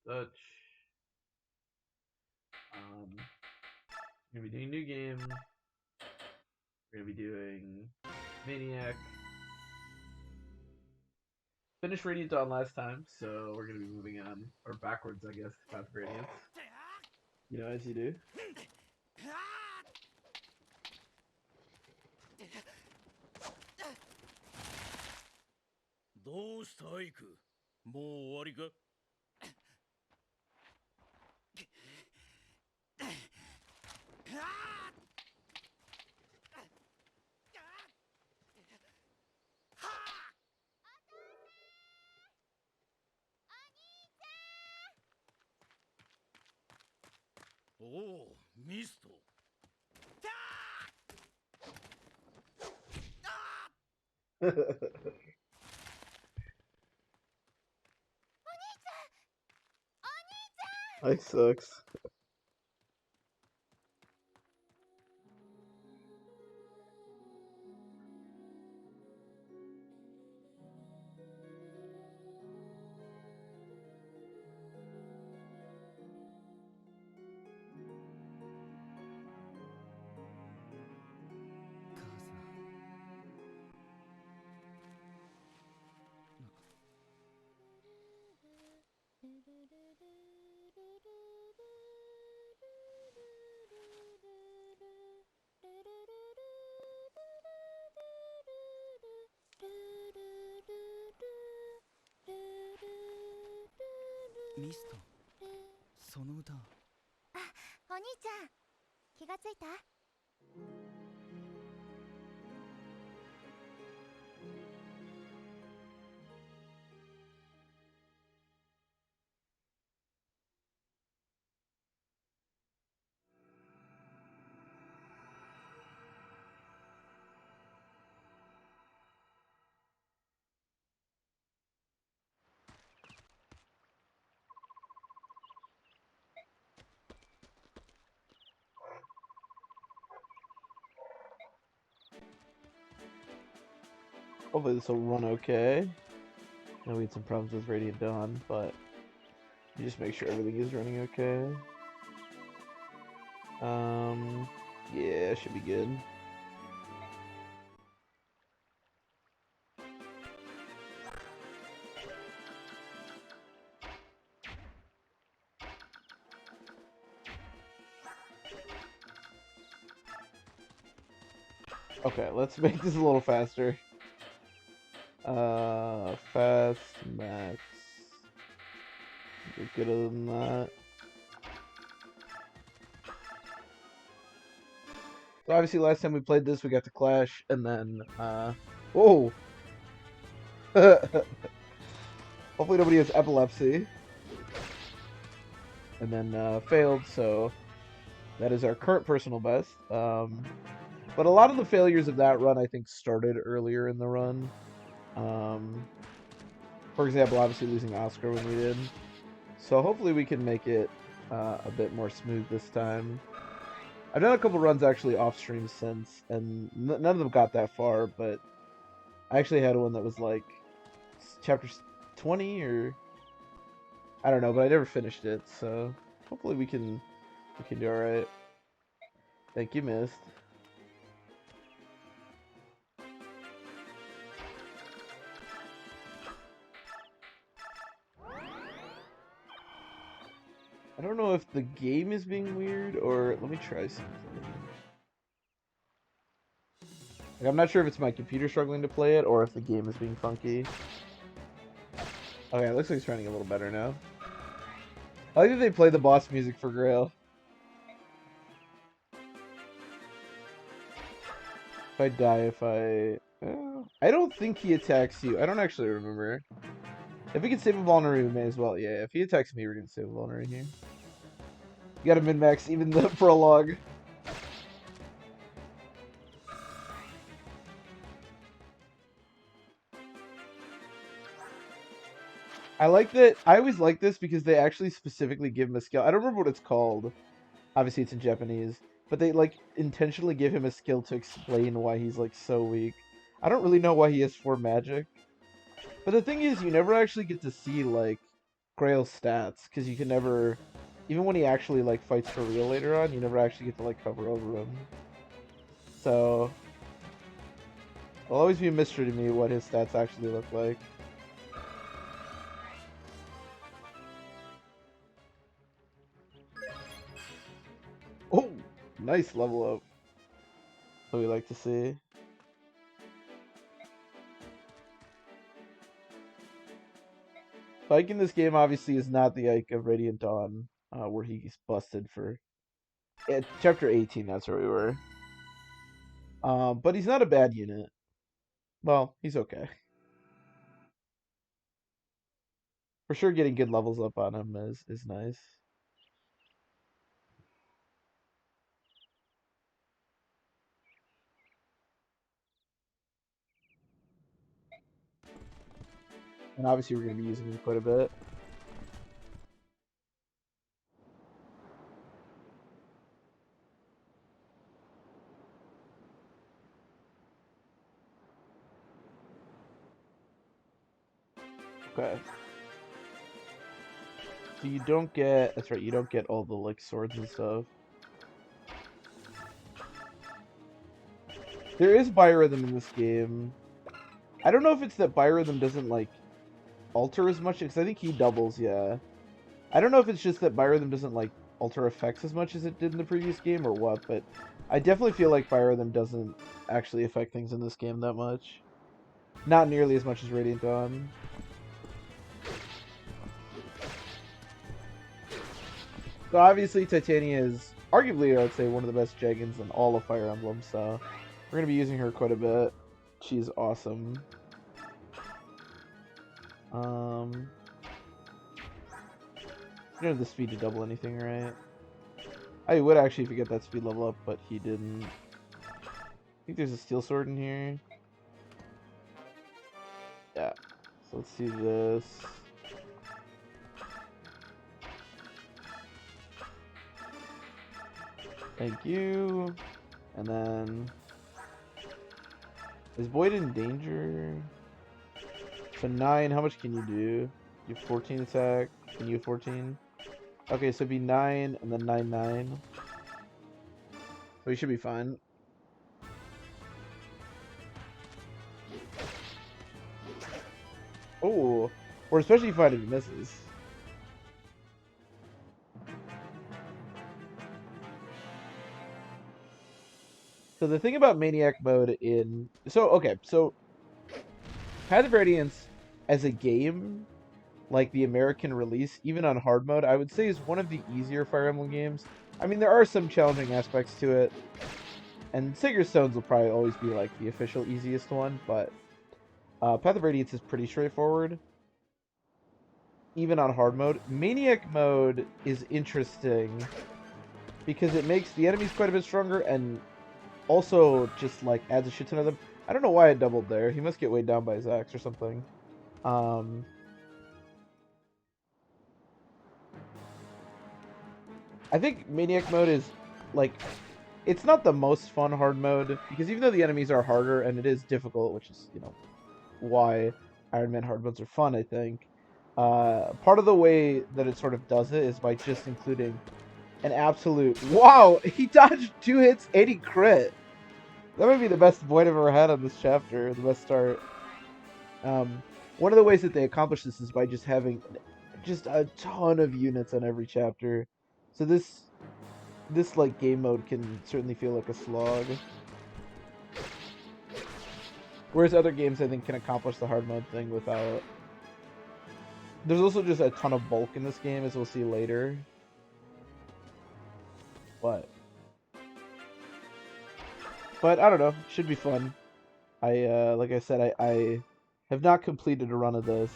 Such. We're gonna be doing new game. We're gonna be doing Maniac. Finished Radiant on last time, so we're gonna be moving on, or backwards, I guess, path of Radiance. You know, as you do. どうしたアイク、もう終わりか。おお、ミスト。Life sucks. Mist ミスト、その歌。あ、お兄ちゃん、気がついた？ Hopefully this will run okay. I know we had some problems with Radiant Dawn, but you just make sure everything is running okay. Yeah, should be good. Okay, let's make this a little faster. Fast max. We're good than that. So obviously last time we played this we got to Clash and then whoa. Hopefully nobody has epilepsy. And then failed, so that is our current personal best. But a lot of the failures of that run I think started earlier in the run. For example, obviously losing Oscar when we did. So hopefully we can make it a bit more smooth this time. I've done a couple runs actually off stream since, and none of them got that far, but I actually had one that was like chapter 20 or I don't know, but I never finished it, so hopefully we can do alright. Thank you, Mist. I don't know if the game is being weird, or let me try something. Like, I'm not sure if it's my computer struggling to play it, or if the game is being funky. Okay, it looks like it's running a little better now. I like that they play the boss music for Grail. If I die, I don't think he attacks you. I don't actually remember. If we can save a vulnerary, we may as well. Yeah, if he attacks me, we're gonna save a vulnerary here. You gotta min-max even the prologue. I like that. I always like this because they actually specifically give him a skill. I don't remember what it's called. Obviously, it's in Japanese. But they, like, intentionally give him a skill to explain why he's, like, so weak. I don't really know why he has 4 magic. But the thing is, you never actually get to see, like, Grail's stats, because you can never, even when he actually like fights for real later on, you never actually get to like cover over him. So it'll always be a mystery to me what his stats actually look like. Oh, nice level up. What we like to see. Ike in this game obviously is not the Ike of Radiant Dawn, where he's busted for chapter 18. That's where we were. But he's not a bad unit. Well, he's okay. For sure, getting good levels up on him is nice. And obviously, we're going to be using him quite a bit. Okay. So you don't get, that's right, you don't get all the like swords and stuff. There is biorhythm in this game. I don't know if it's that biorhythm doesn't like alter as much, because I think he doubles, yeah. I don't know if it's just that biorhythm doesn't like alter effects as much as it did in the previous game or what, but I definitely feel like biorhythm doesn't actually affect things in this game that much. Not nearly as much as Radiant Dawn. So obviously Titania is arguably, I would say, one of the best Jaggins in all of Fire Emblem, so we're going to be using her quite a bit. She's awesome. You don't have the speed to double anything, right? I would actually if you get that speed level up, but he didn't. I think there's a steel sword in here. Yeah. So let's see this. Thank you. And then is Boyd in danger? So 9, how much can you do? You have 14 attack. Can you have 14? Okay, so it'd be 9 and then 9, 9. So we should be fine. Oh, or especially fine if he misses. So the thing about Maniac mode in... So, okay, so Path of Radiance as a game, like the American release, even on hard mode, I would say is one of the easier Fire Emblem games. I mean, there are some challenging aspects to it, and Sacred Stones will probably always be like the official easiest one, but Path of Radiance is pretty straightforward, even on hard mode. Maniac mode is interesting because it makes the enemies quite a bit stronger and also just like adds a shit ton of them. I don't know why it doubled there. He must get weighed down by his axe or something. I think Maniac mode is like, it's not the most fun hard mode because even though the enemies are harder and it is difficult, which is, you know, why Iron Man hard modes are fun, I think. Part of the way that it sort of does it is by just including an absolute... Wow! He dodged 2 hits, 80 crit! That might be the best Void I've ever had on this chapter, the best start. One of the ways that they accomplish this is by just having just a ton of units on every chapter. So this like game mode can certainly feel like a slog. Whereas other games I think can accomplish the hard mode thing without. There's also just a ton of bulk in this game, as we'll see later. But I don't know, should be fun. Like I said, I have not completed a run of this,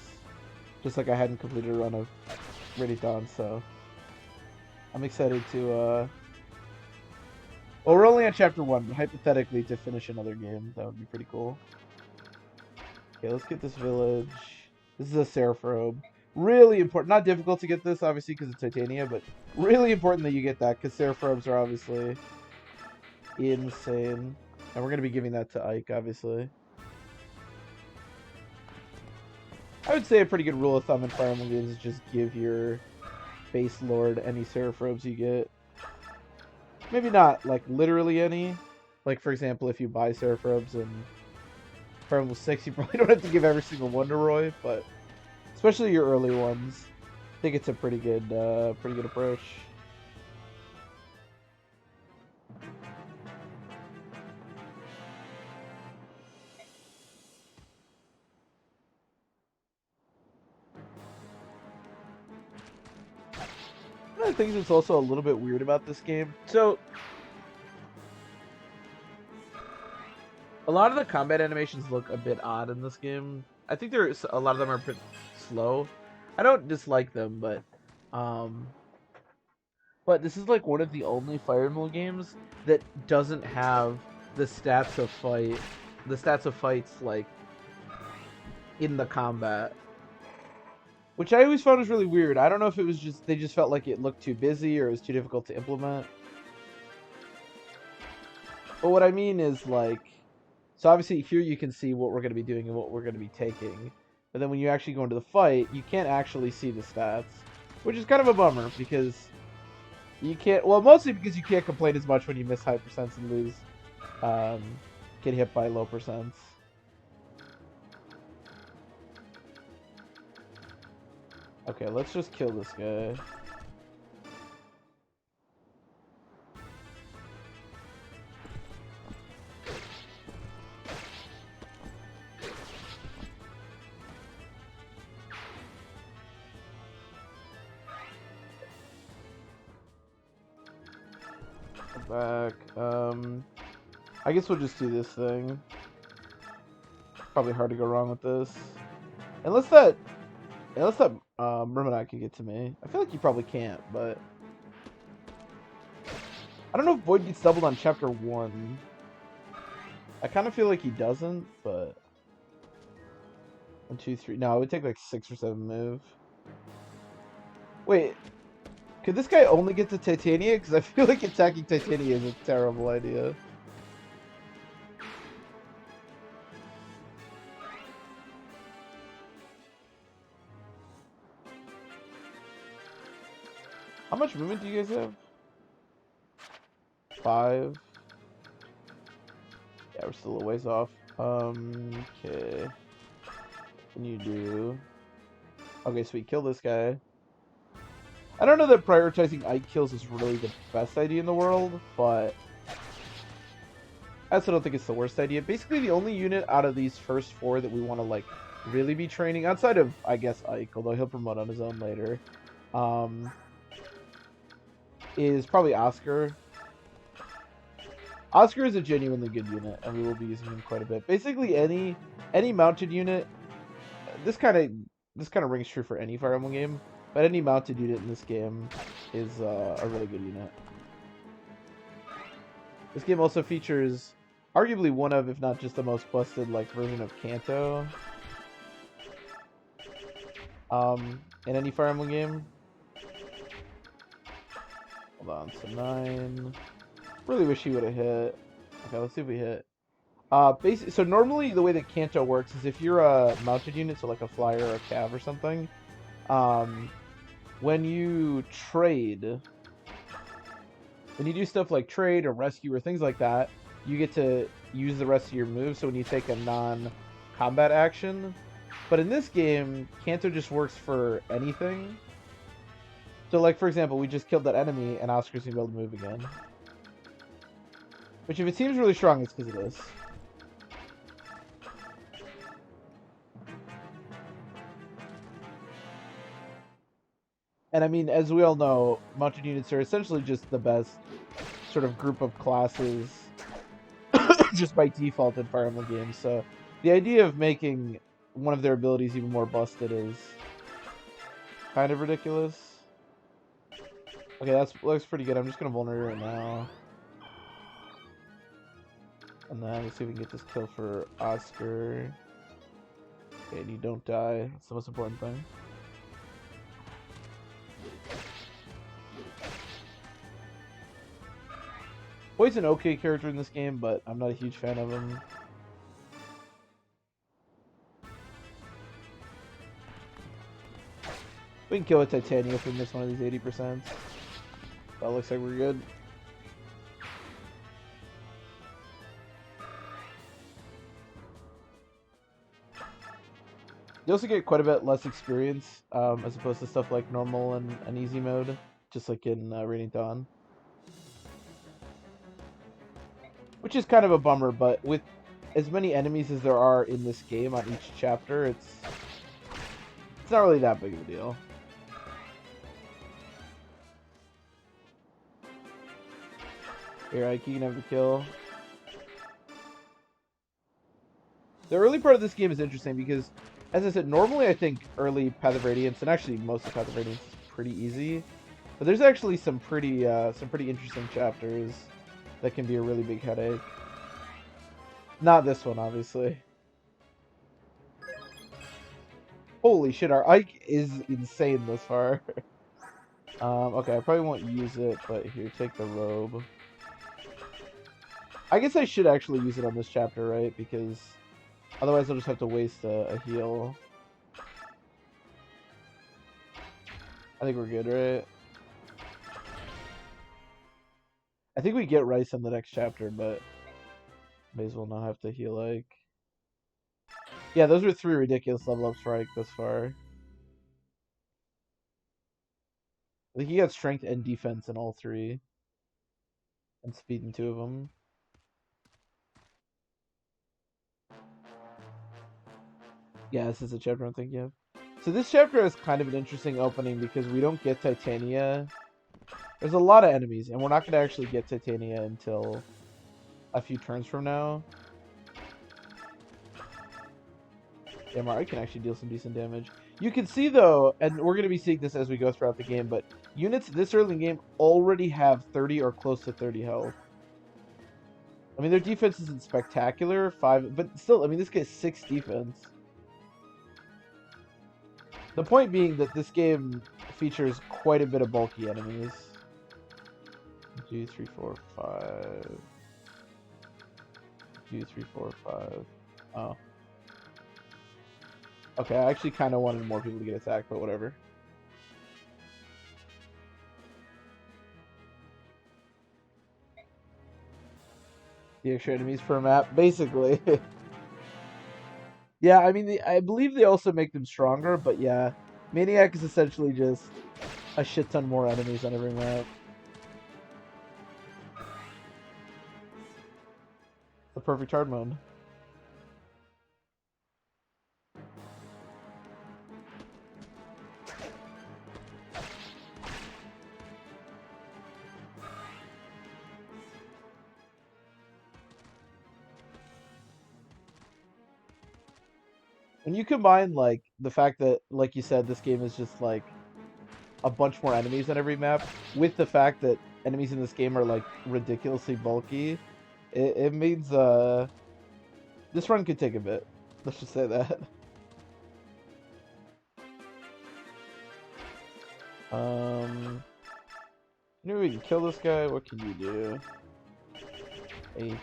just like I hadn't completed a run of Radiant Dawn, so I'm excited to, well, we're only on chapter 1, but hypothetically to finish another game, that would be pretty cool. Okay, let's get this village. This is a Seraph robe. Really important, not difficult to get this, obviously, because it's Titania, but really important that you get that, because Seraph robes are obviously insane. And we're going to be giving that to Ike, obviously. I would say a pretty good rule of thumb in Fire Emblem games is just give your base lord any seraph robes you get. Maybe not like literally any. Like for example, if you buy seraph robes in Fire Emblem 6, you probably don't have to give every single one to Roy, but especially your early ones, I think it's a pretty good approach. One of the things that's also a little bit weird about this game, so a lot of the combat animations look a bit odd in this game. I think there's a lot of them are a bit slow. I don't dislike them, but this is like one of the only Fire Emblem games that doesn't have the stats of fights like in the combat. Which I always found was really weird. I don't know if it was just they just felt like it looked too busy or it was too difficult to implement. But what I mean is like, so obviously here you can see what we're going to be doing and what we're going to be taking. But then when you actually go into the fight, you can't actually see the stats, which is kind of a bummer because you can't. Well, mostly because you can't complain as much when you miss high percents and lose, get hit by low percents. Okay, let's just kill this guy. Back. I guess we'll just do this thing. Probably hard to go wrong with this. Unless that Murmanite can get to me. I feel like he probably can't, but I don't know if Void gets doubled on chapter 1. I kind of feel like he doesn't, but 1, 2, 3. No, it would take like 6 or 7 move. Wait, could this guy only get to Titania? Because I feel like attacking Titania is a terrible idea. How much movement do you guys have? 5. Yeah, we're still a ways off. Okay. Can you do? Okay, so we kill this guy. I don't know that prioritizing Ike kills is really the best idea in the world, but I also don't think it's the worst idea. Basically, the only unit out of these first 4 that we want to like really be training, outside of I guess Ike, although he'll promote on his own later, is probably Oscar. Oscar is a genuinely good unit, and we will be using him quite a bit. Basically, any mounted unit. This kind of rings true for any Fire Emblem game, but any mounted unit in this game is a really good unit. This game also features arguably one of, if not just the most busted like version of Kanto. In any Fire Emblem game. Hold on, so 9. Really wish he would have hit. Okay, let's see if we hit. So normally the way that Kanto works is if you're a mounted unit, so like a flyer or a cav or something, when you trade, when you do stuff like trade or rescue or things like that, you get to use the rest of your moves. So when you take a non-combat action, but in this game, Kanto just works for anything. So like for example, we just killed that enemy, and Oscar's gonna be able to move again. Which if it seems really strong, it's because it is. And I mean, as we all know, mounted units are essentially just the best sort of group of classes just by default in Fire Emblem games. So the idea of making one of their abilities even more busted is kind of ridiculous. Okay, that looks pretty good. I'm just going to vulnerate right now. And then let's see if we can get this kill for Oscar. Okay, and you don't die. That's the most important thing. Boyd's an okay character in this game, but I'm not a huge fan of him. We can kill a Titania if we miss one of these 80%. That looks like we're good. You also get quite a bit less experience, as opposed to stuff like normal and easy mode, just like in Radiant Dawn. Which is kind of a bummer, but with as many enemies as there are in this game on each chapter, it's not really that big of a deal. Here, Ike, you can have the kill. The early part of this game is interesting because, as I said, normally I think early Path of Radiance, and actually most of Path of Radiance, is pretty easy. But there's actually some pretty interesting chapters that can be a really big headache. Not this one, obviously. Holy shit, our Ike is insane this far. Okay, I probably won't use it, but here, take the robe. I guess I should actually use it on this chapter, right? Because otherwise I'll just have to waste a heal. I think we're good, right? I think we get Rice in the next chapter, but may as well not have to heal Ike. Yeah, those are 3 ridiculous level ups for Ike thus far. I think he got strength and defense in all 3. And speed in 2 of them. Yeah, this is the chapter I'm thinking of. So this chapter is kind of an interesting opening because we don't get Titania. There's a lot of enemies, and we're not going to actually get Titania until a few turns from now. Yeah, Mario can actually deal some decent damage. You can see, though, and we're going to be seeing this as we go throughout the game, but units this early in the game already have 30 or close to 30 health. I mean, their defense isn't spectacular, 5, but still, I mean, this guy's 6 defense. The point being that this game features quite a bit of bulky enemies. 2, 3, 4, 5. 2, 3, 4, 5. Oh. Okay, I actually kind of wanted more people to get attacked, but whatever. The extra enemies per map, basically. Yeah, I mean, I believe they also make them stronger, but yeah. Maniac is essentially just a shit ton more enemies on every map. The perfect hard mode. When you combine, like, the fact that, like you said, this game is just, like, a bunch more enemies on every map, with the fact that enemies in this game are, like, ridiculously bulky, it means, this run could take a bit. Let's just say that. Maybe we can kill this guy. What can you do? 8.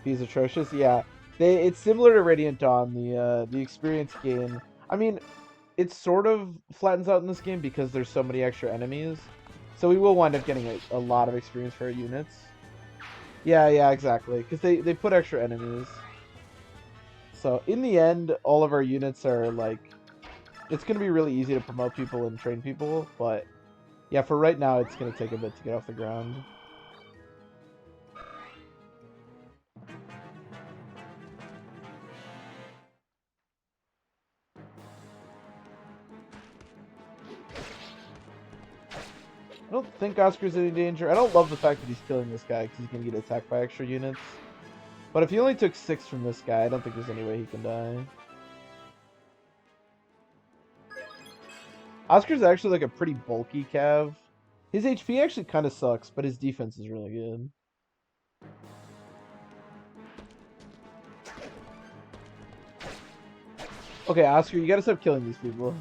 He's atrocious. Yeah, it's similar to Radiant Dawn. The experience gain. I mean, it sort of flattens out in this game because there's so many extra enemies. So we will wind up getting a lot of experience for our units. Yeah, exactly. Because they put extra enemies. So in the end, all of our units are like, it's going to be really easy to promote people and train people. But yeah, for right now, it's going to take a bit to get off the ground. I don't think Oscar's in any danger. I don't love the fact that he's killing this guy because he's going to get attacked by extra units. But if he only took 6 from this guy, I don't think there's any way he can die. Oscar's actually like a pretty bulky cav. His HP actually kind of sucks, but his defense is really good. Okay, Oscar, you gotta stop killing these people.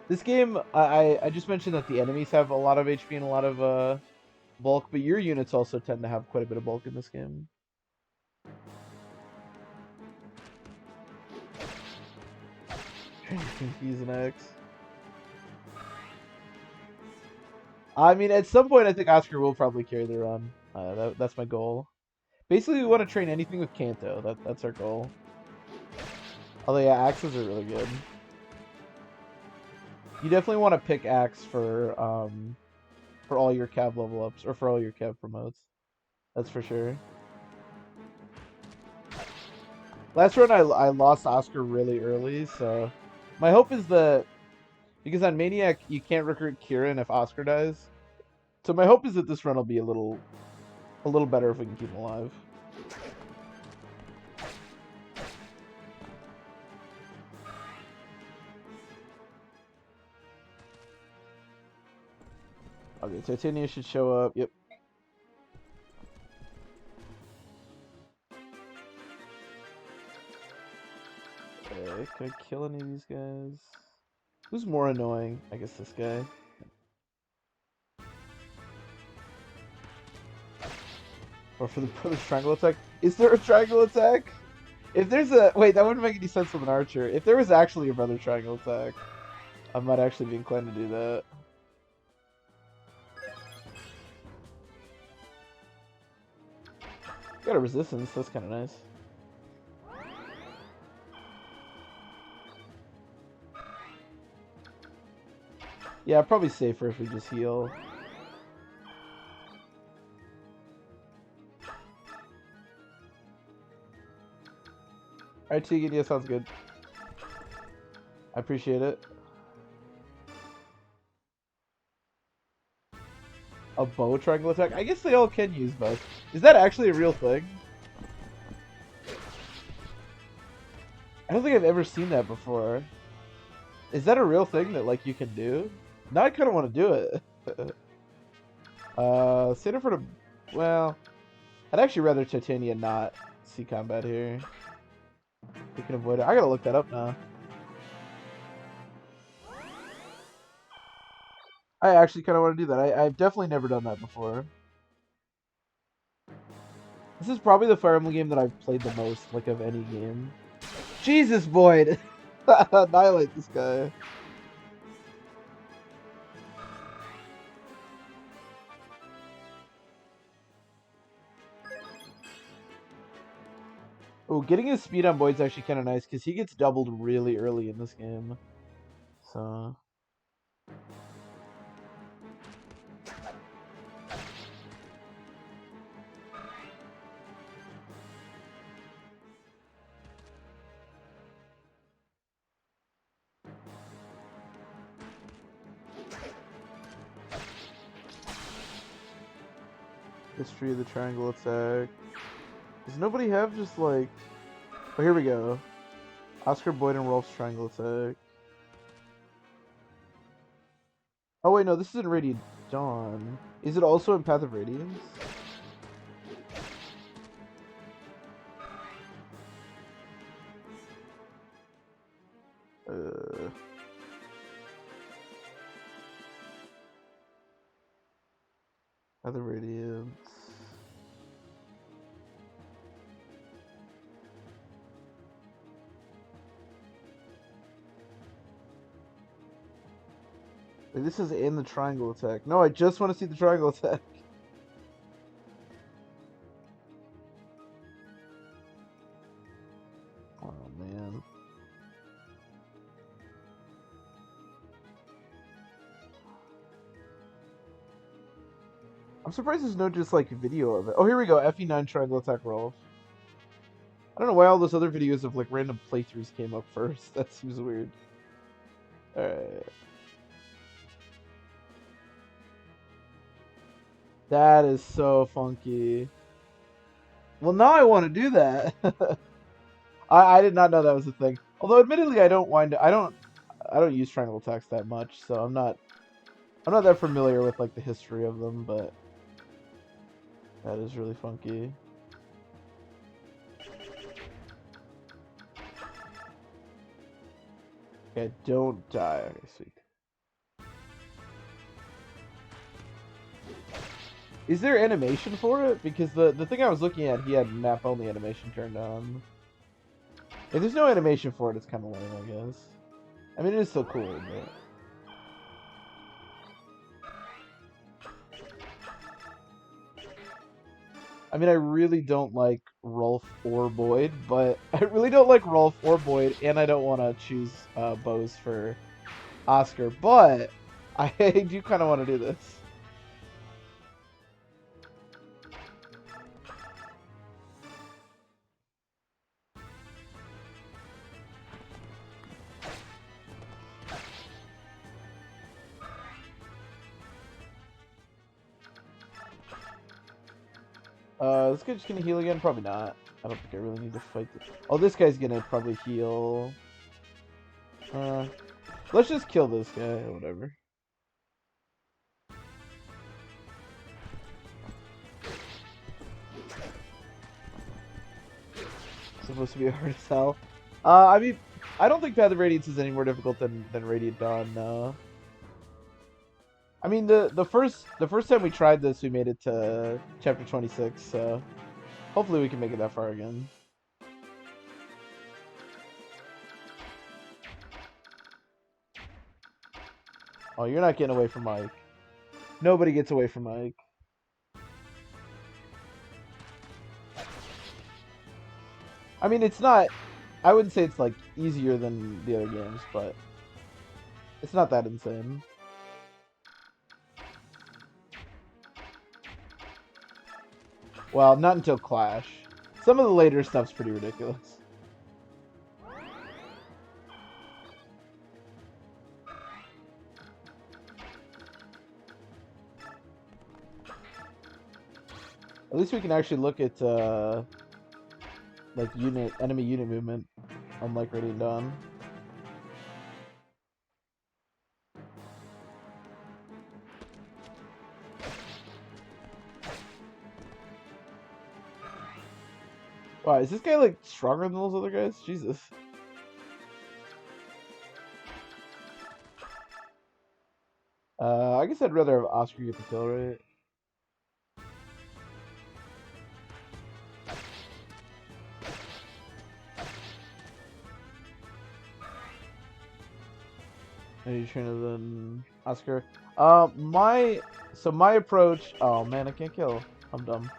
This game, I just mentioned that the enemies have a lot of HP and a lot of bulk, but your units also tend to have quite a bit of bulk in this game. He's an X. I mean, at some point, I think Oscar will probably carry the run. That's my goal. Basically, we want to train anything with Kanto. That's our goal. Although, yeah, axes are really good. You definitely want to pick axe for all your cav level ups or for all your cav promotes. That's for sure. Last run, I lost Oscar really early, so my hope is that because on Maniac you can't recruit Kieran if Oscar dies. So my hope is that this run will be a little better if we can keep him alive. Okay, Titania should show up. Yep. Okay, can I kill any of these guys? Who's more annoying? I guess this guy. Or for the brother's triangle attack? Is there a triangle attack? If there's a... Wait, that wouldn't make any sense with an archer. If there was actually a brother triangle attack, I might actually be inclined to do that. Got a resistance, that's kind of nice. Yeah, probably safer if we just heal. Alright, Tegan, yeah, sounds good. I appreciate it. A bow triangle attack? I guess they all can use bows. Is that actually a real thing? I don't think I've ever seen that before. Is that a real thing that, like, you can do? Now I kind of want to do it. Save it for the... Well, I'd actually rather Titania not see combat here. We can avoid it. I gotta look that up now. I actually kind of want to do that. I've definitely never done that before. This is probably the Fire Emblem game that I've played the most, like, of any game. Jesus, Boyd! Annihilate this guy. Oh, getting his speed on Boyd's actually kind of nice, because he gets doubled really early in this game. So... History of the triangle attack. Does nobody have just like... Oh, here we go. Oscar, Boyd, and Rolf's triangle attack. Oh wait, no, this isn't Radiant Dawn. Is it also in Path of Radiance? Path of Radiance. Wait, this is in the triangle attack. No, I just want to see the triangle attack. Oh, man. I'm surprised there's no just, like, video of it. Oh, here we go. FE9 triangle attack Rolf. I don't know why all those other videos of, like, random playthroughs came up first. That seems weird. Alright. That is so funky. Well, now I want to do that. I did not know that was a thing. Although, admittedly, I don't use triangle attacks that much, so I'm not that familiar with like the history of them. But that is really funky. Okay, don't die. Okay, sweet. Is there animation for it? Because the thing I was looking at, he had map only animation turned on. If there's no animation for it, it's kind of lame, I guess. I mean, it is still cool, but... I mean, I really don't like Rolf or Boyd, but I really don't like Rolf or Boyd, and I don't want to choose Bose for Oscar, but I do kind of want to do this. This guy's just gonna heal again? Probably not. I don't think I really need to fight this. Oh, this guy's gonna probably heal. Let's just kill this guy or whatever. Supposed to be hard as hell. I mean, I don't think Path of Radiance is any more difficult than Radiant Dawn. No. I mean, the first time we tried this, we made it to chapter 26. So hopefully we can make it that far again. Oh, you're not getting away from Mike. Nobody gets away from Mike. I mean, it's not... I wouldn't say it's, like, easier than the other games, but... It's not that insane. Well, not until Clash. Some of the later stuff's pretty ridiculous. At least we can actually look at, like, enemy unit movement, unlike Radiant Dawn. Wow, is this guy, like, stronger than those other guys? Jesus. I guess I'd rather have Oscar get the kill rate. Are you trainer than Oscar? My approach. Oh man, I can't kill. I'm dumb.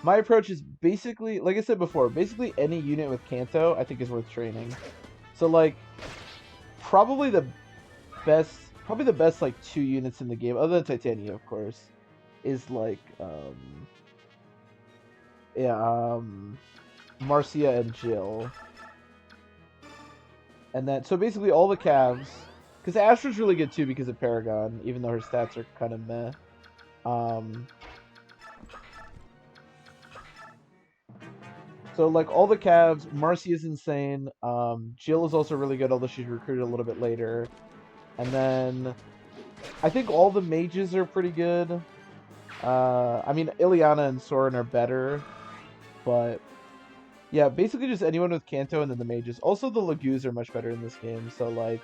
My approach is basically, like I said before, basically any unit with Kanto I think is worth training. So like, probably the best like 2 units in the game, other than Titania, of course, is like Marcia and Jill. And then, so basically all the Cavs, because Astra's really good too because of Paragon, even though her stats are kind of meh. So like all the Cavs, Marcy is insane. Jill is also really good, although she's recruited a little bit later. And then I think all the mages are pretty good. I mean, Ileana and Soren are better, but yeah, basically just anyone with Kanto and then the mages. Also, the Lagoos are much better in this game. So, like,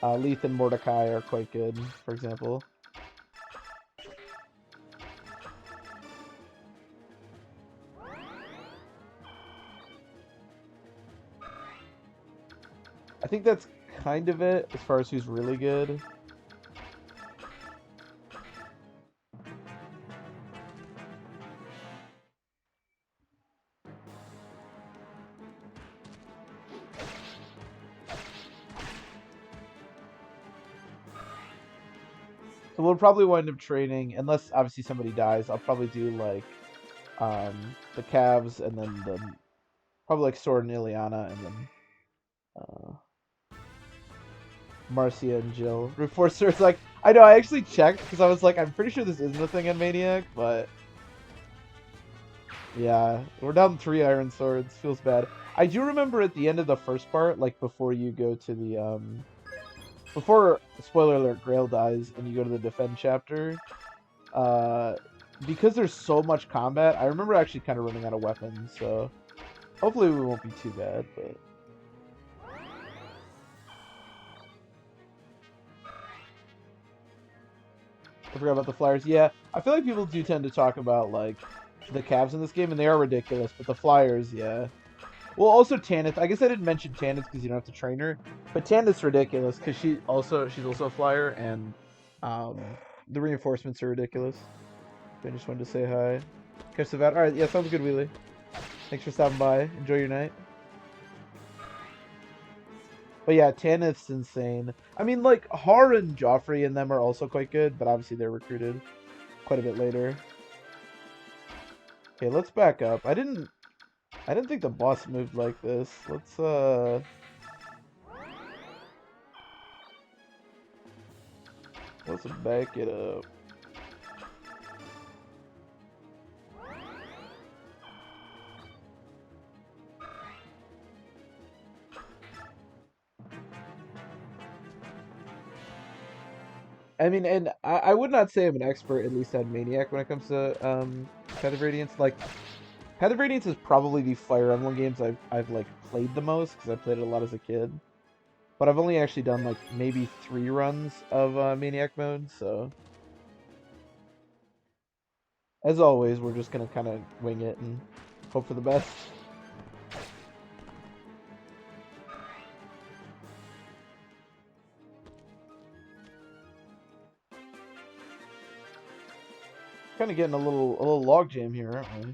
Leith and Mordecai are quite good, for example. I think that's kind of it as far as who's really good. So we'll probably wind up training, unless obviously somebody dies. I'll probably do like the Cavs and then probably like Sword and Ileana and then Marcia and Jill. Reinforcer's like, I know, I actually checked because I was like, I'm pretty sure this isn't a thing in Maniac, but yeah, we're down 3 Iron Swords. Feels bad. I do remember at the end of the first part, like before you go to the before, spoiler alert, Grail dies and you go to the defend chapter, because there's so much combat, I remember actually kind of running out of weapons, so hopefully we won't be too bad, but... I forgot about the flyers. Yeah, I feel like people do tend to talk about like the calves in this game, and they are ridiculous. But the flyers, yeah. Well, also Tanith. I guess I didn't mention Tanith because you don't have to train her. But Tanith's ridiculous because she's also a flyer, and um, the reinforcements are ridiculous. I just wanted to say hi. Catch the vat. All right, yeah, sounds good, Wheelie. Thanks for stopping by. Enjoy your night. But yeah, Tanith's insane. I mean, like, Har and Joffrey and them are also quite good, but obviously they're recruited quite a bit later. Okay, let's back up. I didn't think the boss moved like this. Let's back it up. I mean, and I would not say I'm an expert, at least on Maniac, when it comes to Path of Radiance. Like, Path of Radiance is probably the Fire Emblem games I've like played the most because I played it a lot as a kid. But I've only actually done like maybe 3 runs of Maniac mode, so as always, we're just gonna kind of wing it and hope for the best. Kind of getting a little log jam here, aren't we?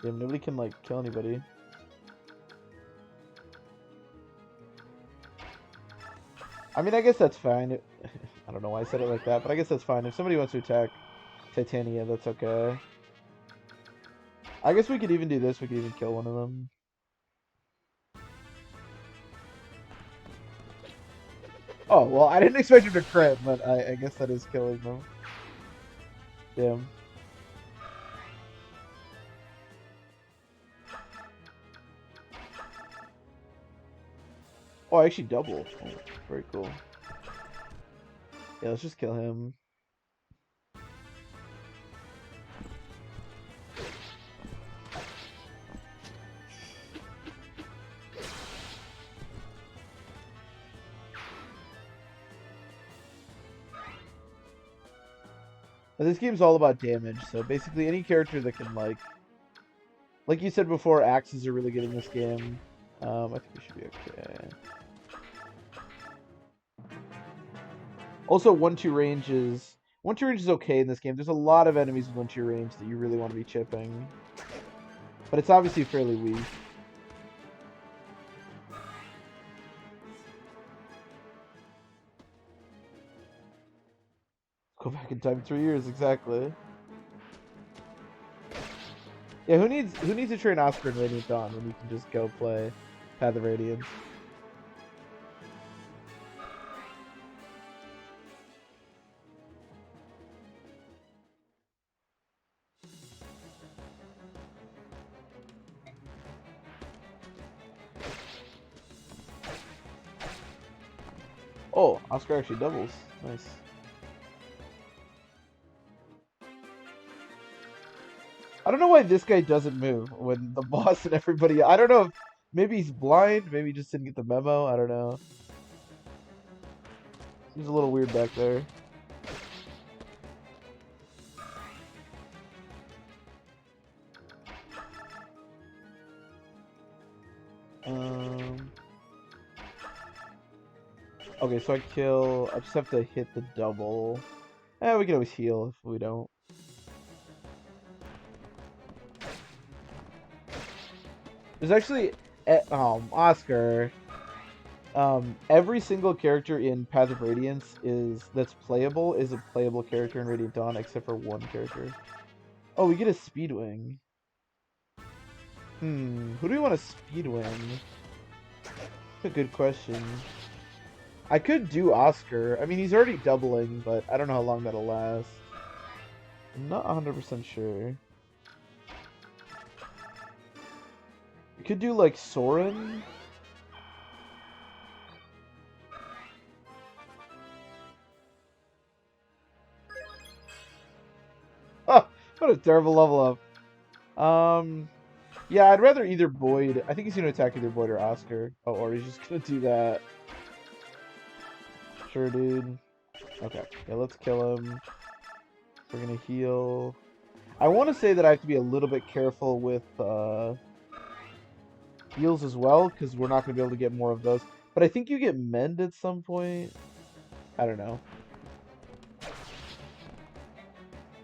Damn, nobody can like kill anybody. I mean, I guess that's fine. I don't know why I said it like that, but I guess that's fine. If somebody wants to attack Titania, that's okay. I guess we could even do this. We could even kill one of them. Oh, well, I didn't expect him to crit, but I guess that is killing them. Damn. Oh, I actually double. Oh, very cool. Yeah, let's just kill him. But this game's all about damage, so basically any character that can like you said before, axes are really good in this game. I think we should be okay. Also, 1-2 range is okay in this game. There's a lot of enemies with 1-2 range that you really want to be chipping, but it's obviously fairly weak. Go back in time 3 years, exactly. Yeah, who needs to train Oscar and Radiant Dawn when you can just go play Path of Radiance? Oh, Oscar actually doubles. Nice. I don't know why this guy doesn't move when the boss and everybody... I don't know if... Maybe he's blind, maybe he just didn't get the memo, I don't know. Seems a little weird back there. Okay, so I just have to hit the double. We can always heal if we don't. There's actually, Oscar. Every single character in Path of Radiance that's playable is a playable character in Radiant Dawn, except for one character. Oh, we get a Speedwing. Who do we want to Speedwing? That's a good question. I could do Oscar. I mean, he's already doubling, but I don't know how long that'll last. I'm not 100% sure. We could do, like, Soren. Oh, what a terrible level up. Yeah, I'd rather either Boyd. I think he's going to attack either Boyd or Oscar. Oh, or he's just going to do that. sure, dude. Okay, yeah, let's kill him. We're gonna heal. I want to say that I have to be a little bit careful with heals as well, because we're not gonna be able to get more of those. But I think you get mend at some point. I don't know.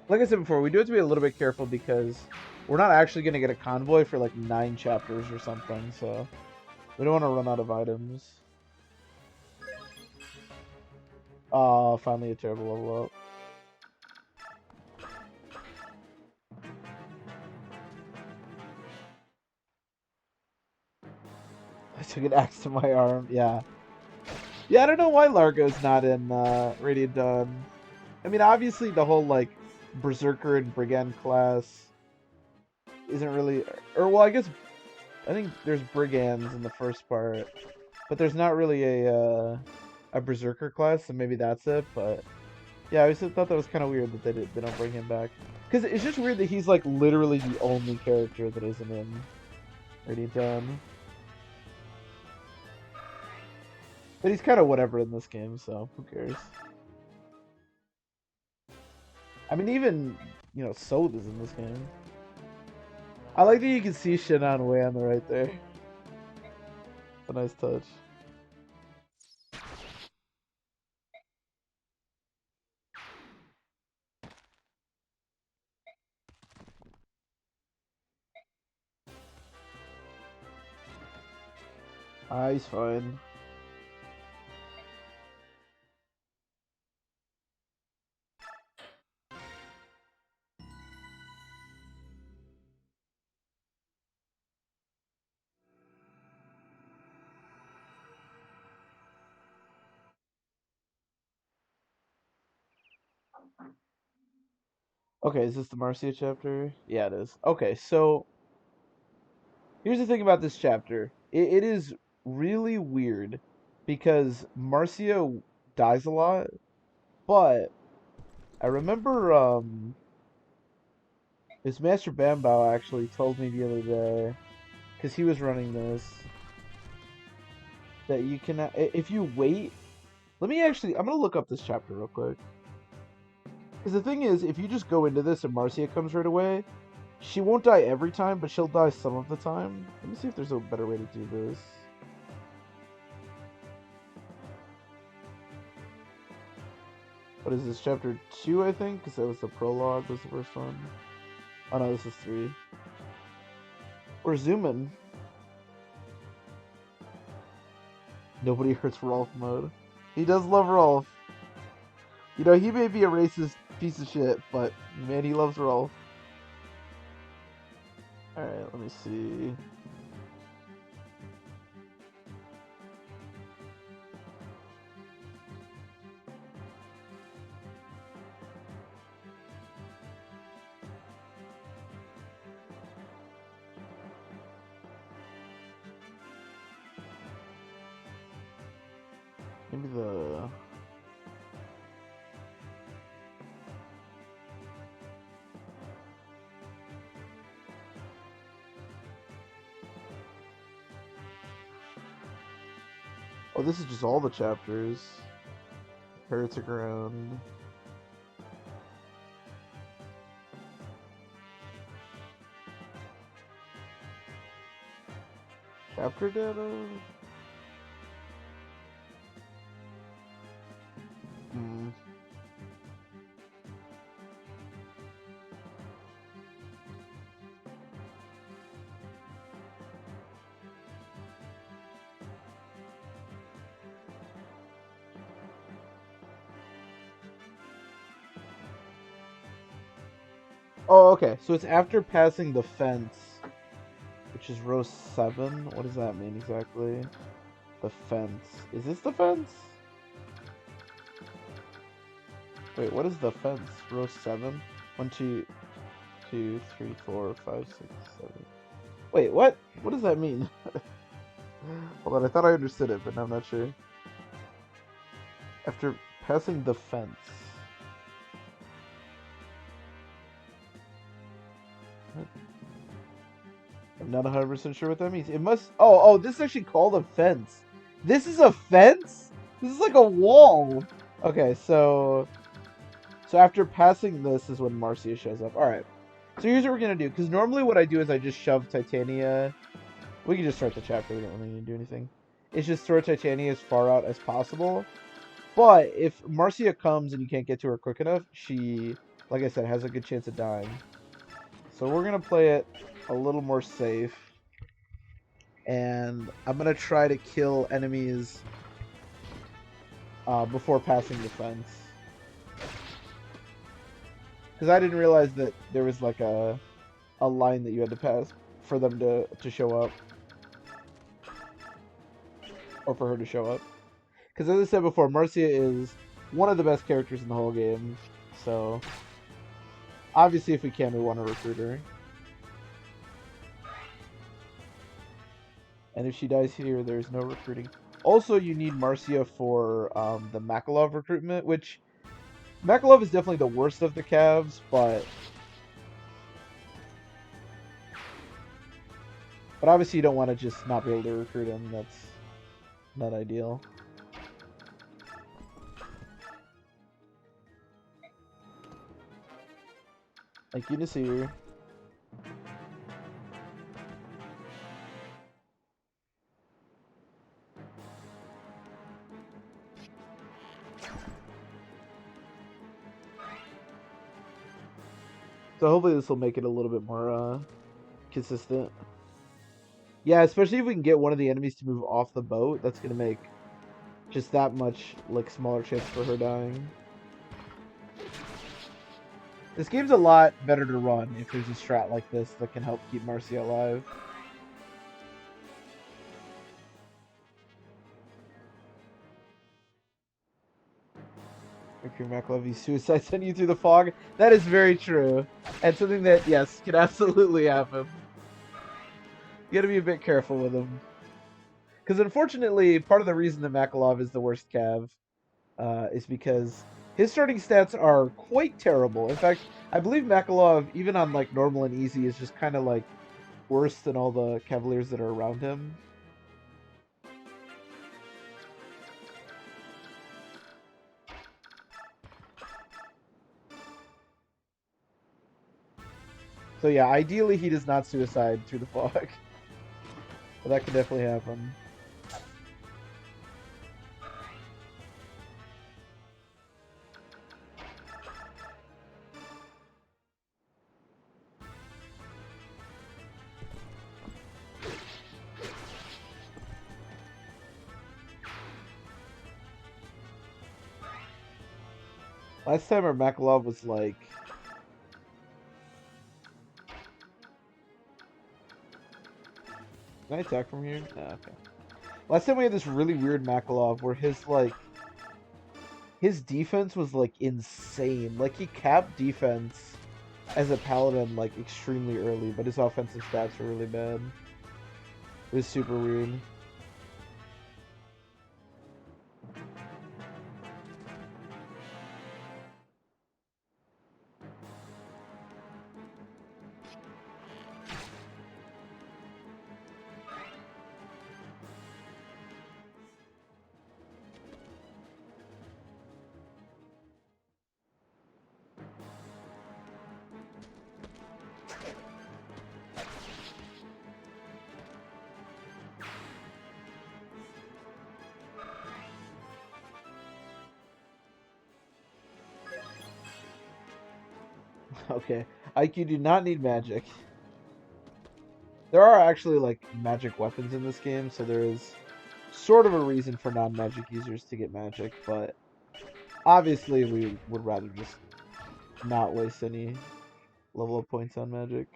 Like I said before, we do have to be a little bit careful because we're not actually gonna get a convoy for like 9 chapters or something, so we don't want to run out of items. Oh, finally a terrible level up. I took an axe to my arm. Yeah. Yeah, I don't know why Largo's not in Radiant Dawn. I mean, obviously the whole, like, Berserker and Brigand class isn't really... Or, well, I think there's Brigands in the first part. But there's not really a Berserker class, so maybe that's it, but... Yeah, I always thought that was kind of weird that they don't bring him back. Because it's just weird that he's, like, literally the only character that isn't in Radiant Dawn. But he's kind of whatever in this game, so who cares? I mean, even, you know, Sold is in this game. I like that you can see Shinan way on the right there. It's a nice touch. Ah, he's fine. Okay, is this the Marcia chapter? Yeah, it is. Okay, so here's the thing about this chapter. It is really weird because Marcia dies a lot, but I remember his Master Bambao actually told me the other day, because he was running this, that you can, if you wait, I'm gonna look up this chapter real quick. Because the thing is, if you just go into this and Marcia comes right away, she won't die every time, but she'll die some of the time. Let me see if there's a better way to do this. What is this, chapter 2, I think? Because that was the prologue, was the first one. Oh no, this is 3. We're zooming. Nobody hurts Rolf mode. He does love Rolf. You know, he may be a racist piece of shit, but man, he loves Rolf. Alright, let me see. Maybe the... Oh, this is just all the chapters. Heretic Ground. Chapter data? Hmm. Oh, okay. So it's after passing the fence, which is row 7. What does that mean exactly? The fence. Is this the fence? Wait, what is the fence? Row 7? 1, 2, 2, 3, 4, 5, 6, 7. Wait, what? What does that mean? Hold on, I thought I understood it, but now I'm not sure. After passing the fence. What? I'm not 100% sure what that means. It must... Oh, this is actually called a fence. This is a fence? This is like a wall. Okay, so after passing this is when Marcia shows up. All right. So here's what we're gonna do. Because normally what I do is I just shove Titania. We can just start the chapter. We don't really need to do anything. It's just throw Titania as far out as possible. But if Marcia comes and you can't get to her quick enough, she, like I said, has a good chance of dying. So we're gonna play it a little more safe. And I'm gonna try to kill enemies before passing the fence. Because I didn't realize that there was like a line that you had to pass for them to show up. Or for her to show up. Because as I said before, Marcia is one of the best characters in the whole game. So, obviously if we can, we want to recruit her. And if she dies here, there's no recruiting. Also, you need Marcia for the Makalov recruitment, which Makalov is definitely the worst of the Cavs, but obviously you don't want to just not be able to recruit him. That's not ideal. Thank you, Nasir. So hopefully this will make it a little bit more consistent. Yeah, especially if we can get one of the enemies to move off the boat, that's gonna make just that much like smaller chance for her dying. This game's a lot better to run if there's a strat like this that can help keep Marcia alive. Mercury McLovey's suicide sending you through the fog. That is very true. And something that, yes, can absolutely happen. You gotta be a bit careful with him. Because unfortunately, part of the reason that Makalov is the worst Cav is because his starting stats are quite terrible. In fact, I believe Makalov, even on like normal and easy, is just kind of like worse than all the Cavaliers that are around him. So yeah, ideally he does not suicide through the fog. But that could definitely happen. Last time our Makalov was like... Can I attack from here? No, okay. Last time we had this really weird Makalov where his, like... His defense was, like, insane. Like, he capped defense as a paladin, like, extremely early, but his offensive stats were really bad. It was super weird. Okay. IQ do not need magic. There are actually, like, magic weapons in this game, so there is sort of a reason for non-magic users to get magic, but obviously we would rather just not waste any level up points on magic.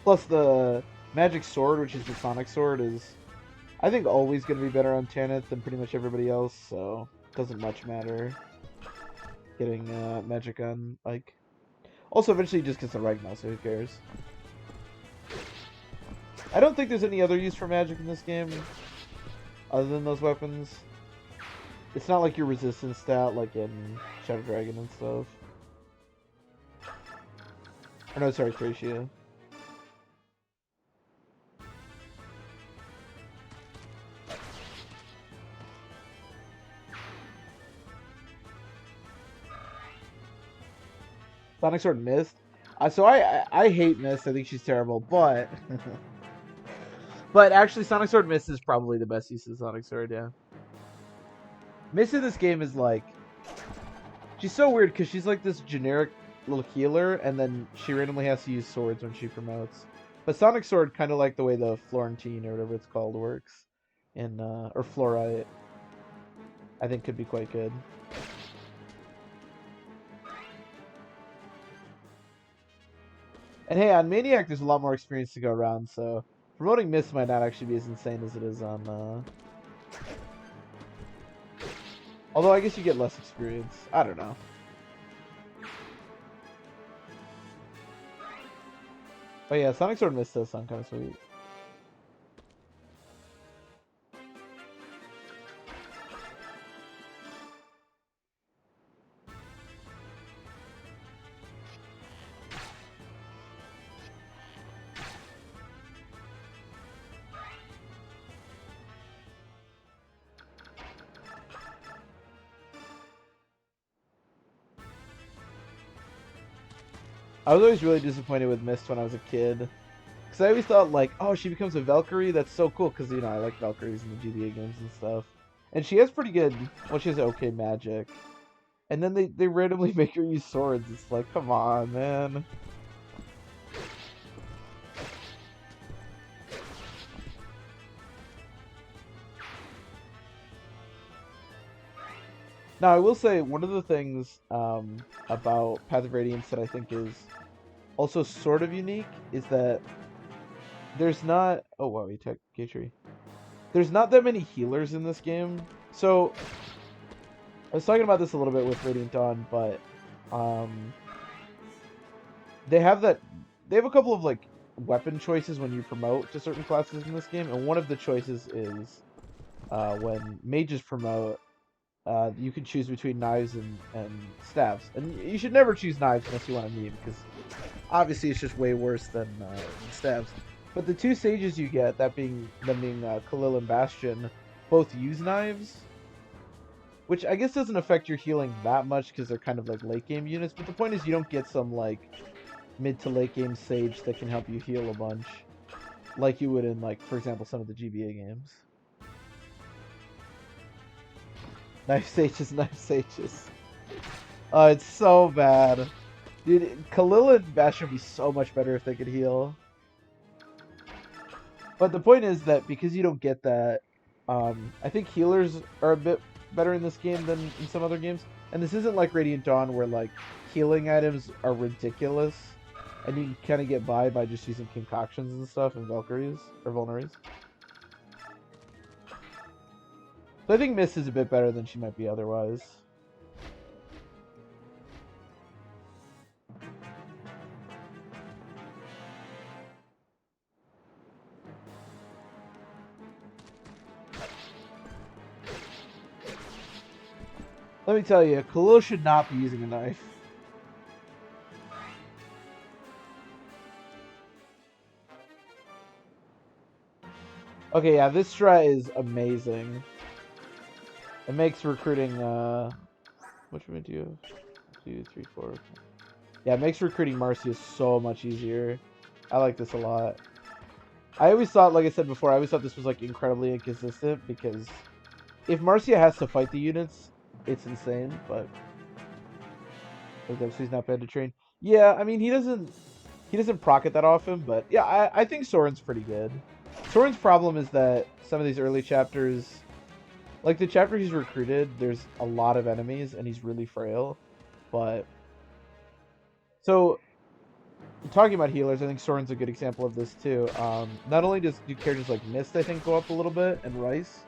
Plus the magic sword, which is the sonic sword, is I think always going to be better on Tanith than pretty much everybody else, so it doesn't much matter getting magic on Ike. Also, eventually he just gets a rank now, so who cares? I don't think there's any other use for magic in this game other than those weapons. It's not like your resistance stat like in Shadow Dragon and stuff. Or no, sorry, Thracia. Sonic Sword Mist. So I hate Mist. I think she's terrible, but but actually Sonic Sword Mist is probably the best use of Sonic Sword. Yeah, Mist in this game is like she's so weird because she's like this generic little healer, and then she randomly has to use swords when she promotes. But Sonic Sword, kind of like the way the Florentine or whatever it's called works, in or Fluorite, I think could be quite good. And hey, on Maniac, there's a lot more experience to go around, so promoting Mist might not actually be as insane as it is on. Although I guess you get less experience. I don't know. But yeah, Sonic Sword Mist does sound kind of sweet. I was always really disappointed with Mist when I was a kid. Because I always thought, like, oh, she becomes a Valkyrie? That's so cool, because, you know, I like Valkyries in the GBA games and stuff. And she has pretty good, well, she has okay magic. And then they randomly make her use swords. It's like, come on, man. Now, I will say, one of the things about Path of Radiance that I think is also sort of unique is that there's not... Oh, wow, he took Gatry. There's not that many healers in this game. So, I was talking about this a little bit with Radiant Dawn, but they have a couple of, like, weapon choices when you promote to certain classes in this game, and one of the choices is when mages promote, you can choose between knives and staves. And you should never choose knives unless you want to meme, because obviously it's just way worse than staves. But the two sages you get, them being Khalil and Bastion, both use knives, which I guess doesn't affect your healing that much because they're kind of like late game units. But the point is you don't get some like mid to late game sage that can help you heal a bunch, like you would in, like, for example, some of the GBA games. Knife sages. Oh, it's so bad. Dude, Khalil and Bastion would be so much better if they could heal. But the point is that because you don't get that, I think healers are a bit better in this game than in some other games. And this isn't like Radiant Dawn where, like, healing items are ridiculous. And you can kind of get by just using concoctions and stuff and Valkyries, or Vulneries. So I think Mist is a bit better than she might be otherwise. Let me tell you, Khalil should not be using a knife. Okay, yeah, this strat is amazing. It makes recruiting, what should we do? 2, 3, 4. Yeah, it makes recruiting Marcia so much easier. I like this a lot. I always thought, like I said before, I always thought this was, like, incredibly inconsistent, because if Marcia has to fight the units, it's insane, but he's not bad to train. Yeah, I mean, he doesn't proc it that often, but yeah, I think Soren's pretty good. Soren's problem is that some of these early chapters, like the chapter he's recruited, there's a lot of enemies and he's really frail. But so talking about healers, I think Soren's a good example of this too. Not only do characters like Mist, I think, go up a little bit, and Rice,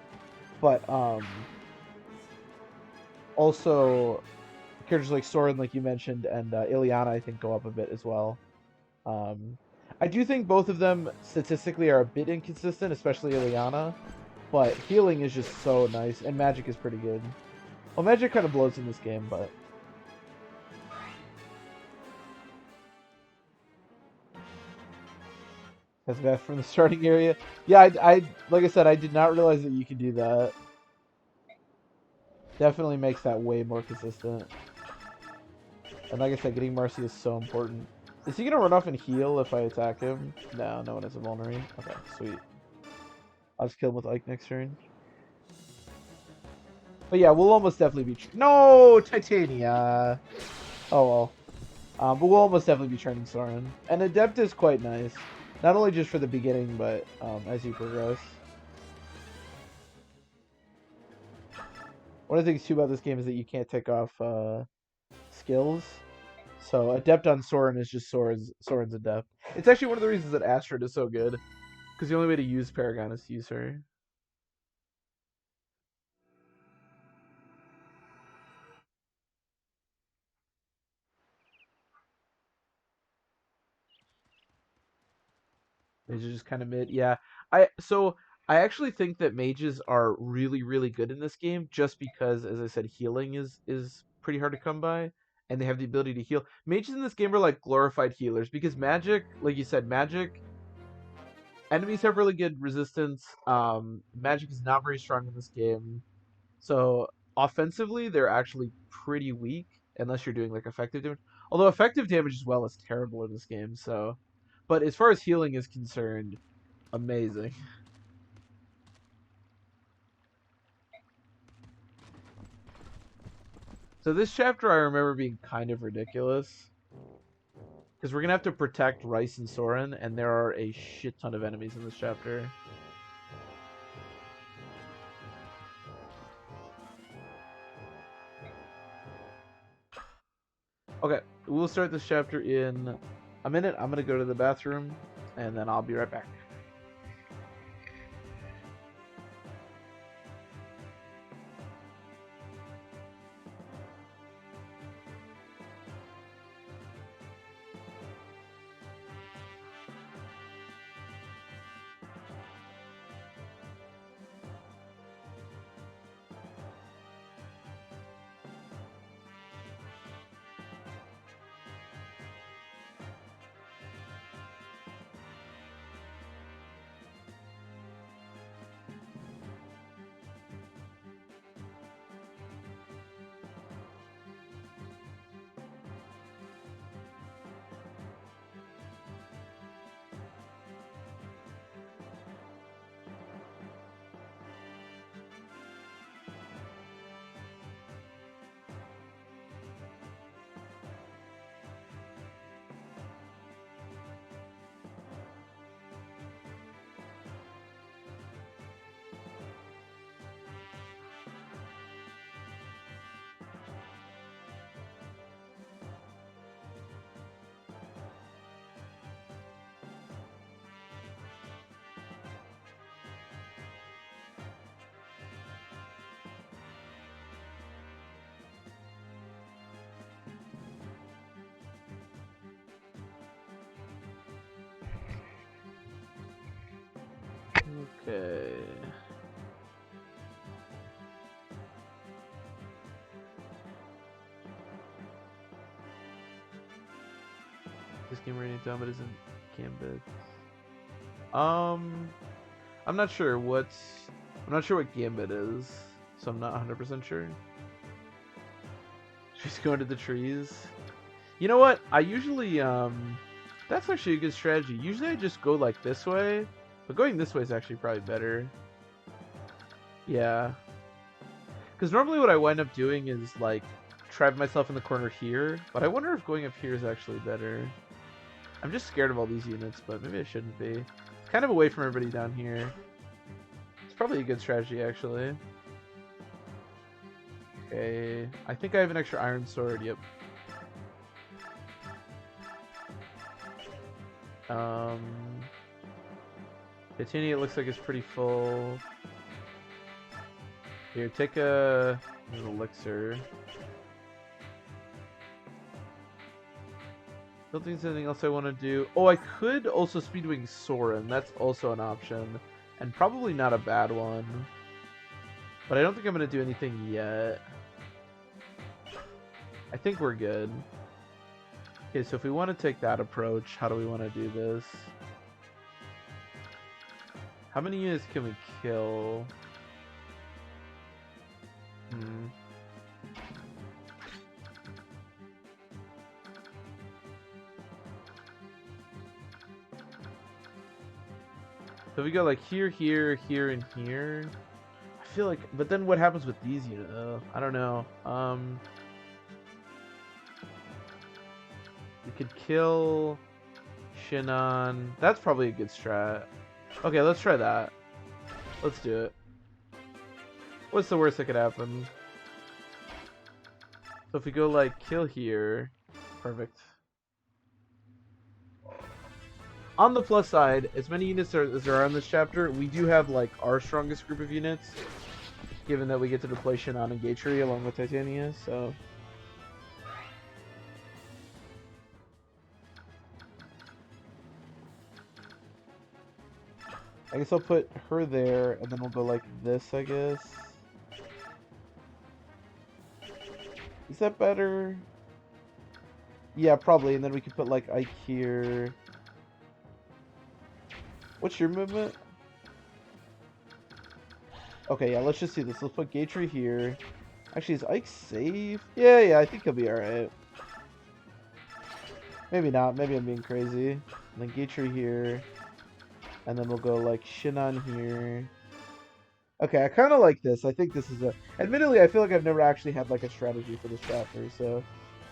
but also characters like Soren, like you mentioned, and Ileana, I think, go up a bit as well. I do think both of them statistically are a bit inconsistent, especially Ileana, but healing is just so nice, and magic is pretty good. Well, magic kind of blows in this game, but that's bad from the starting area. Yeah, I like I said, I did not realize that you could do that. Definitely makes that way more consistent. And like I said, getting Marcy is so important. Is he gonna run off and heal if I attack him? No, no one has a vulnerary. Okay, sweet. I'll just kill him with Ike next turn. But yeah, we'll almost definitely be... No! Titania! Oh well. But we'll almost definitely be training Soren. And Adept is quite nice. Not only just for the beginning, but as you progress. One of the things too about this game is that you can't take off skills. So Adept on Soren is just Soren's Adept. It's actually one of the reasons that Astrid is so good. Because the only way to use Paragon is to use her. Mages are just kind of mid. Yeah. I actually think that mages are really, really good in this game just because, as I said, healing is pretty hard to come by. And they have the ability to heal. Mages in this game are like glorified healers because magic, like you said, magic enemies have really good resistance. Magic is not very strong in this game. So offensively, they're actually pretty weak unless you're doing like effective damage. Although effective damage as well is terrible in this game. So, but as far as healing is concerned, amazing. So this chapter I remember being kind of ridiculous because we're gonna have to protect Rice and Soren, and there are a shit ton of enemies in this chapter. Okay, we'll start this chapter in a minute. I'm gonna go to the bathroom, and then I'll be right back. Okay. This game Radiant down, but isn't Gambit. I'm not sure what Gambit is, so I'm not 100% sure. She's going to the trees. You know what? I usually that's actually a good strategy. Usually I just go like this way, but going this way is actually probably better. Yeah. Because normally what I wind up doing is like trap myself in the corner here, but I wonder if going up here is actually better. I'm just scared of all these units, but maybe I shouldn't be. It's kind of away from everybody down here. It's probably a good strategy, actually. Okay, I think I have an extra iron sword, yep. Titania, it looks like it's pretty full. Here, take an elixir. Don't think there's anything else I want to do. Oh, I could also speedwing Soren. That's also an option. And probably not a bad one. But I don't think I'm going to do anything yet. I think we're good. Okay, so if we want to take that approach, how do we want to do this? How many units can we kill? So we go like here, here, here, and here. I feel like, but then what happens with these units? I don't know. We could kill Shinon. That's probably a good strat. Okay, let's try that. Let's do it. What's the worst that could happen? So if we go like kill here, perfect. On the plus side, as many units as there are in this chapter, we do have like our strongest group of units, given that we get to deploy Shinon and Gatry along with Titania, so... I guess I'll put her there, and then we'll go like this, I guess. Is that better? Yeah, probably, and then we can put like Ike here. What's your movement? Okay, yeah, let's just do this. Let's put Gatry here. Actually, is Ike safe? Yeah, I think he'll be alright. Maybe not. Maybe I'm being crazy. And then Gatry here. And then we'll go like Shinon here. Okay, I kind of like this. I think this is a... Admittedly, I feel like I've never actually had like a strategy for this chapter, so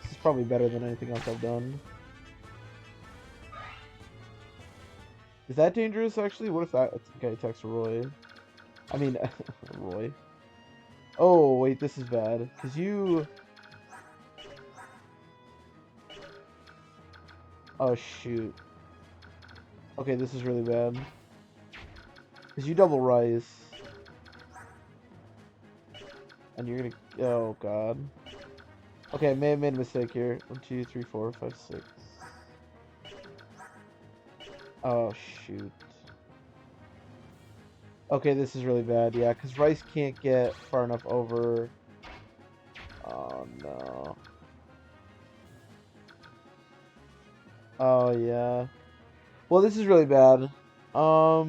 this is probably better than anything else I've done. Is that dangerous, actually? What if that guy attacks Roy? I mean, Roy. Oh, wait, this is bad. Because you... Oh, shoot. Okay, this is really bad. Because you double rise. And you're gonna... Oh, God. Okay, I may have made a mistake here. 1, 2, 3, 4, 5, 6. Oh, shoot. Okay, this is really bad, yeah, because Rice can't get far enough over. Oh, no. Oh, yeah. Well, this is really bad. I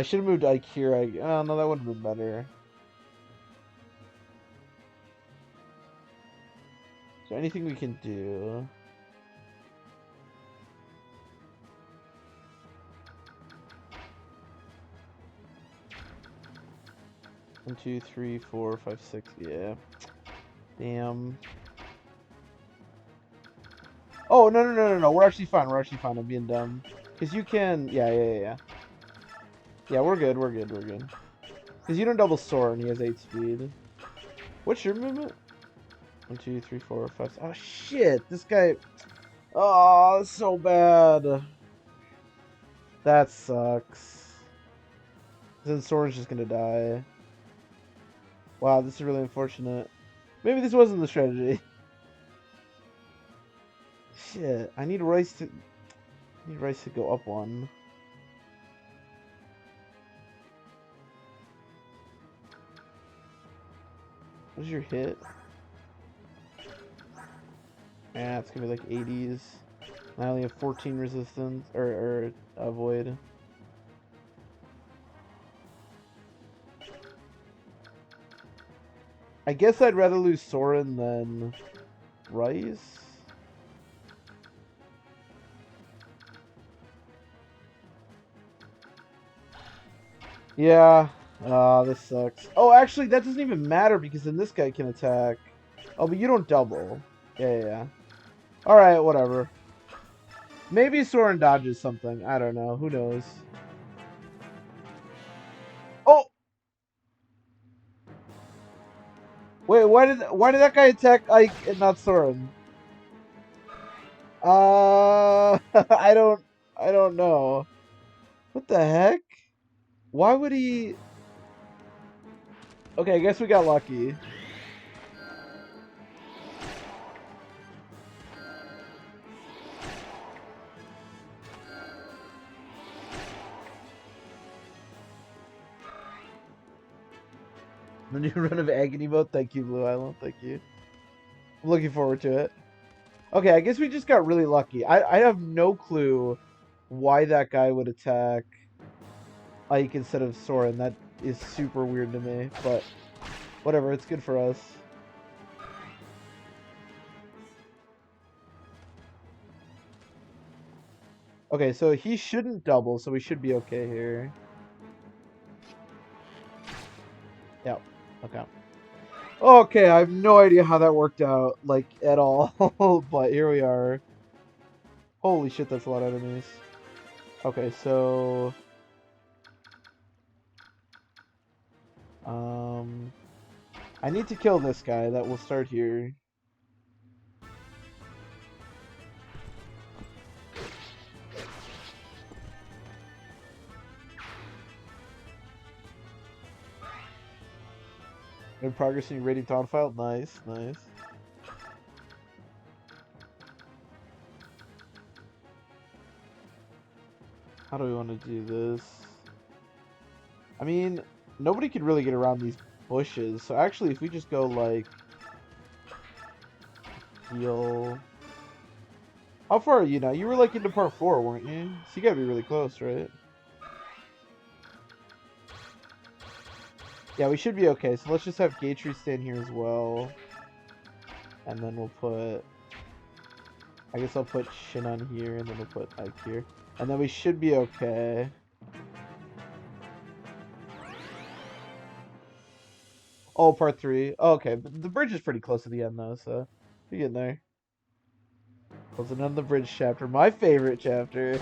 should have moved Ike here. Oh, no, that would have been better. Is there anything we can do? One, 2, 3, 4, 5, 6. Yeah. Damn. Oh, no. We're actually fine. I'm being dumb. Because you can... Yeah. Yeah, we're good. Because you don't double soar and he has 8 speed. What's your movement? 1, 2, 3, 4, 5... Oh, shit. This guy... Oh, that's so bad. That sucks. Then Soren's just gonna die. Wow, this is really unfortunate. Maybe this wasn't the strategy. Shit, I need Rice to go up one. What's your hit? Yeah, it's gonna be like 80s. I only have 14 resistance or avoid. I guess I'd rather lose Soren than Rice. Yeah. This sucks. Oh, actually, that doesn't even matter because then this guy can attack. Oh, but you don't double. Yeah. Alright, whatever. Maybe Soren dodges something. I don't know. Who knows? Oh! Wait, why did that guy attack Ike and not Soren? I don't know. What the heck? Why would he... Okay, I guess we got lucky. The new run of Agony Mode. Thank you, Blue Island. Thank you. I'm looking forward to it. Okay, I guess we just got really lucky. I have no clue why that guy would attack Ike instead of Soren. That is super weird to me, but whatever, it's good for us. Okay, so he shouldn't double, so we should be okay here. Yep. Okay. Okay, I have no idea how that worked out, like, at all. But here we are. Holy shit, that's a lot of enemies. Okay, so... I need to kill this guy. That will start here. In progress in your rating down file. Nice, nice. How do we want to do this? I mean, nobody can really get around these bushes. So actually, if we just go like heal. How far are you now? You were like into part 4, weren't you? So you gotta be really close, right? Yeah, we should be okay. So let's just have Gatry stand here as well. And then we'll put... I guess I'll put Shin on here, and then we'll put Ike here. And then we should be okay. Oh, part 3. Oh, okay, but the bridge is pretty close to the end, though, so... We get there. Closing on the bridge chapter. My favorite chapter.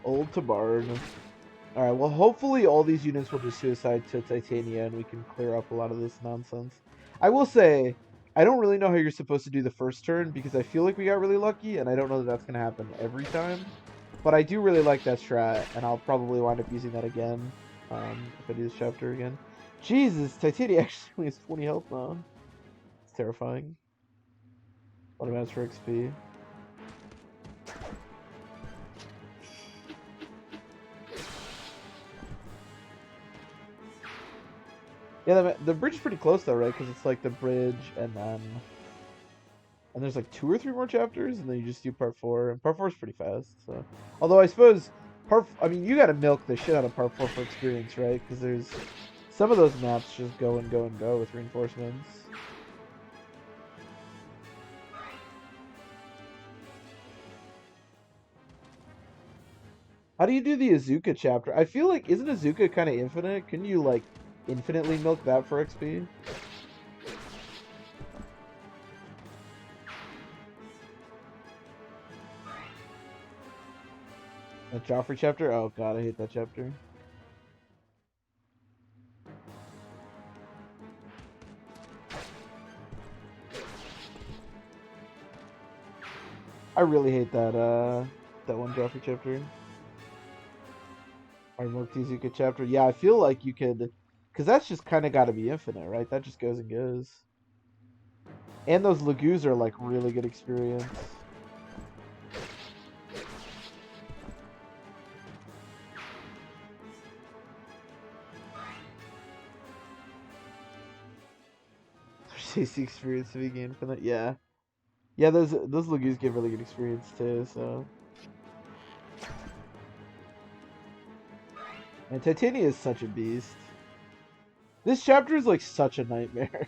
Old to barn. Alright, well, hopefully all these units will just suicide to Titania and we can clear up a lot of this nonsense. I will say, I don't really know how you're supposed to do the first turn because I feel like we got really lucky and I don't know that that's going to happen every time. But I do really like that strat and I'll probably wind up using that again if I do this chapter again. Jesus, Titania actually only has 20 health now. It's terrifying. What a match for XP. Yeah, the bridge is pretty close though, right? Because it's like the bridge and then... And there's like 2 or 3 more chapters, and then you just do part 4. And part 4 is pretty fast, so... Although I suppose... I mean, you gotta milk the shit out of part 4 for experience, right? Because there's... Some of those maps just go and go and go with reinforcements. How do you do the Azuka chapter? I feel like, isn't Azuka kind of infinite? Can you, like, infinitely milk that for XP? That Joffrey chapter? Oh god, I hate that chapter. I really hate that that one Joffrey chapter. Or Moktizuka chapter. Yeah, I feel like you could, because that's just kind of got to be infinite, right? That just goes and goes. And those Lagoos are like really good experience. Chasing experience to be gained from that. Yeah, yeah. Those Lagoos give really good experience too. So. And Titania is such a beast. This chapter is like such a nightmare.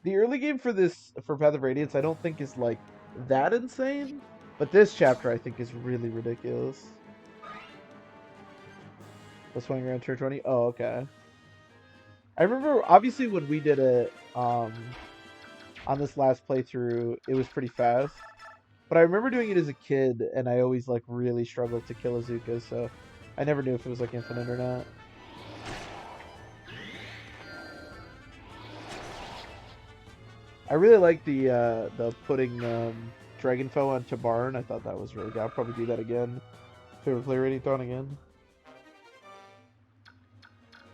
The early game for Path of Radiance, I don't think is like that insane, but this chapter I think is really ridiculous. The swing around turn 20. Oh, okay. I remember obviously when we did it on this last playthrough, it was pretty fast. But I remember doing it as a kid, and I always like really struggled to kill Azuka, so I never knew if it was like infinite or not. I really like the putting Dragonfoe on Tabarn. I thought that was really good. I'll probably do that again. Favorite player rating thrown again.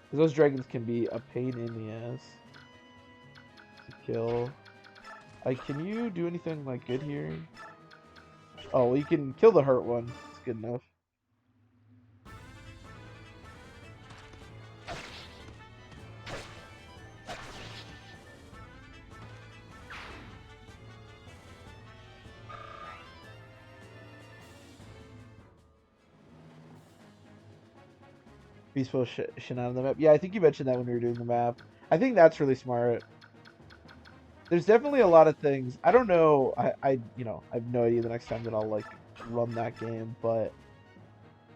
Because those dragons can be a pain in the ass to kill. Like, can you do anything like good here? Oh, well, you can kill the hurt one. It's good enough. Beast Bowl Shinon on the map. Yeah, I think you mentioned that when we were doing the map. I think that's really smart. There's definitely a lot of things. I don't know. I have no idea the next time that I'll like run that game, but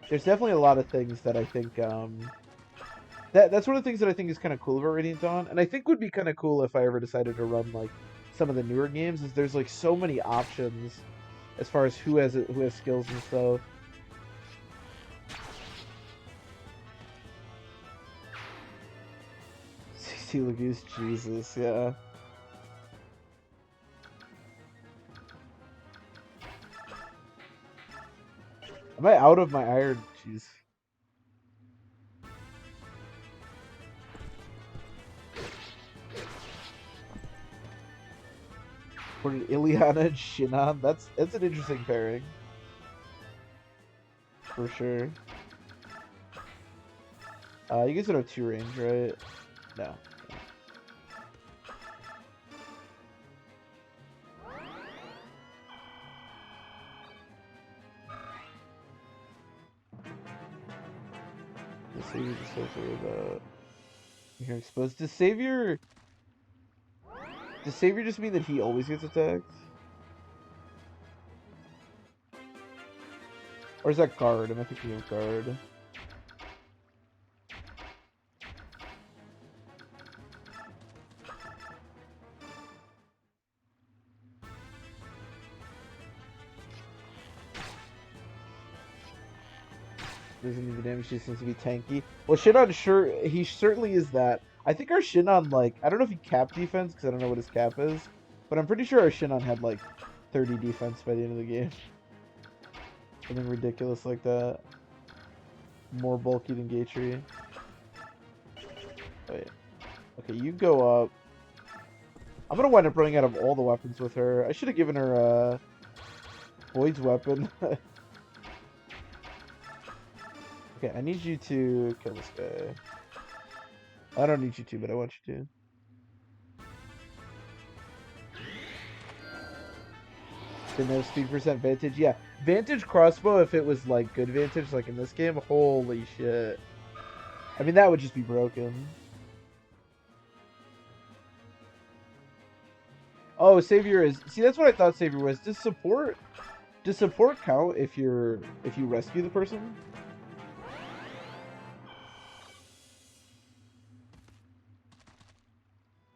there's definitely a lot of things that I think that's one of the things that I think is kind of cool about Radiant Dawn, and I think would be kind of cool if I ever decided to run like some of the newer games. Is there's like so many options as far as who has skills and stuff. CC Lagoose, Jesus, yeah. Am I out of my iron? Jeez. For Ileana and Shinon, that's an interesting pairing. For sure. You guys don't have 2 range, right? No. The Savior just says about you're exposed. Does Savior just mean that he always gets attacked? Or is that guard? Am I thinking of guard? Doesn't need the damage, he seems to be tanky. Well, Shinon, sure, he certainly is that. I think our Shinon, like, I don't know if he capped defense, because I don't know what his cap is, but I'm pretty sure our Shinon had, like, 30 defense by the end of the game. Something ridiculous like that. More bulky than Gatry. Wait. Okay, you go up. I'm gonna wind up running out of all the weapons with her. I should have given her, Void's weapon. Okay, I need you to kill this guy. I don't need you to, but I want you to. Didn't have speed percent vantage. Yeah, vantage crossbow if it was like good vantage, like in this game. Holy shit! I mean, that would just be broken. Oh, Savior is. See, that's what I thought Savior was. Does support count if you rescue the person?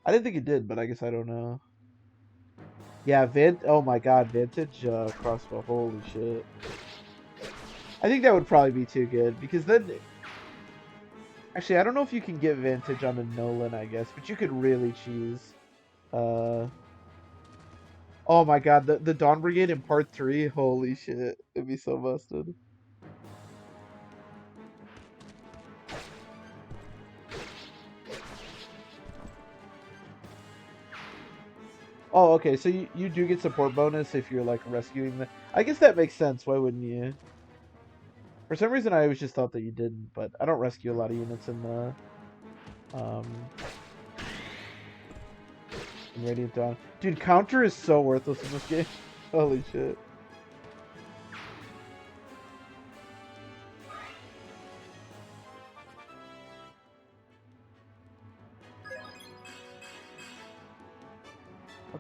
I didn't think it did, but I guess I don't know. Yeah, oh my god, Vantage crossbow, holy shit. I think that would probably be too good, because then... Actually, I don't know if you can get Vantage on a Nolan, I guess, but you could really cheese. Oh my god, the Dawn Brigade in part 3, holy shit, it'd be so busted. Oh, okay, so you do get support bonus if you're, like, rescuing the... I guess that makes sense, why wouldn't you? For some reason, I always just thought that you didn't, but I don't rescue a lot of units in the... in Radiant Dawn. Dude, counter is so worthless in this game. Holy shit.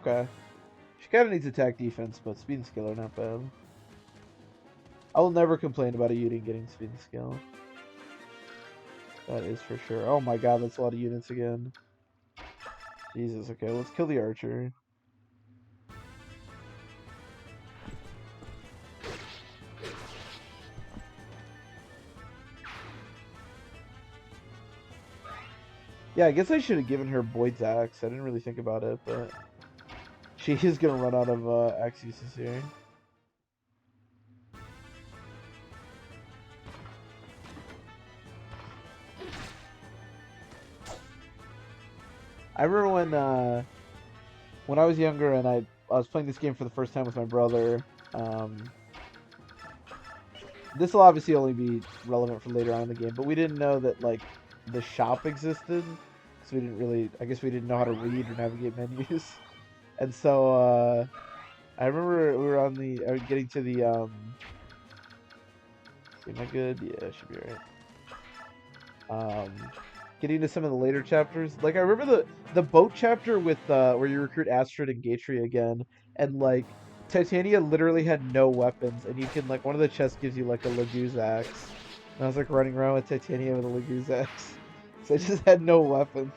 Okay. She kind of needs attack defense, but speed and skill are not bad. I will never complain about a unit getting speed and skill. That is for sure. Oh my god, that's a lot of units again. Jesus, okay, let's kill the archer. Yeah, I guess I should have given her Boyd's axe. I didn't really think about it, but she is gonna run out of axe uses here. I remember when I was younger and I was playing this game for the first time with my brother. This will obviously only be relevant for later on in the game, but we didn't know that like the shop existed, so we didn't really. I guess we didn't know how to read or navigate menus, and so I remember we were on the getting to the. Am I good? Yeah, I should be alright. getting to some of the later chapters. Like I remember the boat chapter with where you recruit Astrid and Gatry again, and like Titania literally had no weapons, and you can like one of the chests gives you like a Laguz axe. And I was like running around with Titania with a Laguz axe. So I just had no weapons.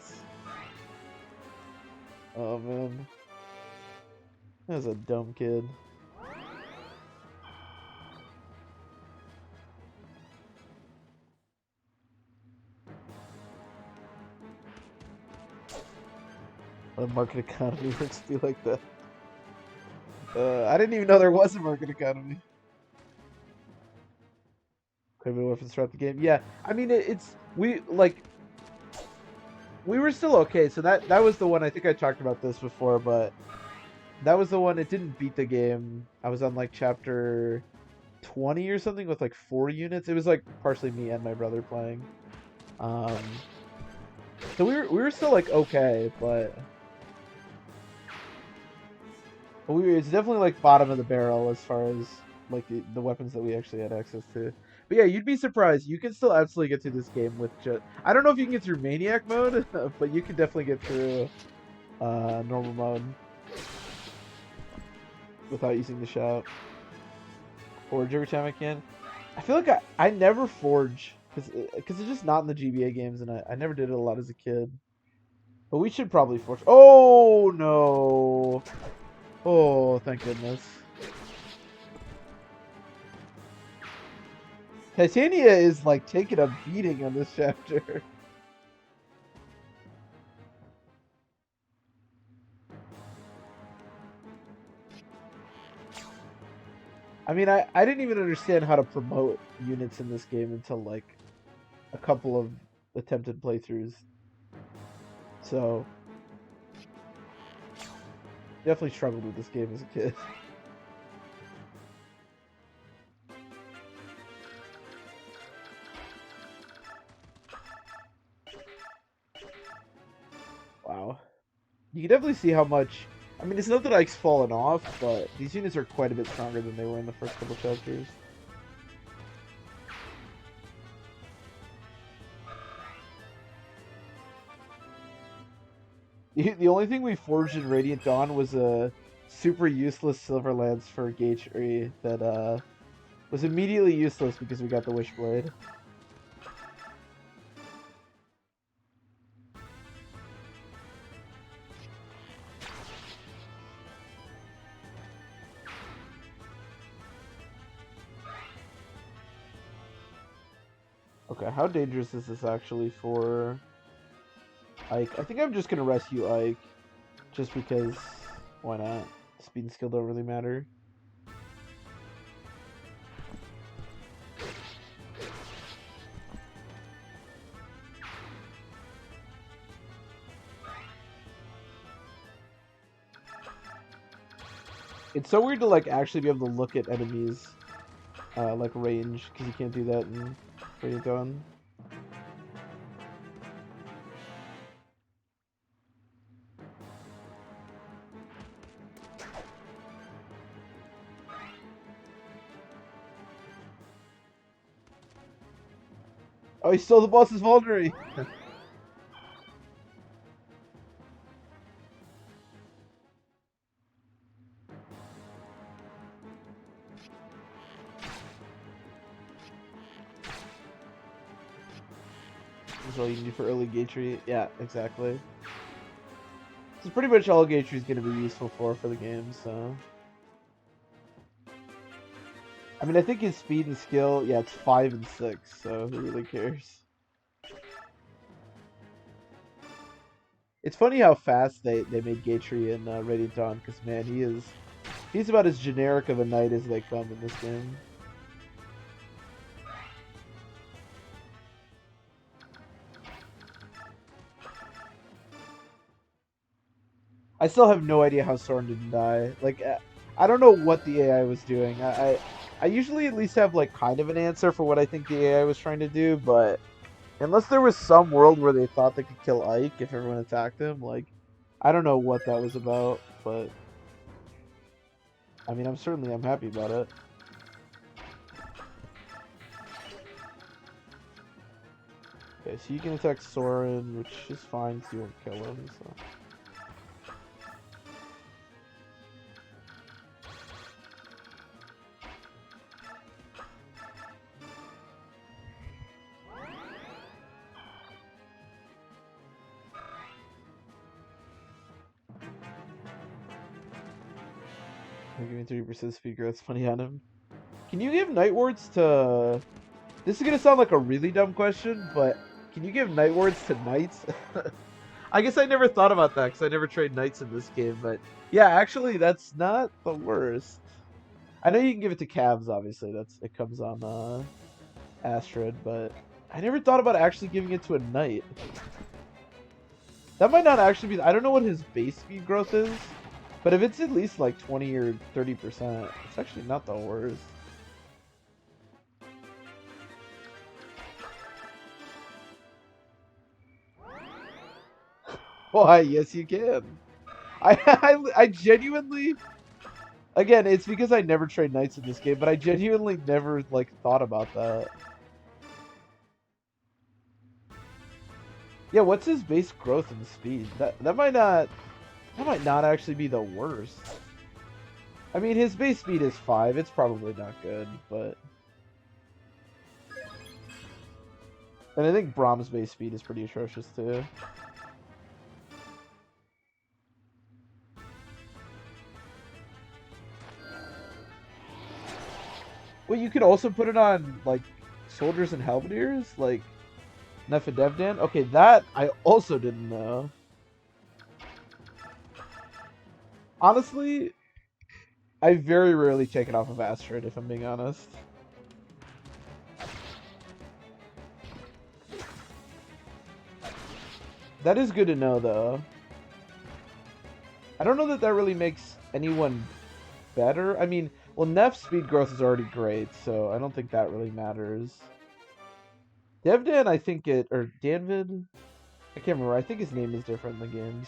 Oh man. That was a dumb kid. The market economy works be like that. I didn't even know there was a market economy. Quite a bit of weapons throughout the game. Yeah, I mean we were still okay. So that was the one. I think I talked about this before, but that was the one. It didn't beat the game. I was on like chapter 20 or something with like 4 units. It was like partially me and my brother playing. Um, so we were still like okay, but it's definitely like bottom of the barrel as far as like the weapons that we actually had access to. But yeah, you'd be surprised. You can still absolutely get through this game with just. I don't know if you can get through Maniac mode, but you can definitely get through normal mode without using the shout. Forge every time I can. I feel like I never forge because it's just not in the GBA games, and I never did it a lot as a kid. But we should probably forge. Oh no! Oh, thank goodness. Titania is like taking a beating on this chapter. I mean, I didn't even understand how to promote units in this game until like a couple of attempted playthroughs. So, definitely struggled with this game as a kid. Wow. You can definitely see how much. I mean, it's not that Ike's fallen off, but these units are quite a bit stronger than they were in the first couple chapters. The only thing we forged in Radiant Dawn was a super useless silver lance for Gatry that was immediately useless because we got the Wishblade. Okay, how dangerous is this actually for Ike? I think I'm just gonna rescue Ike, just because, why not? Speed and skill don't really matter. It's so weird to like actually be able to look at enemies like range, because you can't do that in Radiant Dawn. Oh, he stole the boss's vulnerary! That's all you need for early Gatry. Yeah, exactly. This is pretty much all Gatry's gonna be useful for the game, so... I mean, I think his speed and skill, yeah, it's 5 and 6, so who really cares? It's funny how fast they made Gatry in Radiant Dawn, because man, he's about as generic of a knight as they come in this game. I still have no idea how Soren didn't die. Like, I don't know what the AI was doing. I usually at least have like kind of an answer for what I think the AI was trying to do, but unless there was some world where they thought they could kill Ike if everyone attacked him, like, I don't know what that was about, but I mean, I'm happy about it. Okay, so you can attack Soren, which is fine because you won't kill him, so... Give me 30% speed growth, funny on him. Can you give Night Wards to... This is gonna sound like a really dumb question, but can you give Night Wards to Knights? I guess I never thought about that because I never trade Knights in this game, but yeah, actually, that's not the worst. I know you can give it to Cavs, obviously. It comes on Astrid, but I never thought about actually giving it to a Knight. That might not actually be... I don't know what his base speed growth is, but if it's at least like 20 or 30%, it's actually not the worst. Why? Yes, you can. I genuinely... Again, it's because I never trade Knights in this game, but I genuinely never, like, thought about that. Yeah, what's his base growth and speed? That might not actually be the worst. I mean, his base speed is 5. It's probably not good, but... And I think Brahm's base speed is pretty atrocious, too. Well, you could also put it on, like, Soldiers and Halberdiers? Like, Nephidevdan? Okay, that I also didn't know. Honestly, I very rarely take it off of Astrid, if I'm being honest. That is good to know, though. I don't know that that really makes anyone better. I mean, well, Neff's speed growth is already great, so I don't think that really matters. Devdan, I think or Danvid? I can't remember. I think his name is different in the games.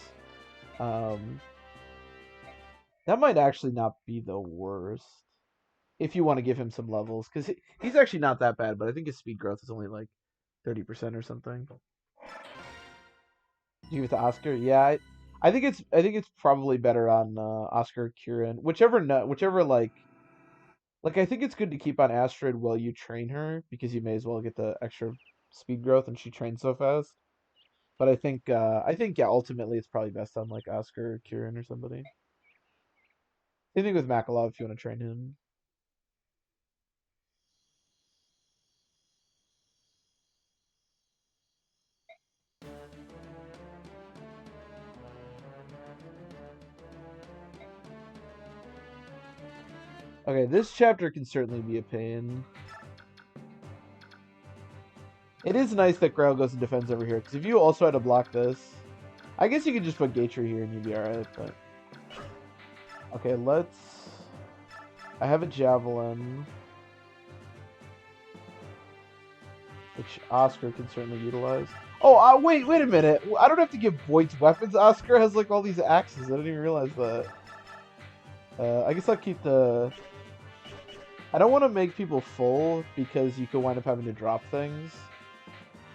That might actually not be the worst. If you want to give him some levels. Because he's actually not that bad, but I think his speed growth is only like 30% or something. Give it to Oscar? Yeah, I think it's probably better on Oscar Kieran. Whichever like I think it's good to keep on Astrid while you train her, because you may as well get the extra speed growth and she trains so fast. But I think yeah, ultimately it's probably best on like Oscar or Kieran or somebody. Same thing with Makalov if you want to train him. Okay, this chapter can certainly be a pain. It is nice that Grail goes and defends over here, because if you also had to block this, I guess you could just put Gatry here and you'd be alright, but... Okay, I have a Javelin, which Oscar can certainly utilize. Oh, wait a minute! I don't have to give Boyd's weapons. Oscar has, like, all these axes. I didn't even realize that. I guess I'll keep the... I don't want to make people full, because you could wind up having to drop things.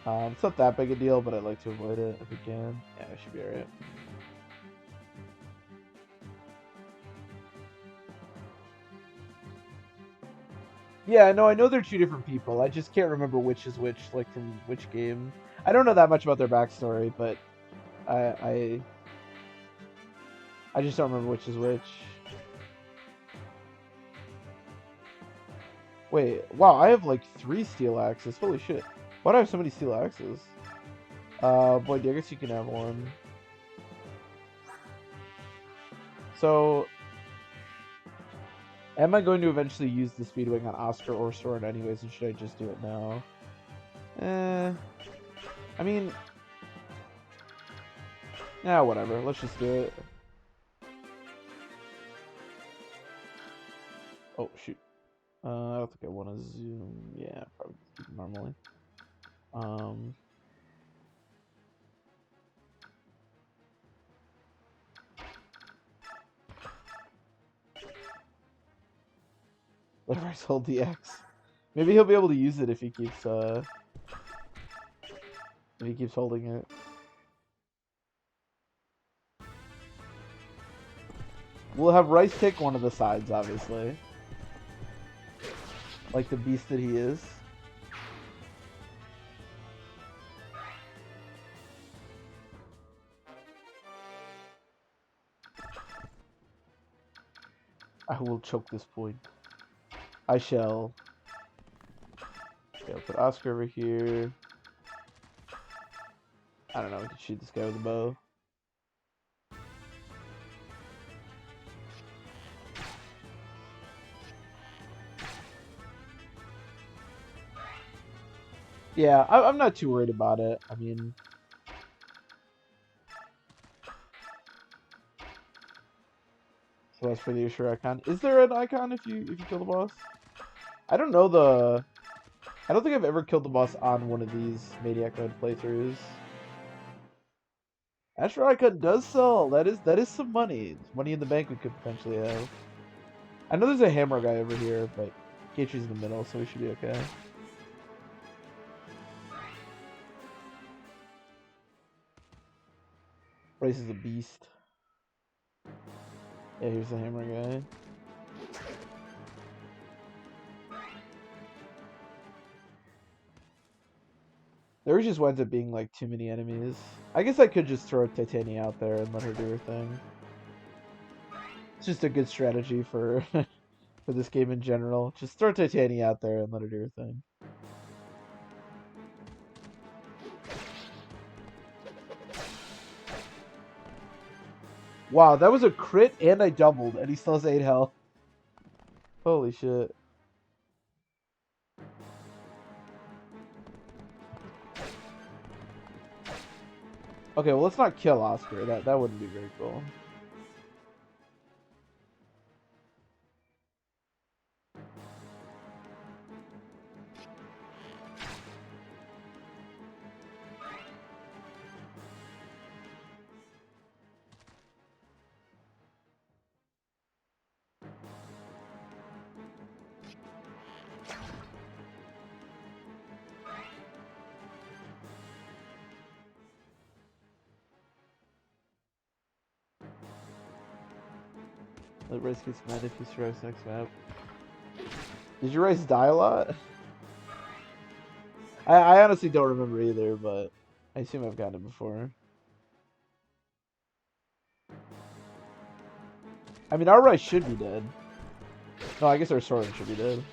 It's not that big a deal, but I'd like to avoid it if we can. Yeah, I should be alright. Yeah, no, I know they're two different people. I just can't remember which is which, like, from which game. I don't know that much about their backstory, but I just don't remember which is which. Wait, wow, I have, like, 3 steel axes. Holy shit. Why do I have so many steel axes? Boy, I guess you can have one. So... Am I going to eventually use the Speedwing on Oscar or Soren anyways, and should I just do it now? I mean... Yeah, whatever. Let's just do it. Oh, shoot. I don't think I want to zoom. Yeah, probably normally. Whatever I sold the X. Maybe he'll be able to use it if he keeps, He keeps holding it. We'll have Rice take one of the sides, obviously. Like the beast that he is. I will choke this point. I shall. Okay, I'll put Oscar over here. I don't know, we can shoot this guy with a bow. Yeah, I'm not too worried about it. I mean... So that's for the Ashura icon. Is there an icon if you kill the boss? I don't know the... I don't think I've ever killed the boss on one of these Maniac mode playthroughs. Ashura icon does sell. That is some money. It's money in the bank we could potentially have. I know there's a hammer guy over here, but Gatry's in the middle, so we should be okay. Rice is a beast. Yeah, here's the hammer guy. There just winds up being like too many enemies. I guess I could just throw Titania out there and let her do her thing. It's just a good strategy for for this game in general. Just throw Titania out there and let her do her thing. Wow, that was a crit and I doubled and he still has 8 health. Holy shit. Okay, well let's not kill Oscar. That wouldn't be very cool. Let Rice gets mad if he survives next map. Did your Rice die a lot? I honestly don't remember either, but I assume I've gotten it before. I mean, our Rice should be dead. No, I guess our Soren should be dead.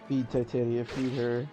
Feed Titania, feed her.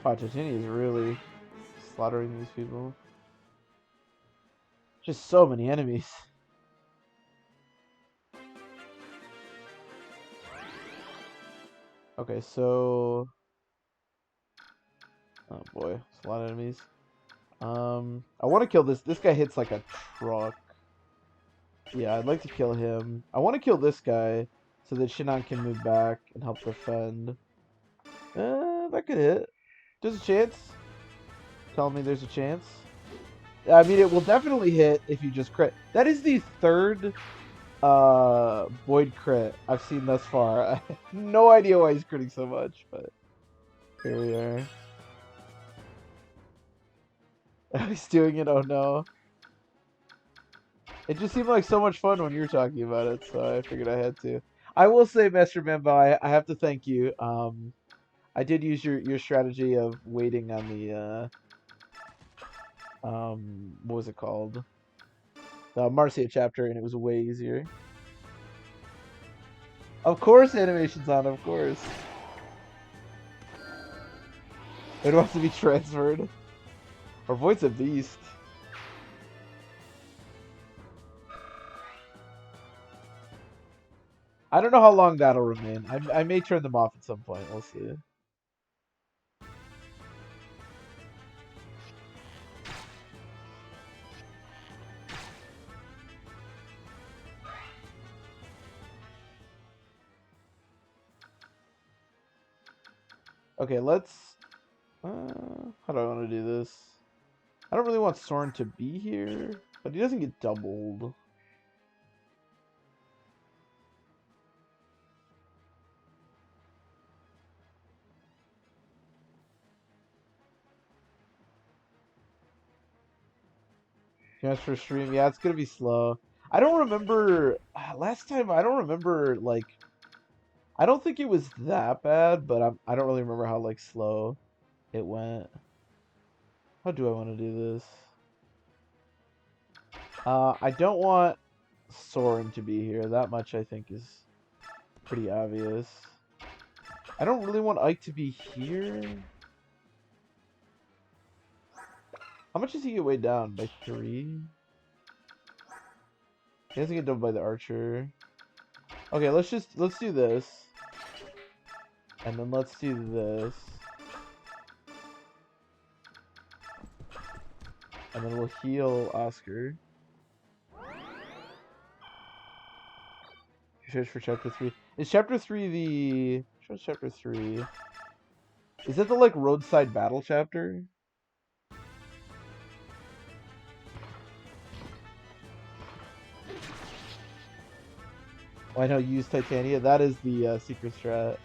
Wow, Titania is really slaughtering these people. Just so many enemies. Okay, so... Oh boy, it's a lot of enemies. I want to kill this. This guy hits like a truck. Yeah, I'd like to kill him. I want to kill this guy so that Shinon can move back and help defend. That could hit. There's a chance. Tell me there's a chance. I mean, it will definitely hit if you just crit. That is the third Void crit I've seen thus far. I have no idea why he's critting so much, but here we are. He's doing it, oh no. It just seemed like so much fun when you were talking about it, so I figured I had to. I will say, Master Mambo, I have to thank you. I did use your strategy of waiting on the what was it called? The Marcia chapter, and it was way easier. Of course animation's on, of course. It wants to be transferred. Our Void's a beast. I don't know how long that'll remain. I may turn them off at some point. We'll see. Okay, let's... how do I want to do this? I don't really want Soren to be here, but he doesn't get doubled. Transfer stream, yeah, it's gonna be slow. I don't remember... last time, I don't remember, like... I don't think it was that bad, but I don't really remember how, like, slow it went. How do I want to do this? I don't want Soren to be here. That much, I think, is pretty obvious. I don't really want Ike to be here. How much does he get weighed down? By 3? He doesn't get done by the archer. Okay, let's do this. And then let's do this. And then we'll heal Oscar. Search for chapter 3. Is chapter 3 the... Which one's chapter 3? Is that the, like, roadside battle chapter? Oh, I know, use Titania. That is the secret strat.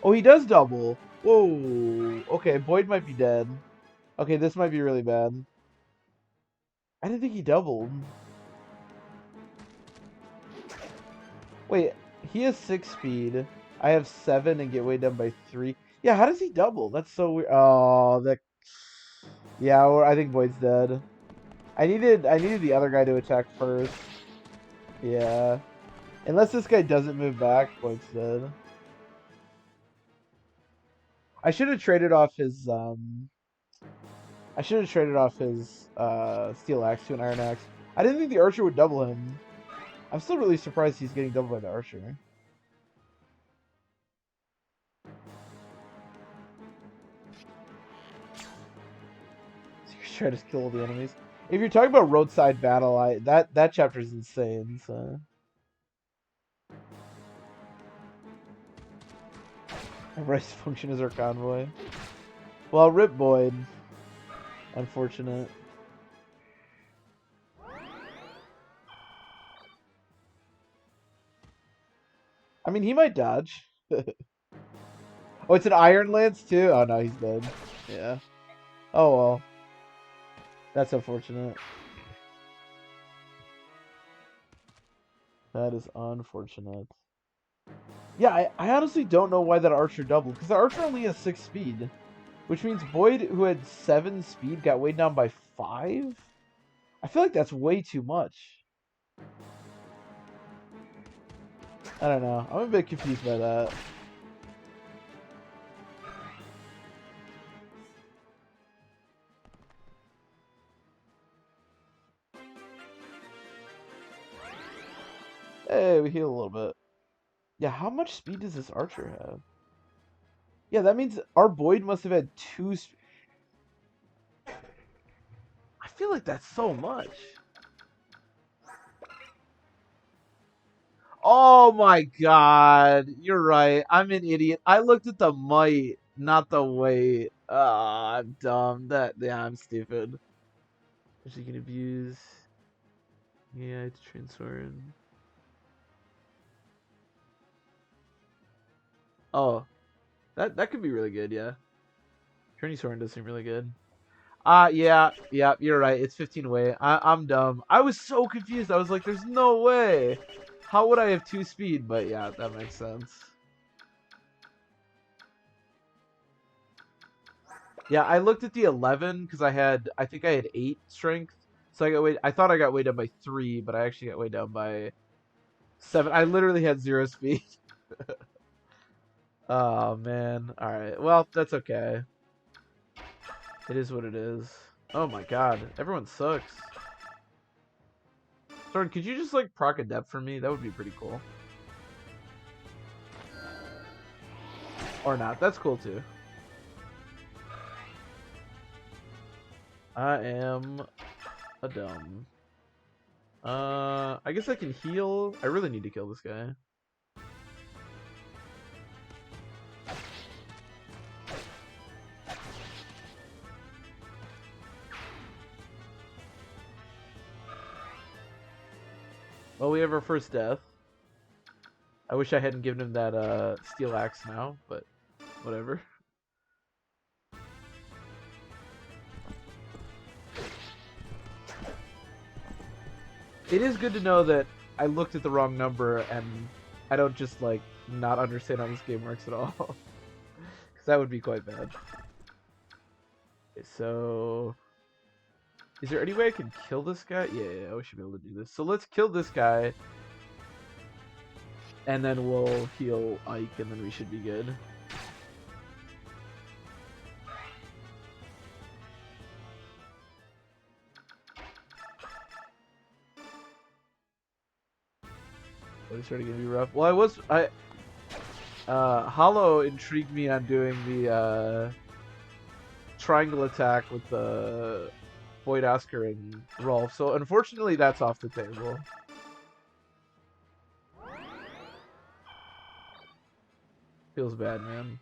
Oh, he does double. Whoa. Okay, Boyd might be dead. Okay, this might be really bad. I didn't think he doubled. Wait, he has 6 speed. I have 7 and get weighed down by 3. Yeah, how does he double? That's so weird. Oh, that... Yeah, I think Boyd's dead. I needed the other guy to attack first. Yeah. Unless this guy doesn't move back, Boyd's dead. I should have traded off his steel axe to an iron axe. I didn't think the archer would double him. I'm still really surprised he's getting doubled by the archer. Try to kill all the enemies. If you're talking about roadside battle, that chapter is insane. So. Rice function is our convoy. Well, rip Boyd. Unfortunate. I mean, he might dodge. Oh, it's an Iron Lance too? Oh no, he's dead. Yeah. Oh well. That's unfortunate. That is unfortunate. Yeah, I honestly don't know why that archer doubled. Because the archer only has 6 speed. Which means Boyd, who had 7 speed, got weighed down by 5? I feel like that's way too much. I don't know. I'm a bit confused by that. Hey, we heal a little bit. Yeah, how much speed does this archer have? Yeah, that means our Boyd must have had 2 I feel like that's so much. Oh my god. You're right. I'm an idiot. I looked at the might, not the weight. Ah, I'm dumb. Yeah, I'm stupid. Is he gonna abuse? Yeah, it's transfer. Oh, that could be really good, yeah. Trinity Soren does seem really good. Yeah, you're right. It's 15 weight. I'm dumb. I was so confused. I was like, there's no way. How would I have 2 speed? But yeah, that makes sense. Yeah, I looked at the 11 because I think I had 8 strength. So I thought I got weighed down by 3, but I actually got weighed down by 7. I literally had 0 speed. Oh, man. Alright, well, that's okay. It is what it is. Oh my god, everyone sucks. Sorry, could you just, like, proc a depth for me? That would be pretty cool. Or not, that's cool too. I am a dumb. I guess I can heal. I really need to kill this guy. Well, we have our first death. I wish I hadn't given him that steel axe now, but whatever. It is good to know that I looked at the wrong number and I don't just, like, not understand how this game works at all. Because that would be quite bad. Okay, so... Is there any way I can kill this guy? Yeah, we should be able to do this. So let's kill this guy. And then we'll heal Ike, and then we should be good. But it's starting to be rough. Well, Hollow intrigued me on doing the triangle attack with the Void Oscar and Rolf. So unfortunately, that's off the table. Feels bad, man.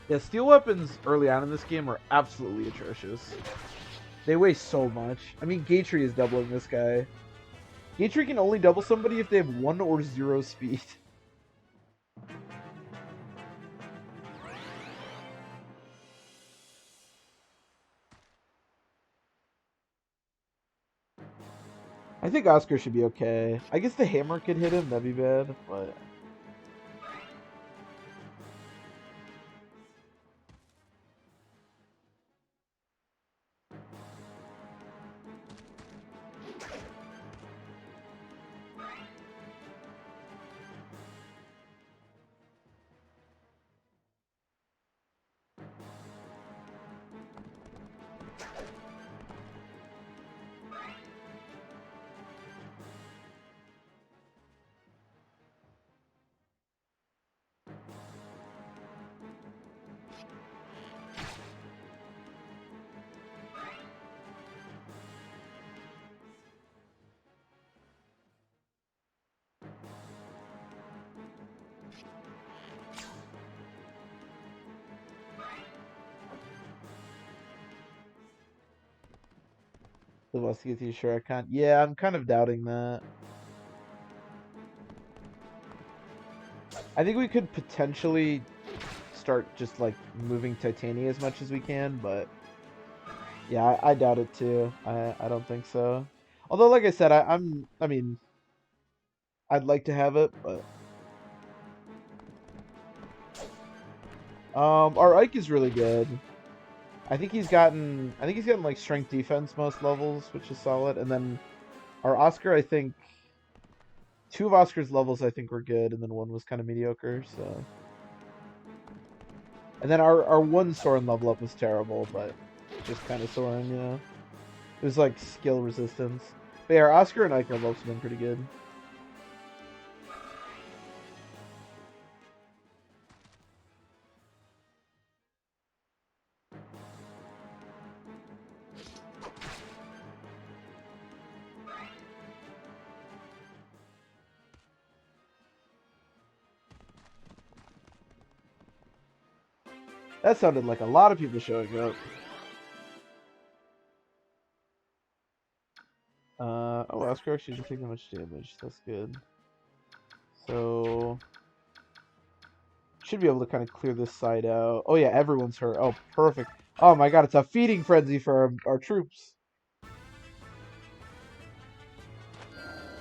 Yeah, steel weapons early on in this game are absolutely atrocious. They weigh so much. I mean, Gatry is doubling this guy. Gatry can only double somebody if they have 1 or 0 speed. I think Oscar should be okay. I guess the hammer could hit him, that'd be bad, but... The wants to get to you, sure I can't. Yeah, I'm kind of doubting that. I think we could potentially start just, like, moving Titania as much as we can, but... Yeah, I doubt it too. I don't think so. Although, like I said, I mean, I'd like to have it, but... Our Ike is really good. I think he's gotten like strength defense most levels, which is solid. And then our Oscar, I think 2 of Oscar's levels I think were good, and then 1 was kind of mediocre. So, and then our 1 Soren level up was terrible, but just kind of Soren, you know. It was like skill resistance. But yeah, our Oscar and Ike have also been pretty good. That sounded like a lot of people showing up. Oh, Oscar actually didn't take that much damage. That's good. So, should be able to kind of clear this side out. Oh yeah, everyone's hurt. Oh, perfect. Oh my god, it's a feeding frenzy for our troops.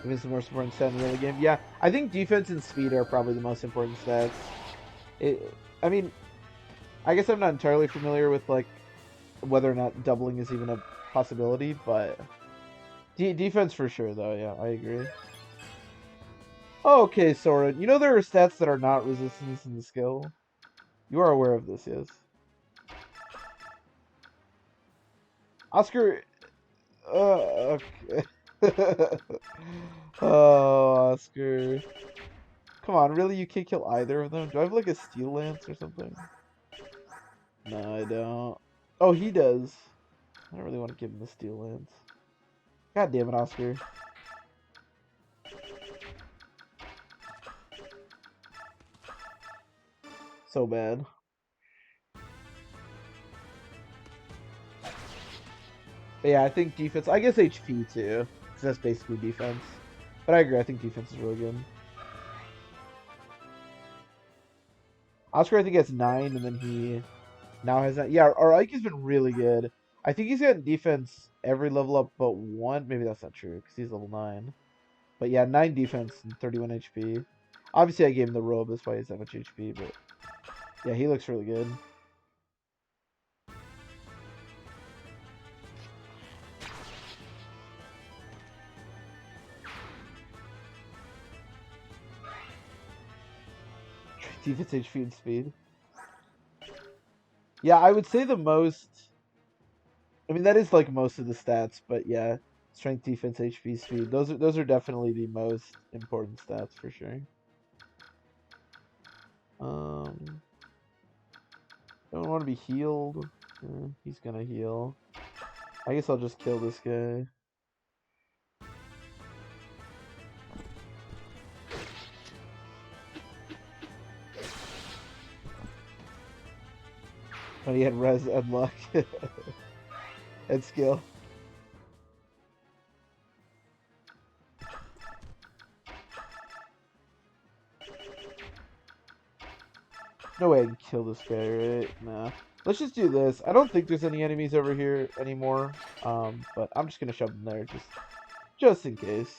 If it's the most important stat in the early game. Yeah, I think defense and speed are probably the most important stats. I mean, I guess I'm not entirely familiar with like whether or not doubling is even a possibility, but defense for sure though. Yeah, I agree. Okay, Soren. You know there are stats that are not resistance in the skill. You are aware of this, yes? Oscar. Okay. Oh, Oscar. Come on, really? You can't kill either of them? Do I have like a steel lance or something? No, I don't. Oh, he does. I don't really want to give him the steel lance. God damn it, Oscar. So bad. But yeah, I think defense. I guess HP too, because that's basically defense. But I agree. I think defense is really good. Oscar, I think has 9, and then he now has that. Yeah, our Ike has been really good. I think he's gotten defense every level up but one. Maybe that's not true because he's level 9. But yeah, 9 defense and 31 HP. Obviously, I gave him the robe. That's why he's that much HP. But yeah, he looks really good. Defense, HP, and speed. Yeah, I would say the most. I mean, that is like most of the stats, but yeah, strength, defense, HP, speed. Those are definitely the most important stats for sure. Don't want to be healed. He's gonna heal. I guess I'll just kill this guy. But he had res and luck and skill. No way I can kill this guy, right? Nah. Let's just do this. I don't think there's any enemies over here anymore. But I'm just gonna shove them there just in case.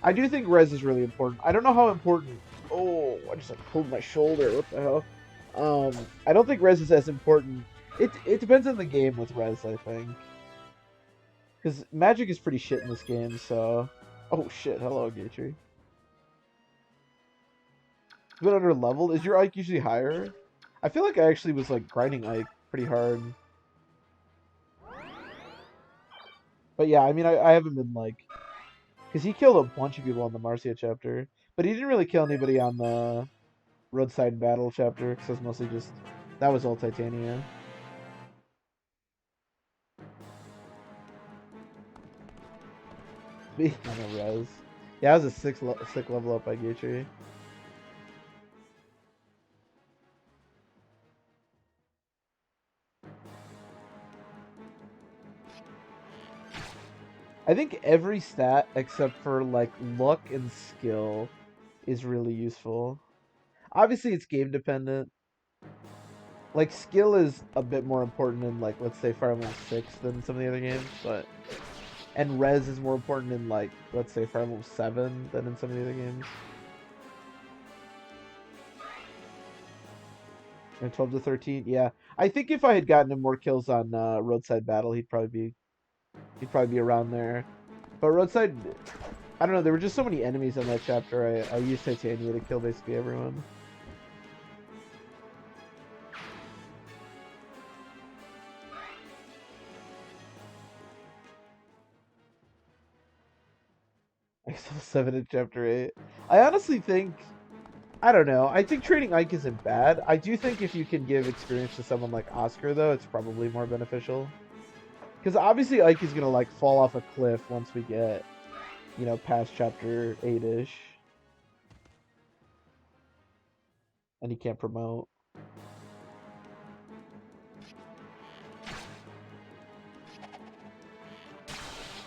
I do think res is really important. I don't know how important. Oh, I just like pulled my shoulder. What the hell? I don't think res is as important. It depends on the game with res, I think. Because magic is pretty shit in this game, so. Oh shit! Hello, Gatry. A bit under leveled. Is your Ike usually higher? I feel like I actually was like grinding Ike pretty hard. But yeah, I mean, I haven't been like. Because he killed a bunch of people on the Marcia chapter. But he didn't really kill anybody on the Roadside Battle chapter. Because that's mostly just. That was all Titania. Speaking of res. Yeah, that was a sick level up by Gatry. I think every stat except for like luck and skill is really useful. Obviously, it's game dependent. Like skill is a bit more important in like let's say Fire Emblem 6 than some of the other games, but and res is more important in like let's say Fire Emblem 7 than in some of the other games. And 12 to 13, yeah. I think if I had gotten him more kills on Roadside Battle, he'd probably be around there. But Roadside, I don't know. There were just so many enemies on that chapter. I used Titania to kill basically everyone. I saw 7 in chapter 8. I honestly think, I don't know. I think trading Ike isn't bad. I do think if you can give experience to someone like Oscar, though, it's probably more beneficial. Because obviously Ike is going to like fall off a cliff once we get, past chapter 8-ish. And he can't promote.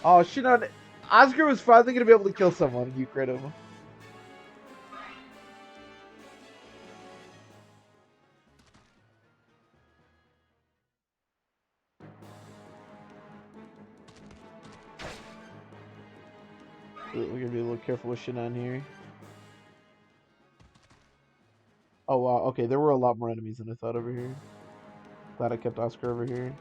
Oh, shit on... Oscar was finally going to be able to kill someone, and you crit him. We're gonna be a little careful with Shinan here. Oh wow, okay, there were a lot more enemies than I thought over here. Glad I kept Oscar over here.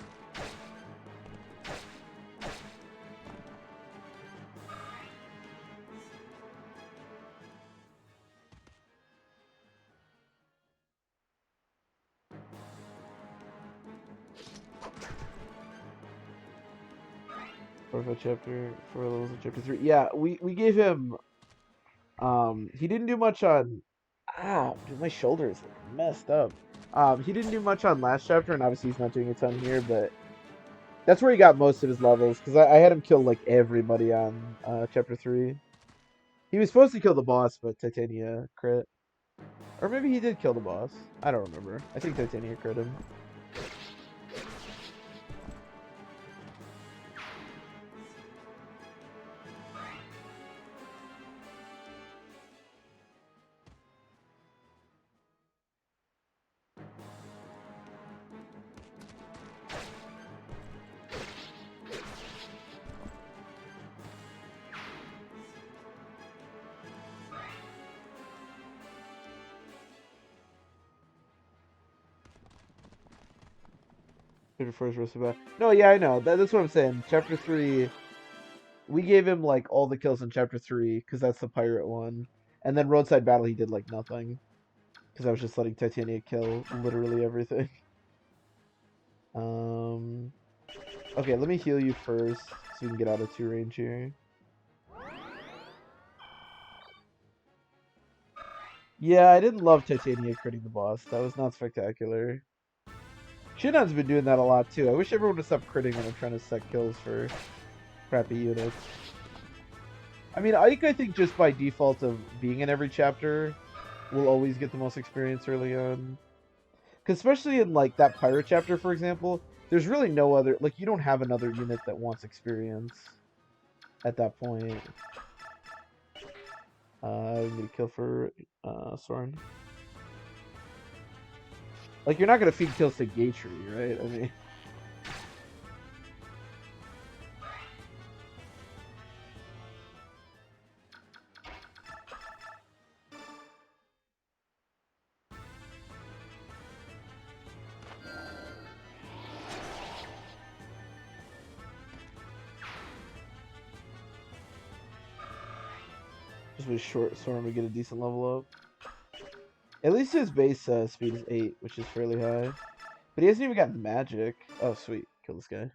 Four levels of chapter 3. Yeah, we gave him he didn't do much on dude, my shoulders are messed up. He didn't do much on last chapter, and obviously he's not doing a ton here, but that's where he got most of his levels, because I had him kill like everybody on chapter 3. He was supposed to kill the boss, but Titania crit. Or maybe he did kill the boss. I don't remember. I think Titania crit him. Chapter 4 is roasted back. No, yeah, I know. That's what I'm saying. Chapter 3, we gave him like all the kills in chapter 3, because that's the pirate one. And then Roadside Battle, he did like nothing. Because I was just letting Titania kill literally everything. Okay, let me heal you first, so we can get out of 2 range here. Yeah, I didn't love Titania critting the boss. That was not spectacular. Shinon's been doing that a lot too. I wish everyone would stop critting when I'm trying to set kills for crappy units. I mean, Ike, I think just by default of being in every chapter, will always get the most experience early on. Because especially in like that pirate chapter, for example, there's really no other, like you don't have another unit that wants experience at that point. I'm gonna kill for Soren. Like you're not gonna feed kills to Gatry, right? I mean. Just with short Soren, we get a decent level up. At least his base speed is 8, which is fairly high. But he hasn't even got magic. Oh, sweet. Kill this guy.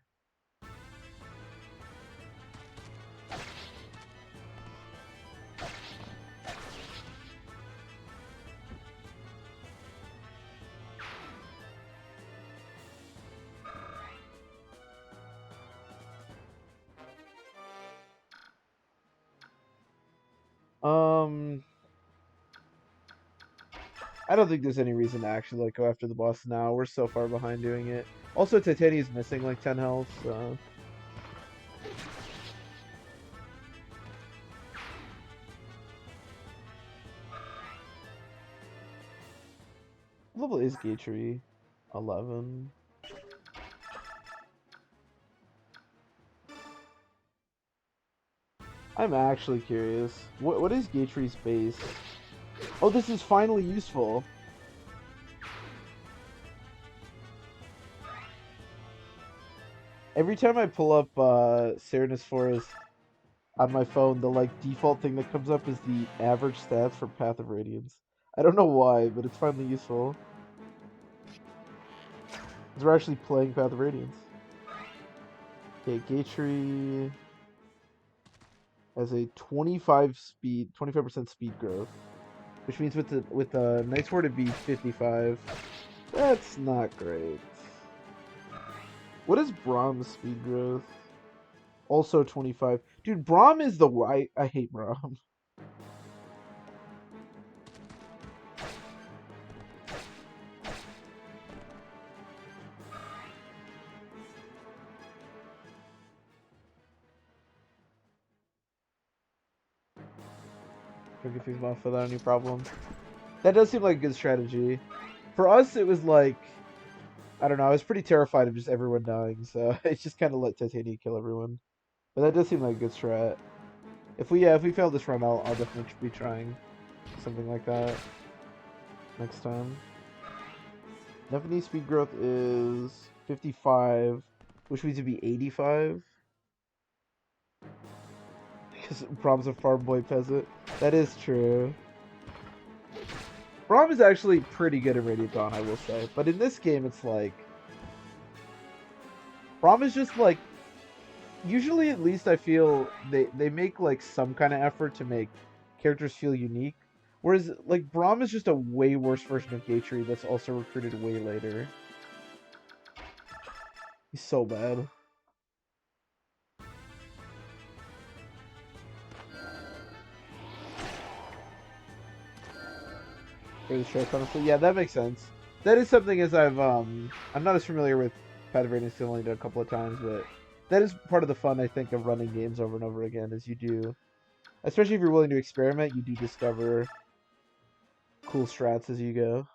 I don't think there's any reason to actually like go after the boss now. We're so far behind doing it. Also, Titania's missing like 10 health, so... What level is Gatry? 11. I'm actually curious. What is Gatry's base? Oh, this is finally useful. Every time I pull up Serenus Forest on my phone, the like default thing that comes up is the average stats for Path of Radiance. I don't know why, but it's finally useful. Because we're actually playing Path of Radiance. Okay, Gatry has a 25% speed growth, which means with the Night Sword it'd be 55. That's not great. What is Brahm's speed growth? Also 25. Dude, Braum is the I hate Braum. Don't confuse Moth without any problem. That does seem like a good strategy. For us, it was like, I don't know, I was pretty terrified of just everyone dying, so I just kind of let Titania kill everyone. But that does seem like a good strat. If we fail this run, I'll definitely be trying something like that next time. Nephenese speed growth is 55, which means to be 85. Because Brahm's a farm boy peasant. That is true. Braum is actually pretty good at Radiant Dawn, I will say. But in this game, it's like... Braum is just like... Usually, at least, I feel they make like some kind of effort to make characters feel unique. Whereas, like, Braum is just a way worse version of Gatry that's also recruited way later. He's so bad. For the choice, honestly. Yeah, that makes sense. That is something as I'm not as familiar with Path of Radiance, only done a couple of times, but that is part of the fun, I think, of running games over and over again, is you do, especially if you're willing to experiment, you do discover cool strats as you go.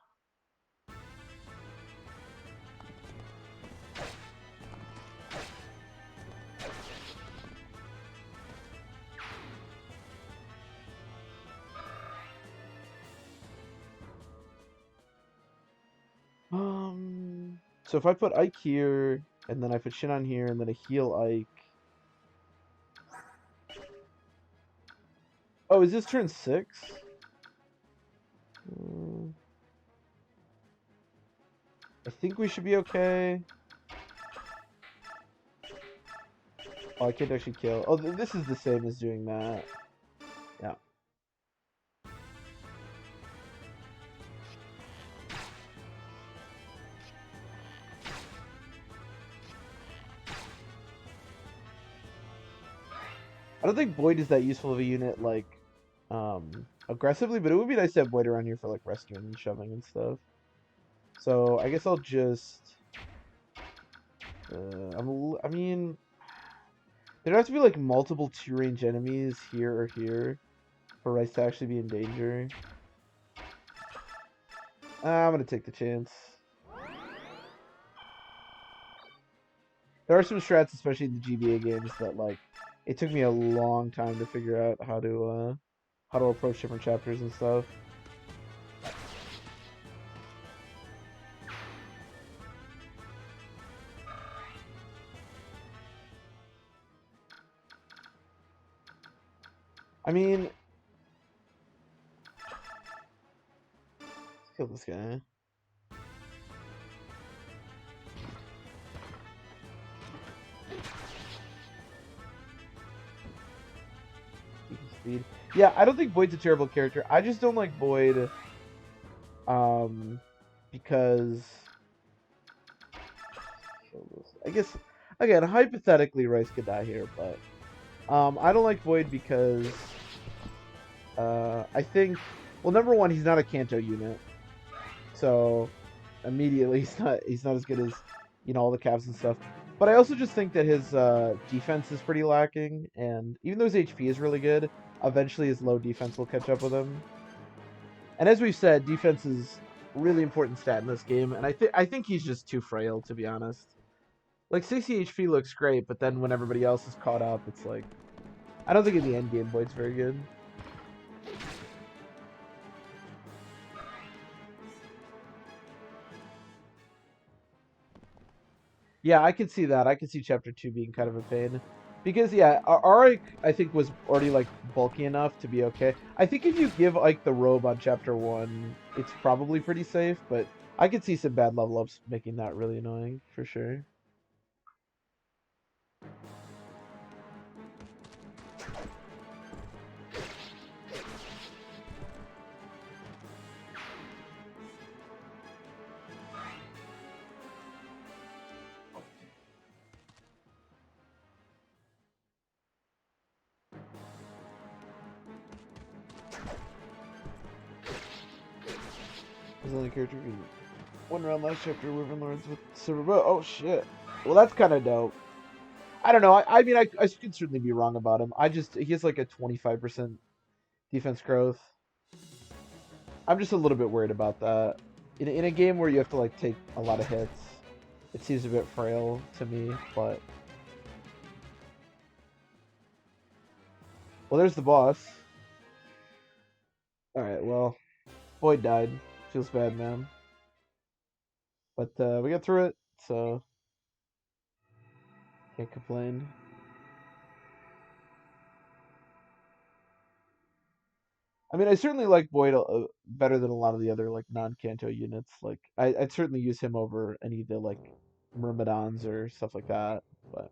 So if I put Ike here, and then I put Shin on here, and then I heal Ike. Oh, is this turn 6? I think we should be okay. Oh, I can't actually kill. Oh, this is the same as doing that. Yeah. I don't think Boyd is that useful of a unit, like, aggressively, but it would be nice to have Boyd around here for, like, rescuing and shoving and stuff. So, I guess I'll just... I mean... There'd have to be, like, multiple 2-range enemies here or here for Rice to actually be in danger. I'm gonna take the chance. There are some strats, especially in the GBA games, that, like, it took me a long time to figure out how to approach different chapters and stuff. I mean, let's kill this guy. Speed. Yeah, I don't think Boyd's a terrible character. I just don't like Boyd, because I guess again, hypothetically, Rice could die here, but I don't like Boyd because I think, well, number one, he's not a Kanto unit, so immediately he's not as good as, you know, all the Cavs and stuff. But I also just think that his defense is pretty lacking, and even though his HP is really good, eventually his low defense will catch up with him. And as we've said, defense is a really important stat in this game, and I think he's just too frail, to be honest. Like, 60 HP looks great, but then when everybody else is caught up, it's like... I don't think in the end game Boyd's very good. Yeah, I could see that. I could see Chapter 2 being kind of a pain. Because, yeah, our Ike, I think, was already, like, bulky enough to be okay. I think if you give Ike the robe on Chapter 1, it's probably pretty safe, but I could see some bad level ups making that really annoying, for sure. Was the only character who one round last chapter, Wyvern Lords with Silver Bow. Oh shit. Well, that's kind of dope. I don't know. I mean, I could certainly be wrong about him. He has like a 25% defense growth. I'm just a little bit worried about that. In a game where you have to like take a lot of hits, it seems a bit frail to me, but Well, there's the boss. Alright, well, Boyd died. Feels bad, man. But we got through it, so can't complain. I mean, I certainly like Boyd better than a lot of the other like non-Kanto units. Like, I'd certainly use him over any of the like Myrmidons or stuff like that. But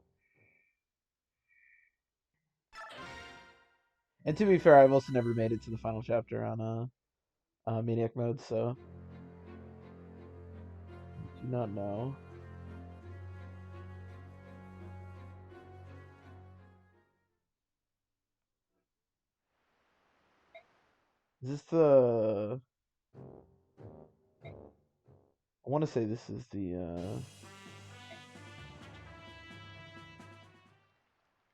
and to be fair, I've also never made it to the final chapter on Maniac mode, so I do not know. Is this the? I want to say this is the.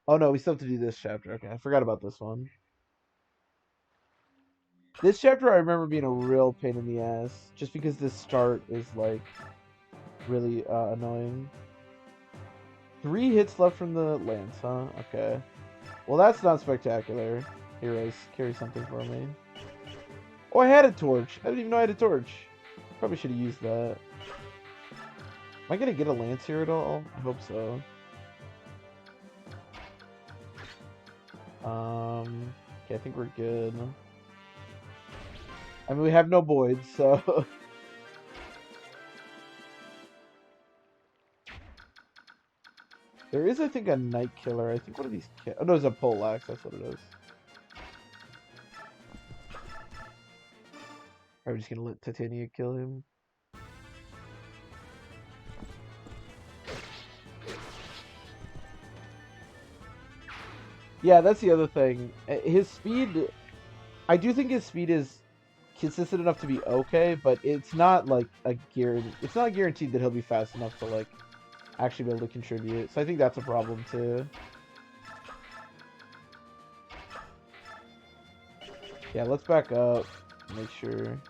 Oh no, we still have to do this chapter. Okay, I forgot about this one. This chapter I remember being a real pain in the ass, just because this start is like really annoying. 3 hits left from the lance, huh? Okay. Well, that's not spectacular. Heroes, carry something for me. Oh, I had a torch. I didn't even know I had a torch. Probably should have used that. Am I gonna get a lance here at all? I hope so. Okay, I think we're good. I mean, we have no Boyds, so... There is, I think, a Night Killer. I think one of these... Oh, no, it's a Poleaxe. That's what it is. Are we just gonna let Titania kill him? Yeah, that's the other thing. His speed... I do think his speed is consistent enough to be okay, but it's not like a guarantee. It's not guaranteed that he'll be fast enough to like actually be able to contribute. So I think that's a problem too. Yeah, let's back up. Make sure.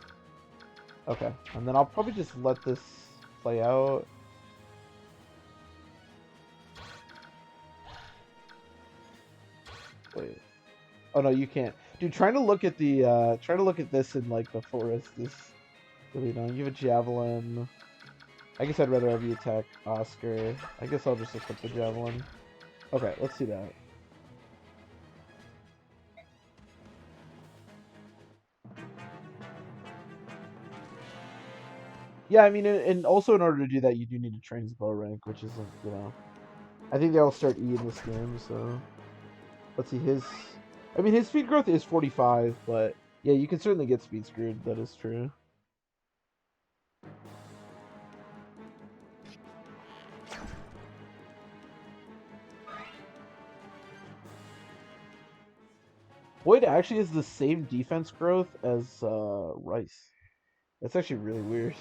Okay, and then I'll probably just let this play out. Wait. Oh no, you can't. Dude, trying to look at this in like the forest is really annoying. You have a javelin. I guess I'd rather have you attack Oscar. I guess I'll just equip the javelin. Okay, let's do that. Yeah, I mean, and also in order to do that, you do need to train his bow rank, which isn't, you know. I think they all start E in this game, so let's see his. I mean, his speed growth is 45, but yeah, you can certainly get speed screwed. That is true. Boyd actually has the same defense growth as Rice. That's actually really weird.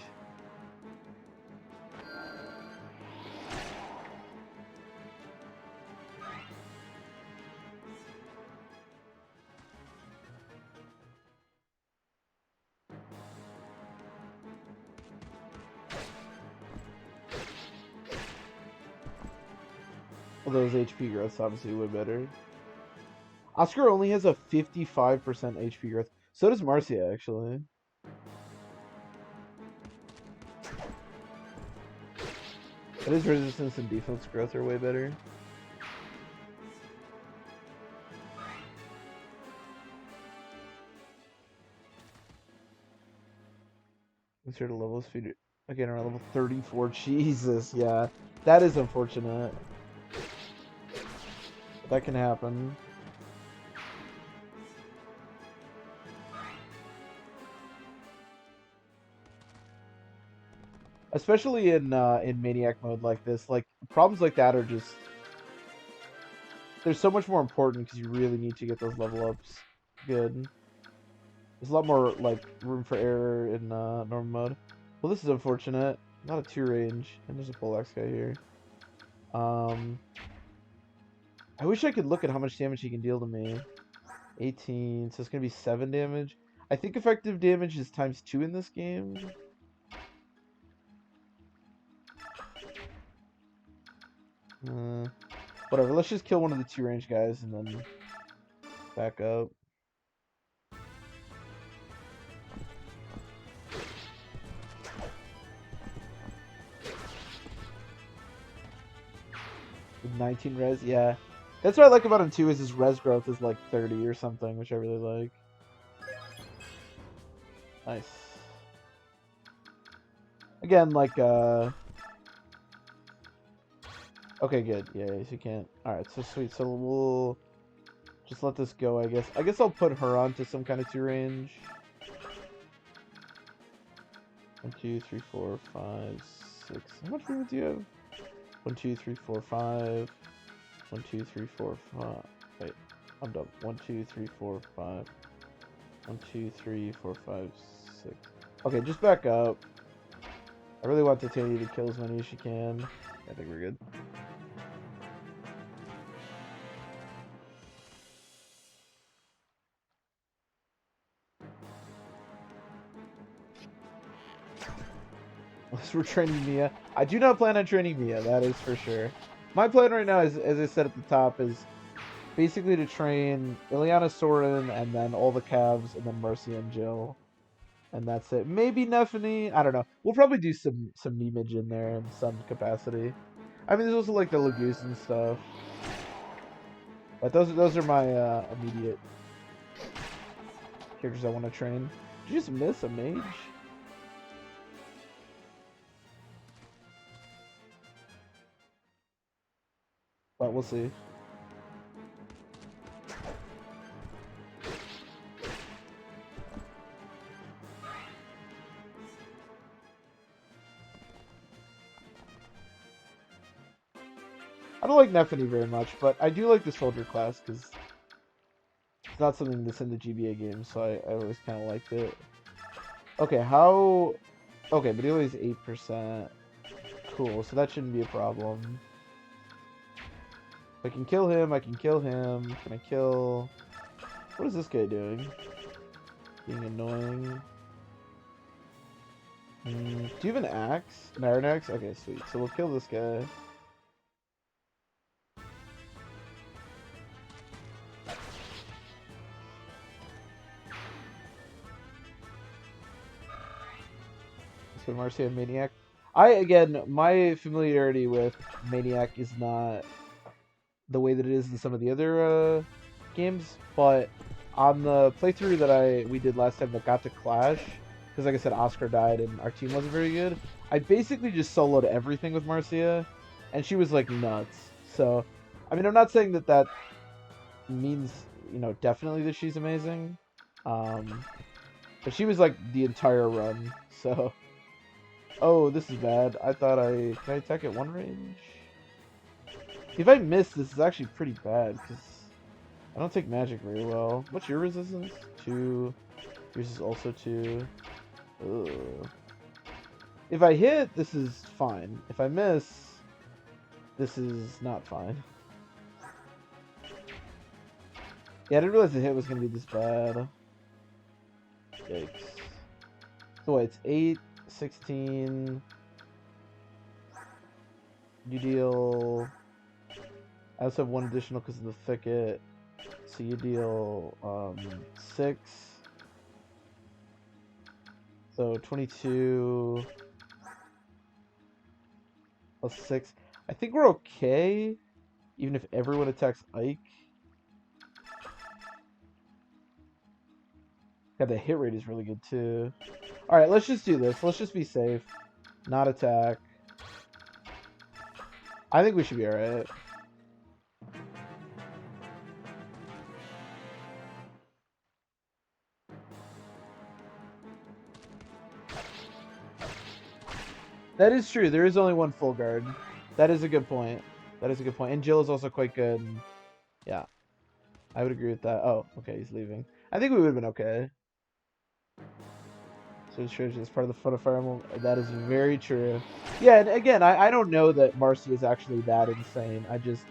Although his HP growth's obviously way better. Oscar only has a 55% HP growth. So does Marcia, actually. But his resistance and defense growth are way better. Insert a level speed again around level 34. Jesus, yeah. That is unfortunate. But that can happen. Especially in Maniac mode like this. Like, problems like that are just... They're so much more important because you really need to get those level ups good. There's a lot more, like, room for error in normal mode. Well, this is unfortunate. Not a 2 range. And there's a Poleaxe guy here. I wish I could look at how much damage he can deal to me. 18, so it's going to be 7 damage. I think effective damage is times 2 in this game. Whatever, let's just kill one of the 2 range guys and then Back up. With 19 res, yeah. That's what I like about him too, is his res growth is like 30 or something, which I really like. Nice. Again, like, okay, good. Yeah, yes, you can't. Alright, so sweet. So we'll just let this go, I guess. I guess I'll put her onto some kind of 2 range. 1, 2, 3, 4, 5, 6. How much movement do you have? 1, 2, 3, 4, 5. 1, 2, 3, 4, 5. Wait, I'm dumb. 1, 2, 3, 4, 5. 1, 2, 3, 4, 5, 6. Okay, just back up. I really want Titania to kill as many as she can. I think we're good. Unless we're training Mia. I do not plan on training Mia, that is for sure. My plan right now is, as I said at the top, is basically to train Ileana, Soren, and then all the calves, and then Mercy and Jill. And that's it. Maybe Nephany. I don't know. We'll probably do some memeage in there in some capacity. I mean, there's also like the Lagoose and stuff. But those are my immediate characters I want to train. Did you just miss a mage? But we'll see. I don't like Nephany very much, but I do like the soldier class because it's not something that's in the GBA games, so I always kind of liked it. Okay, how... Okay, but he only has 8%. Cool, so that shouldn't be a problem. If I can kill him, I can kill him. Can I kill... What is this guy doing? Being annoying. Do you have an axe? An iron axe? Okay, sweet. So we'll kill this guy. So Marcia and Maniac. Again, my familiarity with Maniac is not the way that it is in some of the other games, but on the playthrough that we did last time that got to Clash, because like I said, Oscar died and our team wasn't very good, I basically just soloed everything with Marcia, and she was like nuts. So, I mean, I'm not saying that that means, you know, definitely that she's amazing, but she was like the entire run, so... Oh, this is bad. I thought Can I attack at 1 range? If I miss, this is actually pretty bad, because I don't take magic very well. What's your resistance? 2. Yours is also 2. Ugh. If I hit, this is fine. If I miss, this is not fine. Yeah, I didn't realize the hit was going to be this bad. Yikes. So wait, it's 8, 16... You deal... I also have 1 additional because of the thicket. So you deal 6. So 22 plus 6. I think we're okay, even if everyone attacks Ike. God, the hit rate is really good too. Alright, let's just do this. Let's just be safe. Not attack. I think we should be alright. That is true. There is only 1 full guard. That is a good point. That is a good point. And Jill is also quite good. And yeah. I would agree with that. Oh, okay, he's leaving. I think we would have been okay. So it shows you as part of the Foot of Fire Emblem. That is very true. Yeah, and again, I don't know that Marcy is actually that insane. I just,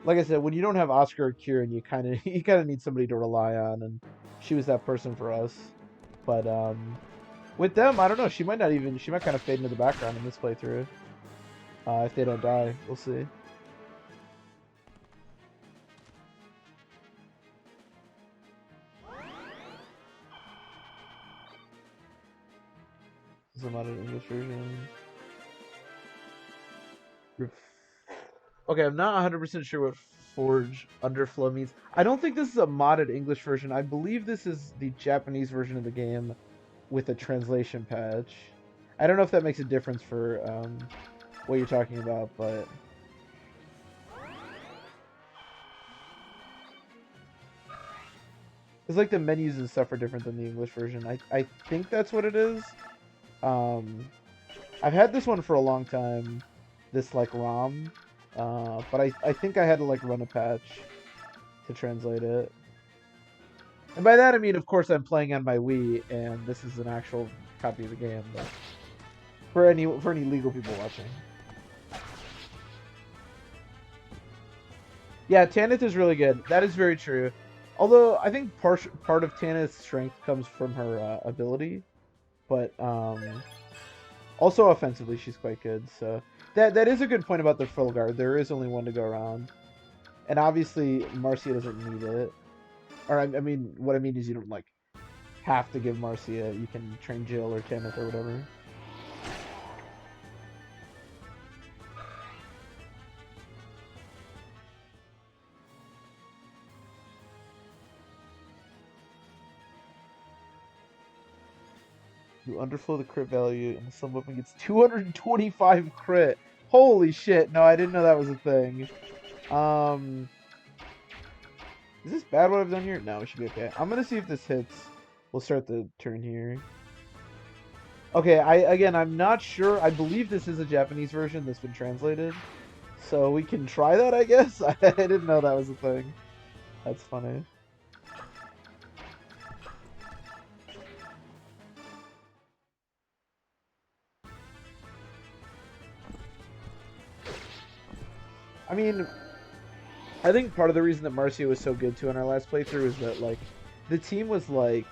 like I said, when you don't have Oscar or Kieran, you kind of need somebody to rely on, and she was that person for us. But with them, I don't know. She might kind of fade into the background in this playthrough. If they don't die, we'll see. This is a modded English version. Okay, I'm not 100% sure what Forge Underflow means. I don't think this is a modded English version. I believe this is the Japanese version of the game with a translation patch. I don't know if that makes a difference for what you're talking about, but... It's like the menus and stuff are different than the English version. I think that's what it is. I've had this one for a long time, this like ROM, but I think I had to like run a patch to translate it. And by that I mean, of course, I'm playing on my Wii, and this is an actual copy of the game. But for any legal people watching, yeah, Tanith is really good. That is very true. Although I think part of Tanith's strength comes from her ability, but also offensively she's quite good. So that is a good point about the full guard. There is only one to go around, and obviously Marcia doesn't need it. Or I mean, what I mean is you don't like have to give Marcia. You can train Jill or Tanith or whatever. You underflow the crit value, and some weapon gets 225 crit. Holy shit! No, I didn't know that was a thing. Is this bad what I've done here? No, it should be okay. I'm gonna see if this hits. We'll start the turn here. Okay, I'm not sure. I believe this is a Japanese version that's been translated. So we can try that, I guess? I didn't know that was a thing. That's funny. I mean, I think part of the reason that Marcia was so good too in our last playthrough is that, like, the team was like...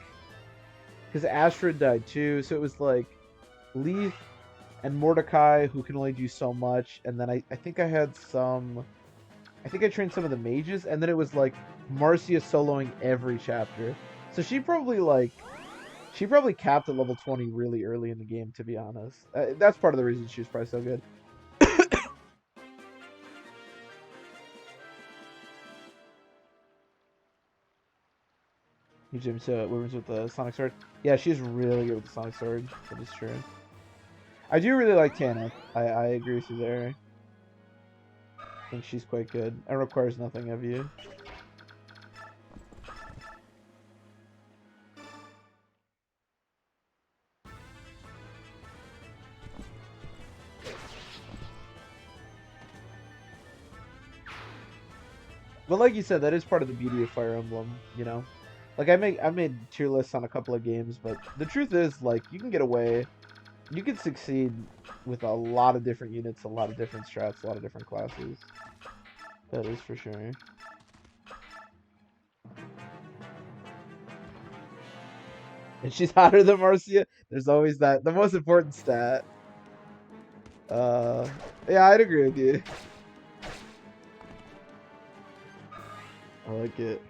Because Astrid died too, so it was like Leith and Mordecai, who can only do so much, and then I think I had some... I think I trained some of the mages, and then it was like Marcia soloing every chapter. So she probably capped at level 20 really early in the game, to be honest. That's part of the reason she was probably so good. Jim's women's with the Sonic Sword. Yeah, she's really good with the Sonic Sword. That is true. I do really like Tanith. I agree with you there. I think she's quite good. It requires nothing of you. But like you said, that is part of the beauty of Fire Emblem, you know? Like I made tier lists on a couple of games, but the truth is, like, you can get away, you can succeed with a lot of different units, a lot of different strats, a lot of different classes. That is for sure. And she's hotter than Marcia. There's always that, the most important stat. Yeah, I'd agree with you. I like it.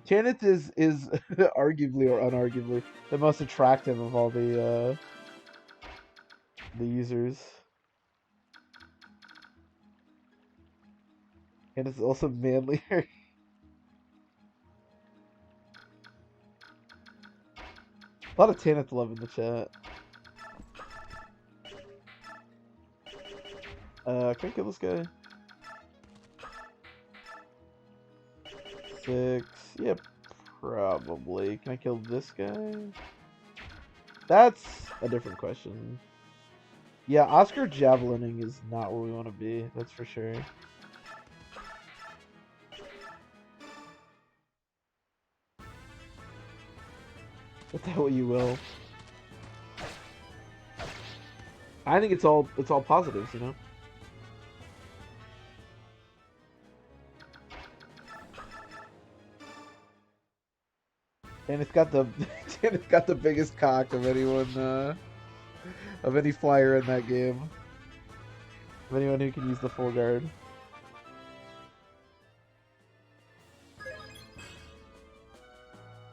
Tanith is arguably or unarguably the most attractive of all the users. And it's also manlier. A lot of Tanith love in the chat. Can I kill this guy? 6. Yep, probably. Can I kill this guy? That's a different question. Yeah, Oscar Javelining is not where we want to be. That's for sure. But that what you will. I think it's all positives, you know. And it's got the it's got the biggest cock of anyone of any flyer in that game. Of anyone who can use the full guard.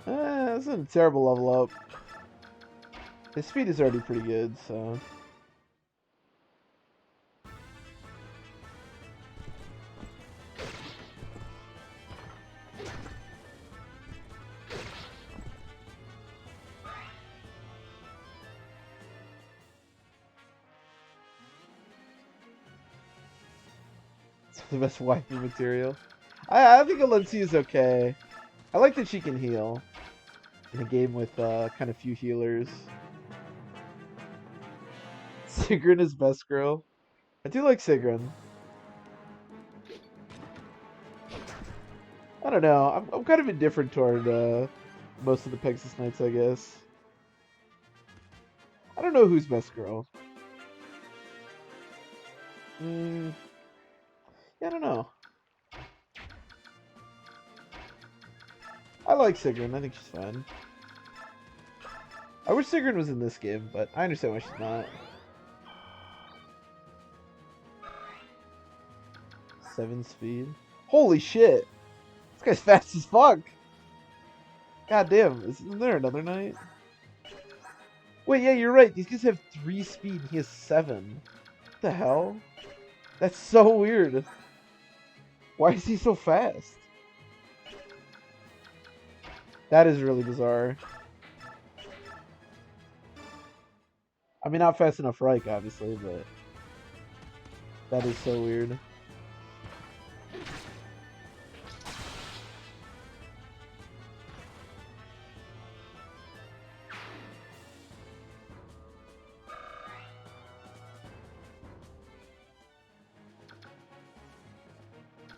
That's not a terrible level up. His speed is already pretty good, so... It's the best waifu material. I think Alencia is okay. I like that she can heal in a game with kind of few healers. Sigrun is best girl. I do like Sigrun. I don't know. I'm kind of indifferent toward most of the Pegasus Knights, I guess. I don't know who's best girl. Yeah, I don't know. I like Sigrun. I think she's fine. I wish Sigrun was in this game, but I understand why she's not. 7 speed. Holy shit! This guy's fast as fuck! God damn, isn't there another knight? Wait, yeah, you're right. These guys have 3 speed and he has 7. What the hell? That's so weird. Why is he so fast? That is really bizarre. I mean, not fast enough for Reich, obviously, but... That is so weird.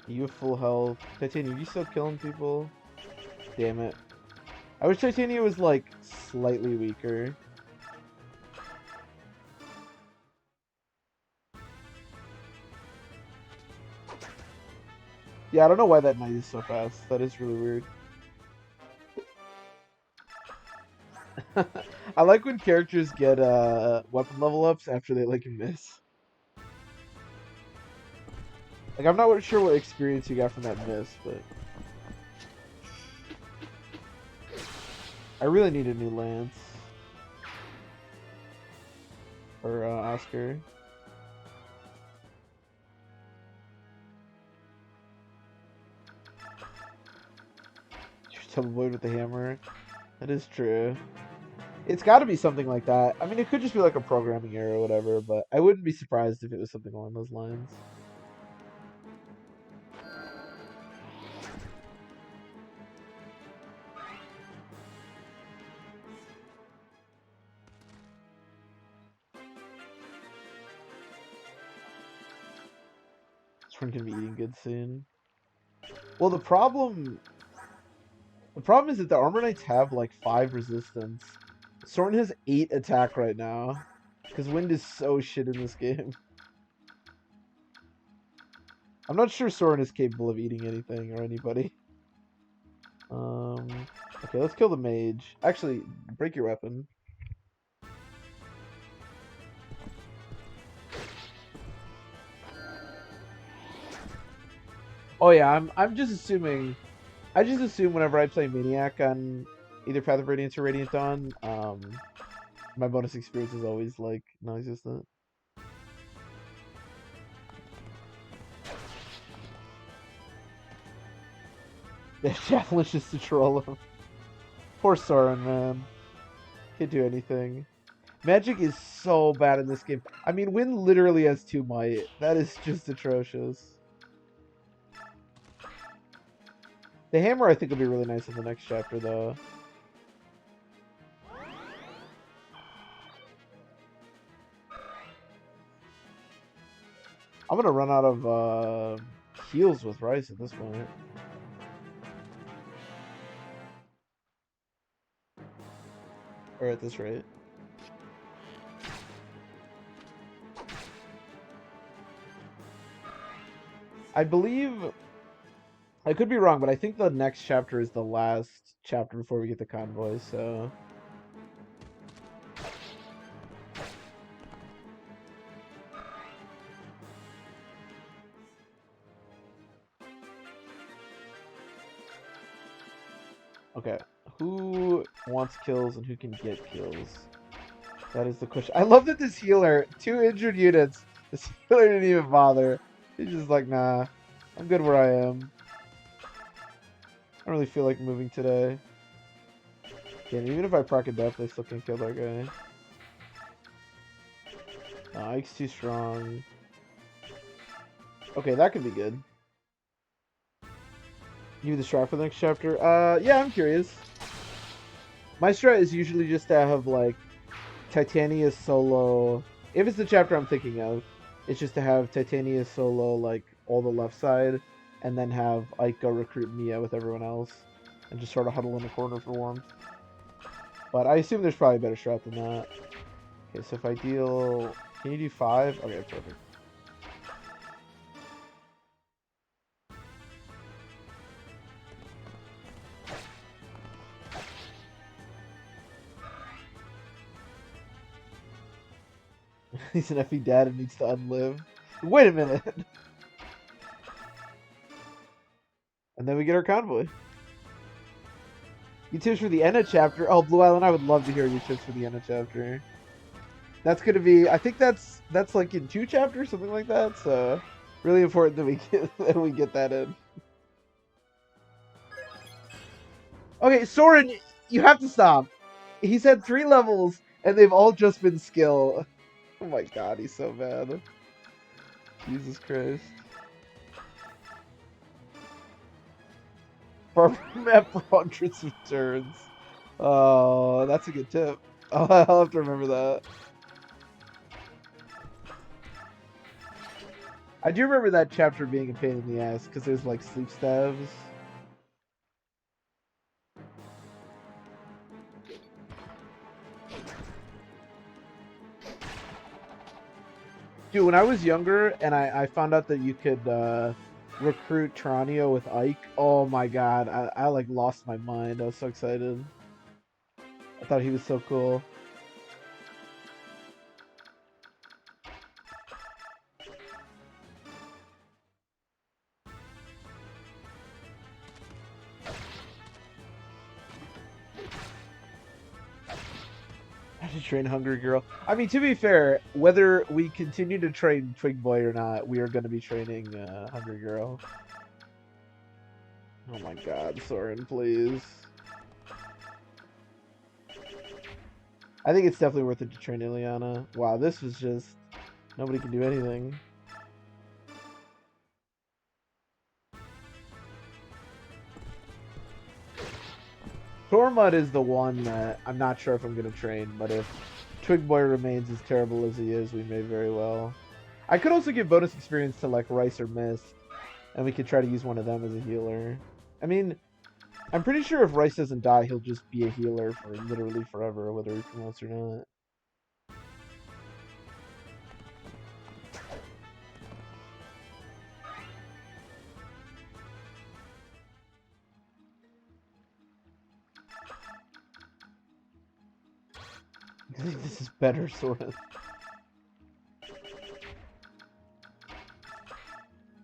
You have full health. Titania, you still killing people? Damn it. I wish Titania was, like, slightly weaker. Yeah, I don't know why that knight is so fast. That is really weird. I like when characters get weapon level ups after they like miss. Like, I'm not sure what experience you got from that miss, but I really need a new lance or Oscar. You're still avoid with the hammer. That is true. It's got to be something like that. I mean, it could just be like a programming error or whatever, but I wouldn't be surprised if it was something along those lines. This one can be eating good soon. Well, the problem is that the Armor Knights have like 5 resistance. Soren has 8 attack right now. Because wind is so shit in this game. I'm not sure Soren is capable of eating anything or anybody. Okay, let's kill the mage. Actually, break your weapon. Oh yeah, I'm just assuming. I just assume whenever I play Maniac on either Path of Radiance or Radiant Dawn, my bonus experience is always like non-existent. The javelin just to troll him. Poor Soren, man. Can't do anything. Magic is so bad in this game. I mean, Wind literally has 2 might. That is just atrocious. The hammer, I think, will be really nice in the next chapter, though. I'm gonna run out of heals with Rice at this point. Or at this rate. I believe... I could be wrong, but I think the next chapter is the last chapter before we get the convoy, so... Okay. who wants kills and who can get kills? That is the question. I love that this healer, 2 injured units, this healer didn't even bother. He's just like, nah, I'm good where I am. I don't really feel like moving today. And even if I proc a death, I still can't kill that guy. Ike's too strong. Okay, that could be good. You the strat for the next chapter? Yeah, I'm curious. My strat is usually just to have, like, Titania solo. If it's the chapter I'm thinking of, it's just to have Titania solo, like, all the left side, and then have Ike go recruit Mia with everyone else, and just sort of huddle in a corner for warmth. But I assume there's probably a better strat than that. Okay, so if I deal... Can you do 5? Okay, perfect. He's an effing dad and needs to unlive. Wait a minute! And then we get our convoy. Your tips for the Enna chapter? Oh, Blue Island, I would love to hear your tips for the Enna chapter. That's gonna be, I think that's like in 2 chapters, something like that. So really important that we get that in. Okay, Soren, you have to stop. He's had 3 levels and they've all just been skill. Oh my god, he's so bad. Jesus Christ. Farm map for hundreds of turns. Oh, that's a good tip. I'll have to remember that. I do remember that chapter being a pain in the ass because there's like sleep stabs. Dude, when I was younger and I found out that you could recruit Tranio with Ike, oh my god, I like lost my mind. I was so excited. I thought he was so cool. I should train Hungry Girl. I mean, to be fair, whether we continue to train Twig Boy or not, we are going to be training Hungry Girl. Oh my god, Soren, please. I think it's definitely worth it to train Ileana. Wow, this was just... Nobody can do anything. Tormud is the one that I'm not sure if I'm going to train, but if Twig Boy remains as terrible as he is, we may very well. I could also give bonus experience to like Rice or Mist, and we could try to use one of them as a healer. I mean, I'm pretty sure if Rice doesn't die, he'll just be a healer for literally forever, whether he promotes or not. I think this is better, sort of.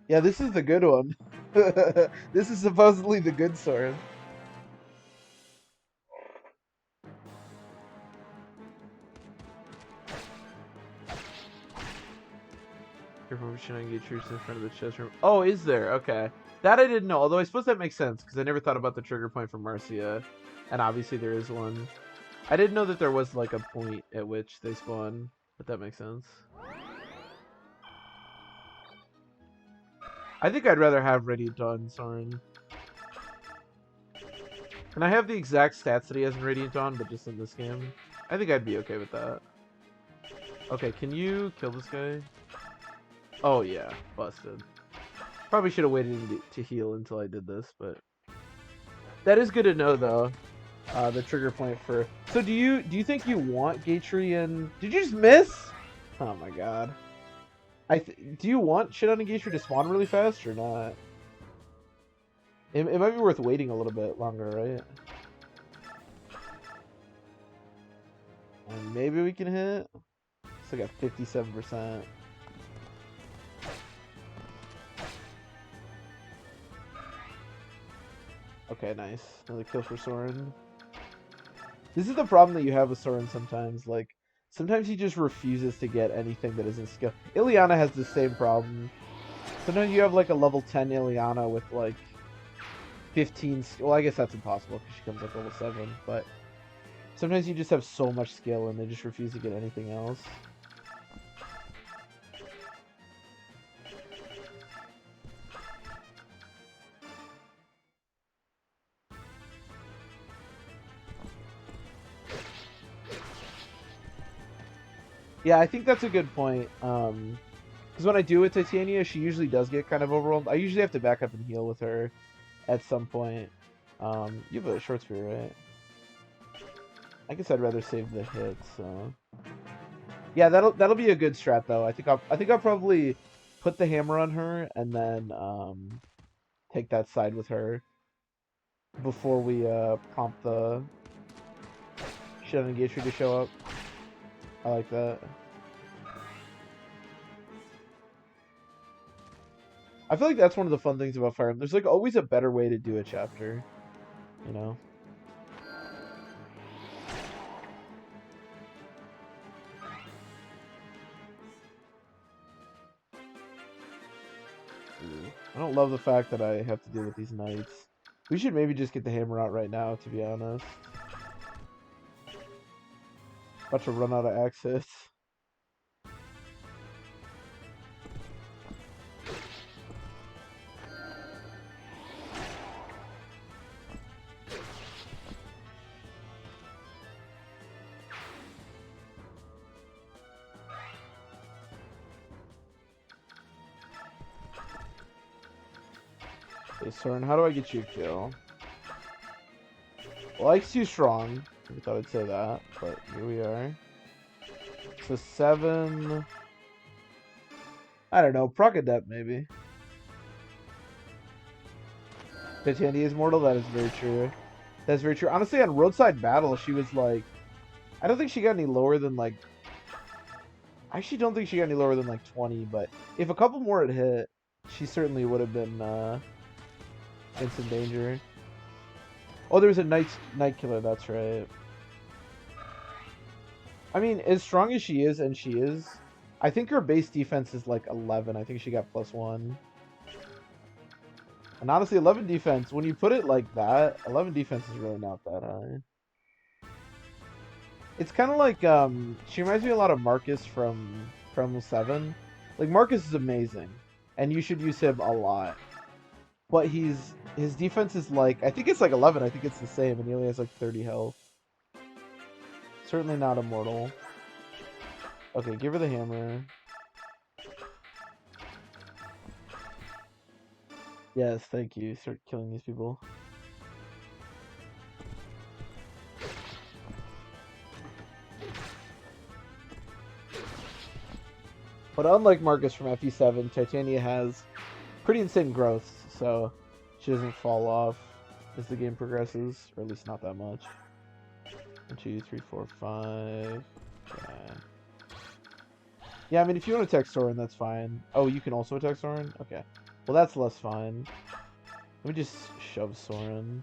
Yeah, this is the good one. This is supposedly the good sword. Careful for not get troops in front of the chest room. Oh, is there? Okay. That I didn't know, although I suppose that makes sense, because I never thought about the trigger point for Marcia. And obviously there is one. I didn't know that there was like a point at which they spawn, but that makes sense. I think I'd rather have Radiant Dawn Soren. Can I have the exact stats that he has in Radiant Dawn, but just in this game? I think I'd be okay with that. Okay, can you kill this guy? Oh yeah, busted. Probably should have waited to heal until I did this, but... That is good to know, though. The trigger point for... So do you think you want Gatry and... Did you just miss? Oh my god. Do you want Shit on and Gatry to spawn really fast or not? It might be worth waiting a little bit longer, right? And maybe we can hit. It's like a 57%. Okay, nice. Another kill for Soren. This is the problem that you have with Soren sometimes. Like, sometimes he just refuses to get anything that isn't skill. Ileana has the same problem. Sometimes you have like a level 10 Ileana with like 15. Well, I guess that's impossible because she comes like level 7. But sometimes you just have so much skill and they just refuse to get anything else. Yeah, I think that's a good point. Because when I do with Titania, she usually does get kind of overwhelmed. I usually have to back up and heal with her at some point. You have a short spear, right? I guess I'd rather save the hit. So yeah, that'll be a good strat though. I think I'll probably put the hammer on her and then take that side with her before we prompt the Shut Engage tree to show up. I like that. I feel like that's one of the fun things about Fire Emblem. There's like always a better way to do a chapter, you know? I don't love the fact that I have to deal with these knights. We should maybe just get the hammer out right now, to be honest. About to run out of access. Hey, Soren, how do I get you a kill? Well, Ike's too strong. I thought I'd say that, but here we are. So 7... I don't know, proc adept maybe. Titania is mortal, that is very true. That's very true. Honestly, on Roadside Battle, she was like... I don't think she got any lower than like... I actually don't think she got any lower than like 20, but if a couple more had hit, she certainly would have been instant danger. Oh, there was a night killer, that's right. I mean, as strong as she is, and she is, I think her base defense is like 11. I think she got +1. And honestly, 11 defense, when you put it like that, 11 defense is really not that high. It's kind of like, she reminds me a lot of Marcus from 7. Like, Marcus is amazing, and you should use him a lot. But his defense is like, I think it's like 11, I think it's the same, and he only has like 30 health. Certainly not immortal. Okay, give her the hammer. Yes, thank you. Start killing these people. But unlike Marcus from FE7, Titania has pretty insane growth, so she doesn't fall off as the game progresses, or at least not that much. 1, 2, 3, 4, 5. Yeah. Yeah, I mean, if you want to attack Soren, that's fine. Oh, you can also attack Soren? Okay. Well, that's less fine. Let me just shove Soren.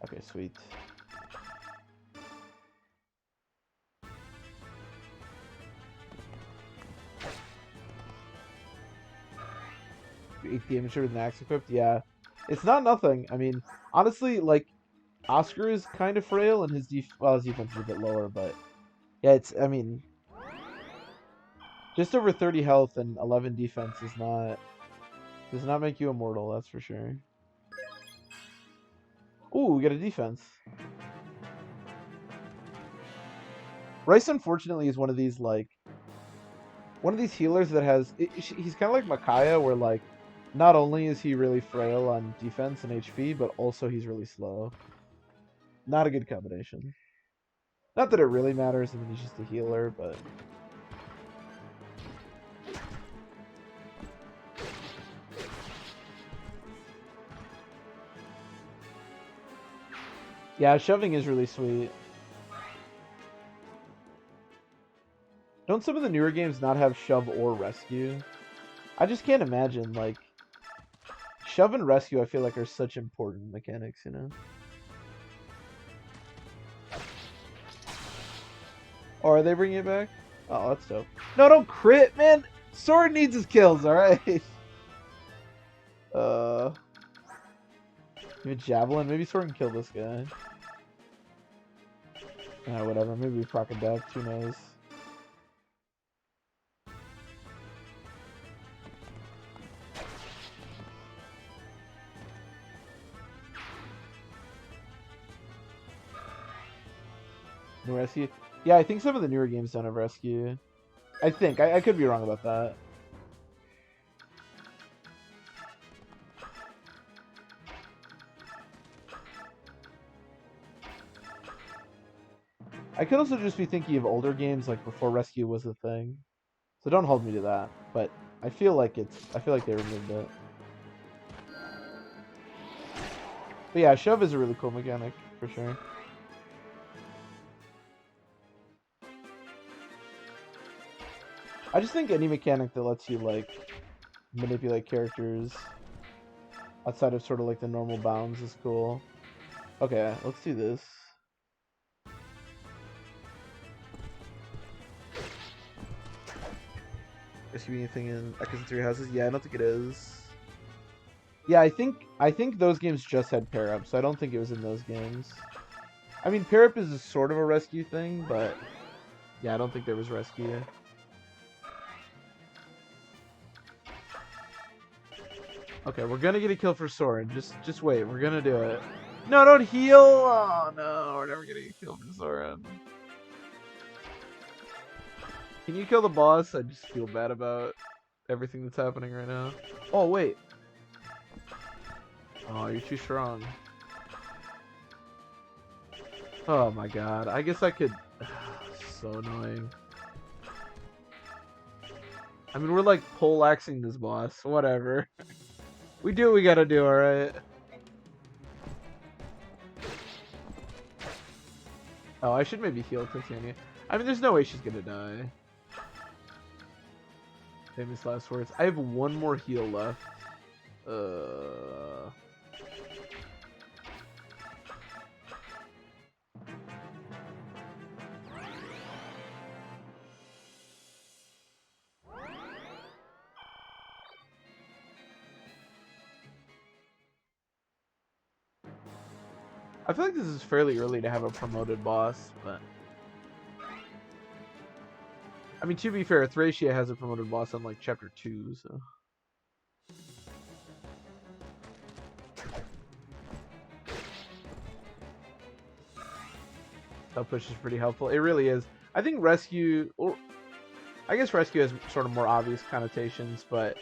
Okay, sweet. 8 damage with an axe equipped? Yeah. It's not nothing. I mean, honestly, like, Oscar is kind of frail, and his defense is a bit lower, but yeah, I mean, just over 30 health and 11 defense does not make you immortal, that's for sure. Ooh, we got a defense. Rice, unfortunately, is one of these, like, healers that has, he's kind of like Micaiah, where, like, not only is he really frail on defense and HP, but also he's really slow. Not a good combination. Not that it really matters, I mean, he's just a healer, but... Yeah, shoving is really sweet. Don't some of the newer games not have shove or rescue? I just can't imagine, like... Shove and rescue, I feel like, are such important mechanics, you know? Oh, are they bringing it back? Oh, that's dope. No, don't crit, man. Soren needs his kills, all right. Even javelin. Maybe Soren can kill this guy. Whatever. Maybe we proc a depth. Who knows? No rescue? Yeah, I think some of the newer games don't have rescue. I think. I could be wrong about that. I could also just be thinking of older games like before rescue was a thing. So don't hold me to that. But I feel like they removed it. But yeah, shove is a really cool mechanic for sure. I just think any mechanic that lets you like manipulate characters outside of sort of like the normal bounds is cool. Okay, let's do this. Is there anything in Echoes of Three Houses? Yeah, I don't think it is. Yeah, I think those games just had pair up, so I don't think it was in those games. I mean, pair up is a sort of a rescue thing, but yeah, I don't think there was rescue. Okay, we're gonna get a kill for Soren. Just wait, we're gonna do it. No, don't heal! Oh no, we're never getting a kill for Soren. Can you kill the boss? I just feel bad about everything that's happening right now. Oh, wait. Oh, you're too strong. Oh my god. I guess I could... So annoying. I mean, we're like poleaxing this boss. Whatever. We do what we gotta do, alright? Oh, I should maybe heal Titania. I mean, there's no way she's gonna die. Famous last words. I have one more heal left. I feel like this is fairly early to have a promoted boss, but... I mean, to be fair, Thracia has a promoted boss on, like, Chapter 2, so... That push is pretty helpful. It really is. I think Rescue... Or, I guess Rescue has sort of more obvious connotations, but...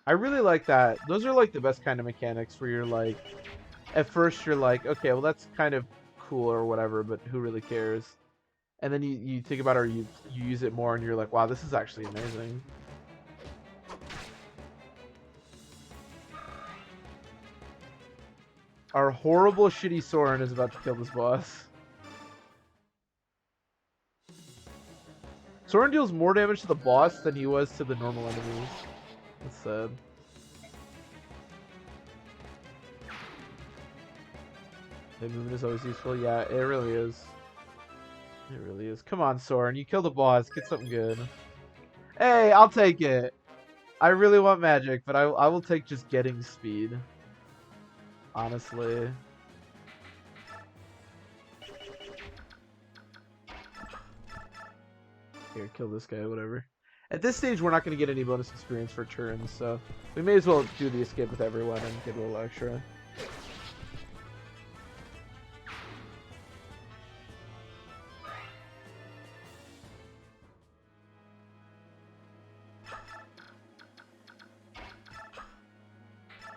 I really like that. Those are, like, the best kind of mechanics where you're, like... At first, you're like, okay, well, that's kind of cool or whatever, but who really cares? And then you think about it or you use it more and you're like, wow, this is actually amazing. Our horrible, shitty Soren is about to kill this boss. Soren deals more damage to the boss than he was to the normal enemies. That's sad. The movement is always useful. Yeah, it really is. It really is. Come on, Soren. You killed the boss. Get something good. Hey, I'll take it. I really want magic, but I will take just getting speed. Honestly. Here, kill this guy, whatever. At this stage, we're not going to get any bonus experience for turns, so we may as well do the escape with everyone and get a little extra.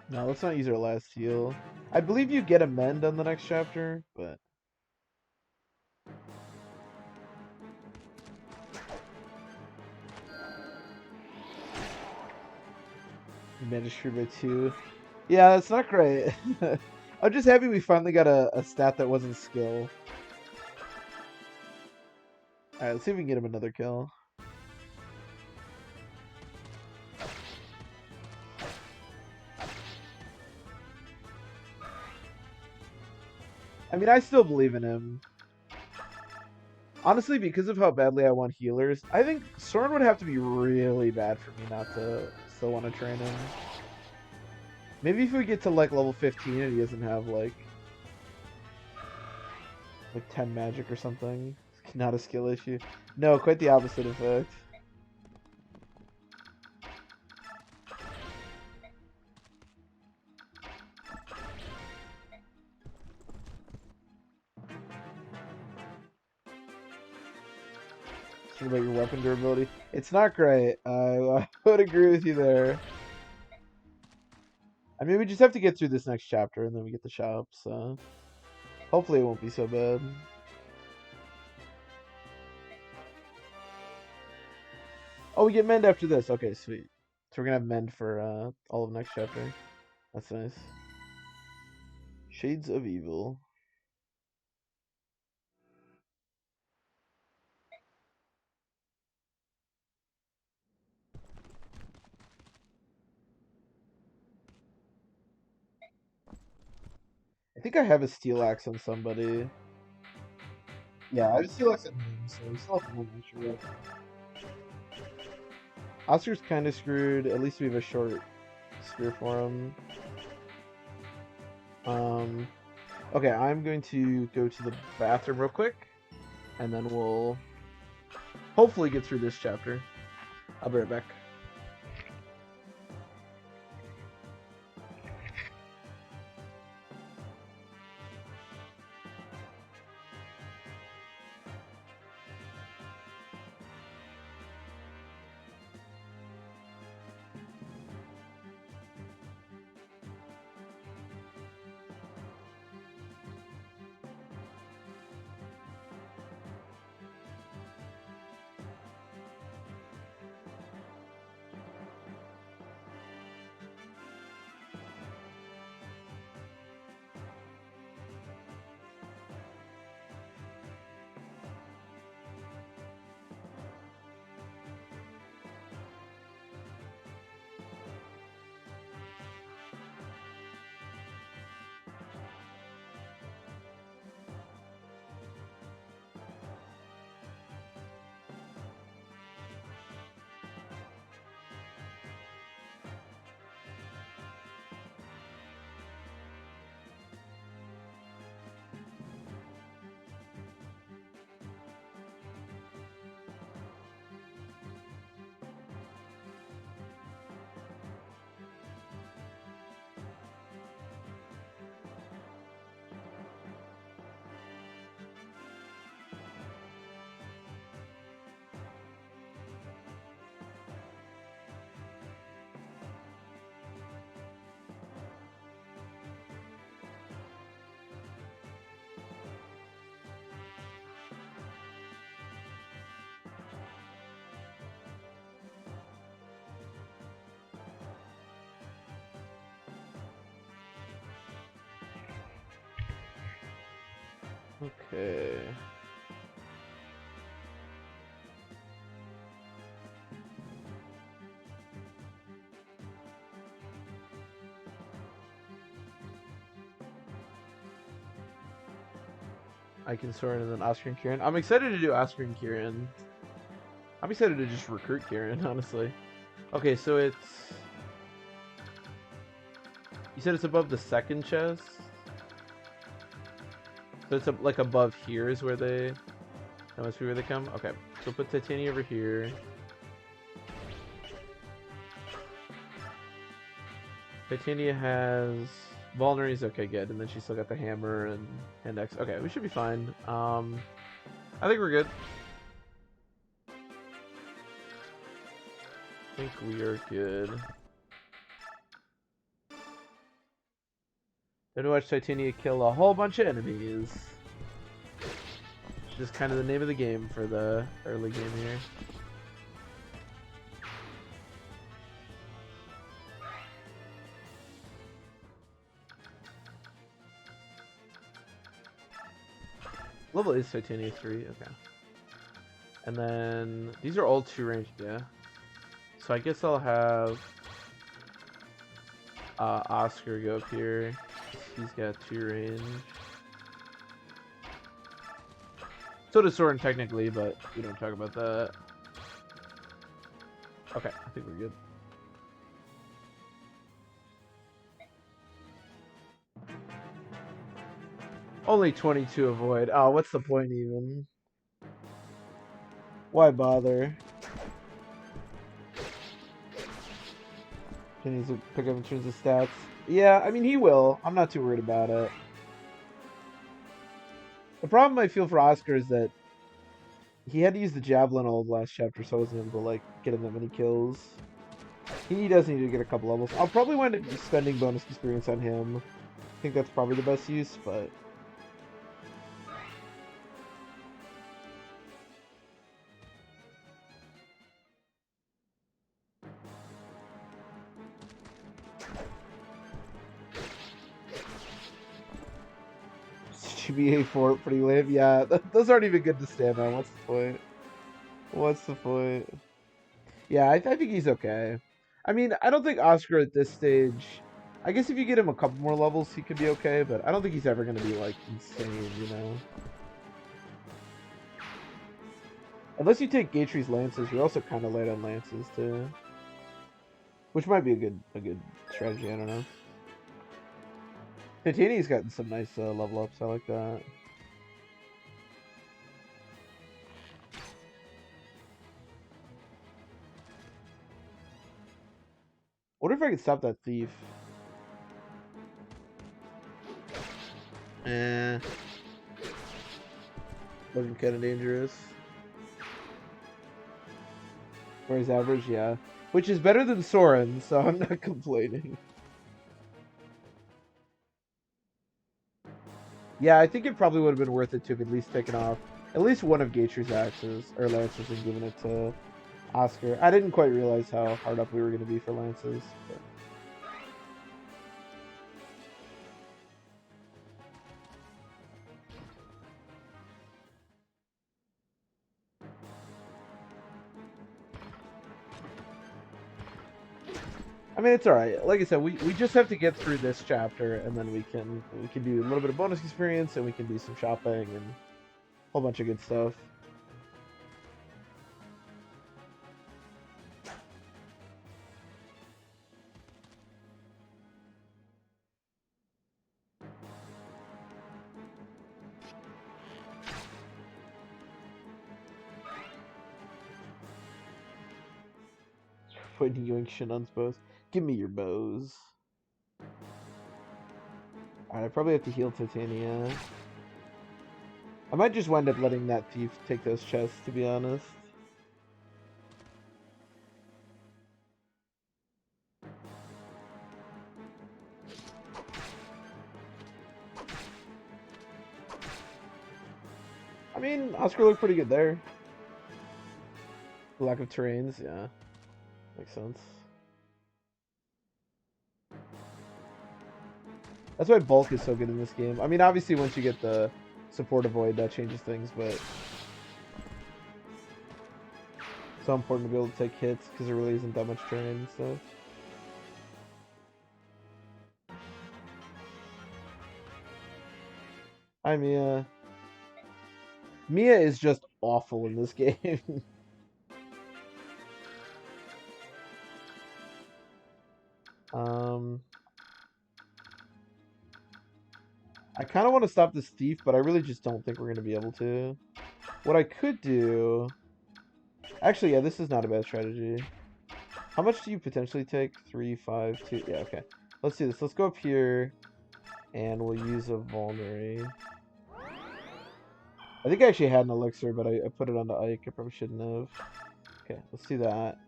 No, let's not use our last heal. I believe you get a mend on the next chapter, but... Managed by 2. Yeah, that's not great. I'm just happy we finally got a stat that wasn't skill. Alright, let's see if we can get him another kill. I mean, I still believe in him. Honestly, because of how badly I want healers, I think Soren would have to be really bad for me not to still want to train him. Maybe if we get to like level 15 and he doesn't have like 10 magic or something. Not a skill issue. No, quite the opposite effect. What about your weapon durability? It's not great. I would agree with you there. I mean, we just have to get through this next chapter and then we get the shop, so hopefully it won't be so bad. Oh, we get mend after this. Okay, sweet. So we're gonna have mend for all of next chapter. That's nice. Shades of Evil. I think I have a steel axe on somebody. Yeah, I have a steel axe on him, so we still have one extra. Oscar's kind of screwed. At least we have a short spear for him. Okay, I'm going to go to the bathroom real quick, and then we'll hopefully get through this chapter. I'll be right back. Okay. I can Soren and then Oscar and Kieran. I'm excited to do Oscar and Kieran. I'm excited to just recruit Kieran, honestly. Okay, so it's... You said it's above the second chest? So it's like above here is where they... That must be where they come? Okay, so put Titania over here. Titania has... Vulneries, okay, good. And then she's still got the hammer and hand axe. Okay, we should be fine. I think we're good. I think we are good. Then we watch Titania kill a whole bunch of enemies. Just kind of the name of the game for the early game here. Level is Titania 3, okay. And then these are all 2 ranged, yeah. So I guess I'll have Oscar go up here. He's got 2 range. So does Soren technically, but we don't talk about that. Okay, I think we're good. Only 22 avoid. Oh, what's the point even? Why bother? Can he pick up in terms of stats? Yeah, I mean, he will. I'm not too worried about it. The problem I feel for Oscar is that he had to use the javelin all of last chapter, so I wasn't able to, like, get him that many kills. He does need to get a couple levels. I'll probably wind up spending bonus experience on him. I think that's probably the best use, but... GBA 4 pretty lame. Yeah, those aren't even good to stand on. What's the point? What's the point? Yeah, I think he's okay. I mean, I don't think Oscar at this stage... I guess if you get him a couple more levels, he could be okay, but I don't think he's ever going to be, like, insane, you know? Unless you take Gatry's Lances, you're also kind of light on Lances, too. Which might be a good strategy, I don't know. Titania's gotten some nice level ups, I like that. Wonder if I could stop that thief. Looking kind of dangerous. Whereas average, yeah. Which is better than Soren, so I'm not complaining. Yeah, I think it probably would have been worth it to have at least taken off at least one of Gatry's axes, or lances, and given it to Oscar. I didn't quite realize how hard up we were going to be for lances. But... I mean, it's alright. Like I said, we just have to get through this chapter, and then we can do a little bit of bonus experience, and we can do some shopping, and a whole bunch of good stuff. Pointing yoink Shinon's bows. Give me your bows. Alright, I probably have to heal Titania. I might just wind up letting that thief take those chests, to be honest. I mean, Oscar looked pretty good there. Lack of terrains, yeah. Makes sense. That's why bulk is so good in this game. I mean, obviously, once you get the support avoid, that changes things, but... it's so important to be able to take hits, because there really isn't that much terrain and stuff. Hi, Mia. Mia is just awful in this game. I kind of want to stop this thief, but I really just don't think we're going to be able to. What I could do... actually, yeah, this is not a bad strategy. How much do you potentially take? 3, 5, 2... yeah, okay. Let's do this. Let's go up here, and we'll use a vulnerary. I think I actually had an elixir, but I put it onto Ike. I probably shouldn't have. Okay, let's do that.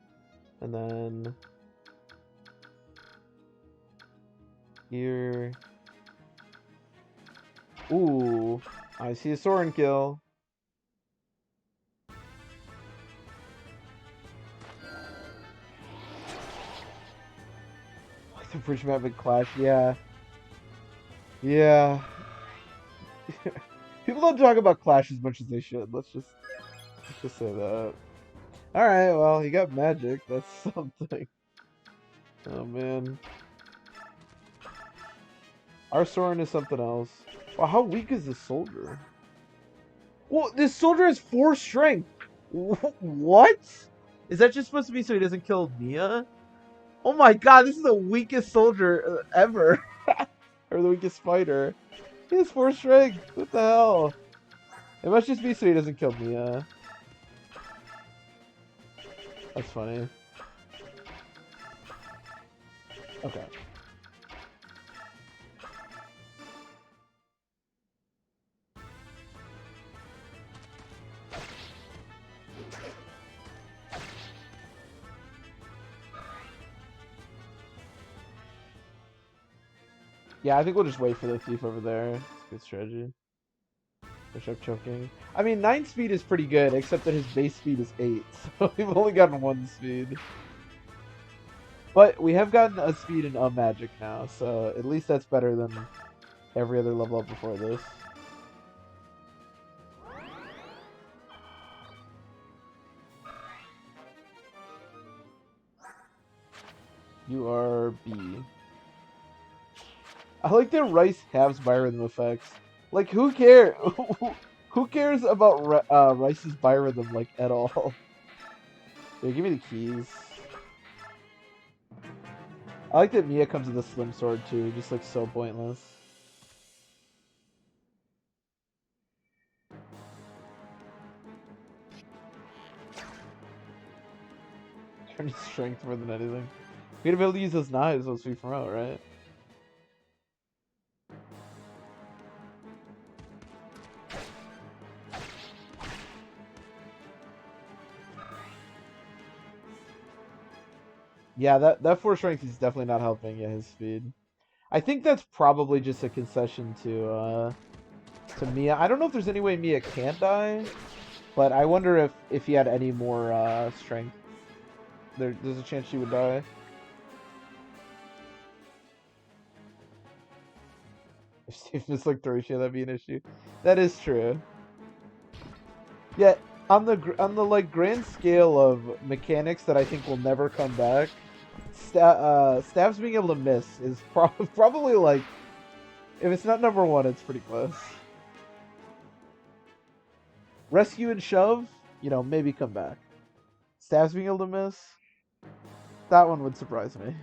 And then... here... ooh, I see a Soren kill. The bridge map and Clash, yeah. Yeah. People don't talk about Clash as much as they should. Let's just say that. Alright, well, he got magic. That's something. Oh, man. Our Soren is something else. Wow, how weak is this soldier? Well, this soldier has 4 strength. What? Is that just supposed to be so he doesn't kill Mia? Oh my god, this is the weakest soldier ever. Or the weakest fighter. He has 4 strength. What the hell? It must just be so he doesn't kill Mia. That's funny. Okay. Yeah, I think we'll just wait for the thief over there. It's a good strategy. Push up choking. I mean, 9 speed is pretty good, except that his base speed is 8. So we've only gotten 1 speed. But we have gotten a speed in a magic now, so at least that's better than every other level up before this. You are B. I like that Rice halves biorhythm effects. Like, who cares? Who cares about Rice's biorhythm, like, at all? Yeah, give me the keys. I like that Mia comes with a slim sword, too. Just, like, so pointless. Turning strength more than anything. We're gonna be able to use those knives once we promote, right? Yeah, that 4 strength is definitely not helping his speed. I think that's probably just a concession to Mia. I don't know if there's any way Mia can't die, but I wonder if he had any more strength. There's a chance she would die. If Steve missed like 3 shit, that'd be an issue. That is true. Yeah, on the like grand scale of mechanics that I think will never come back, stabs being able to miss is probably like, if it's not number 1, it's pretty close. Rescue and shove, maybe come back. Stabs being able to miss, that one would surprise me.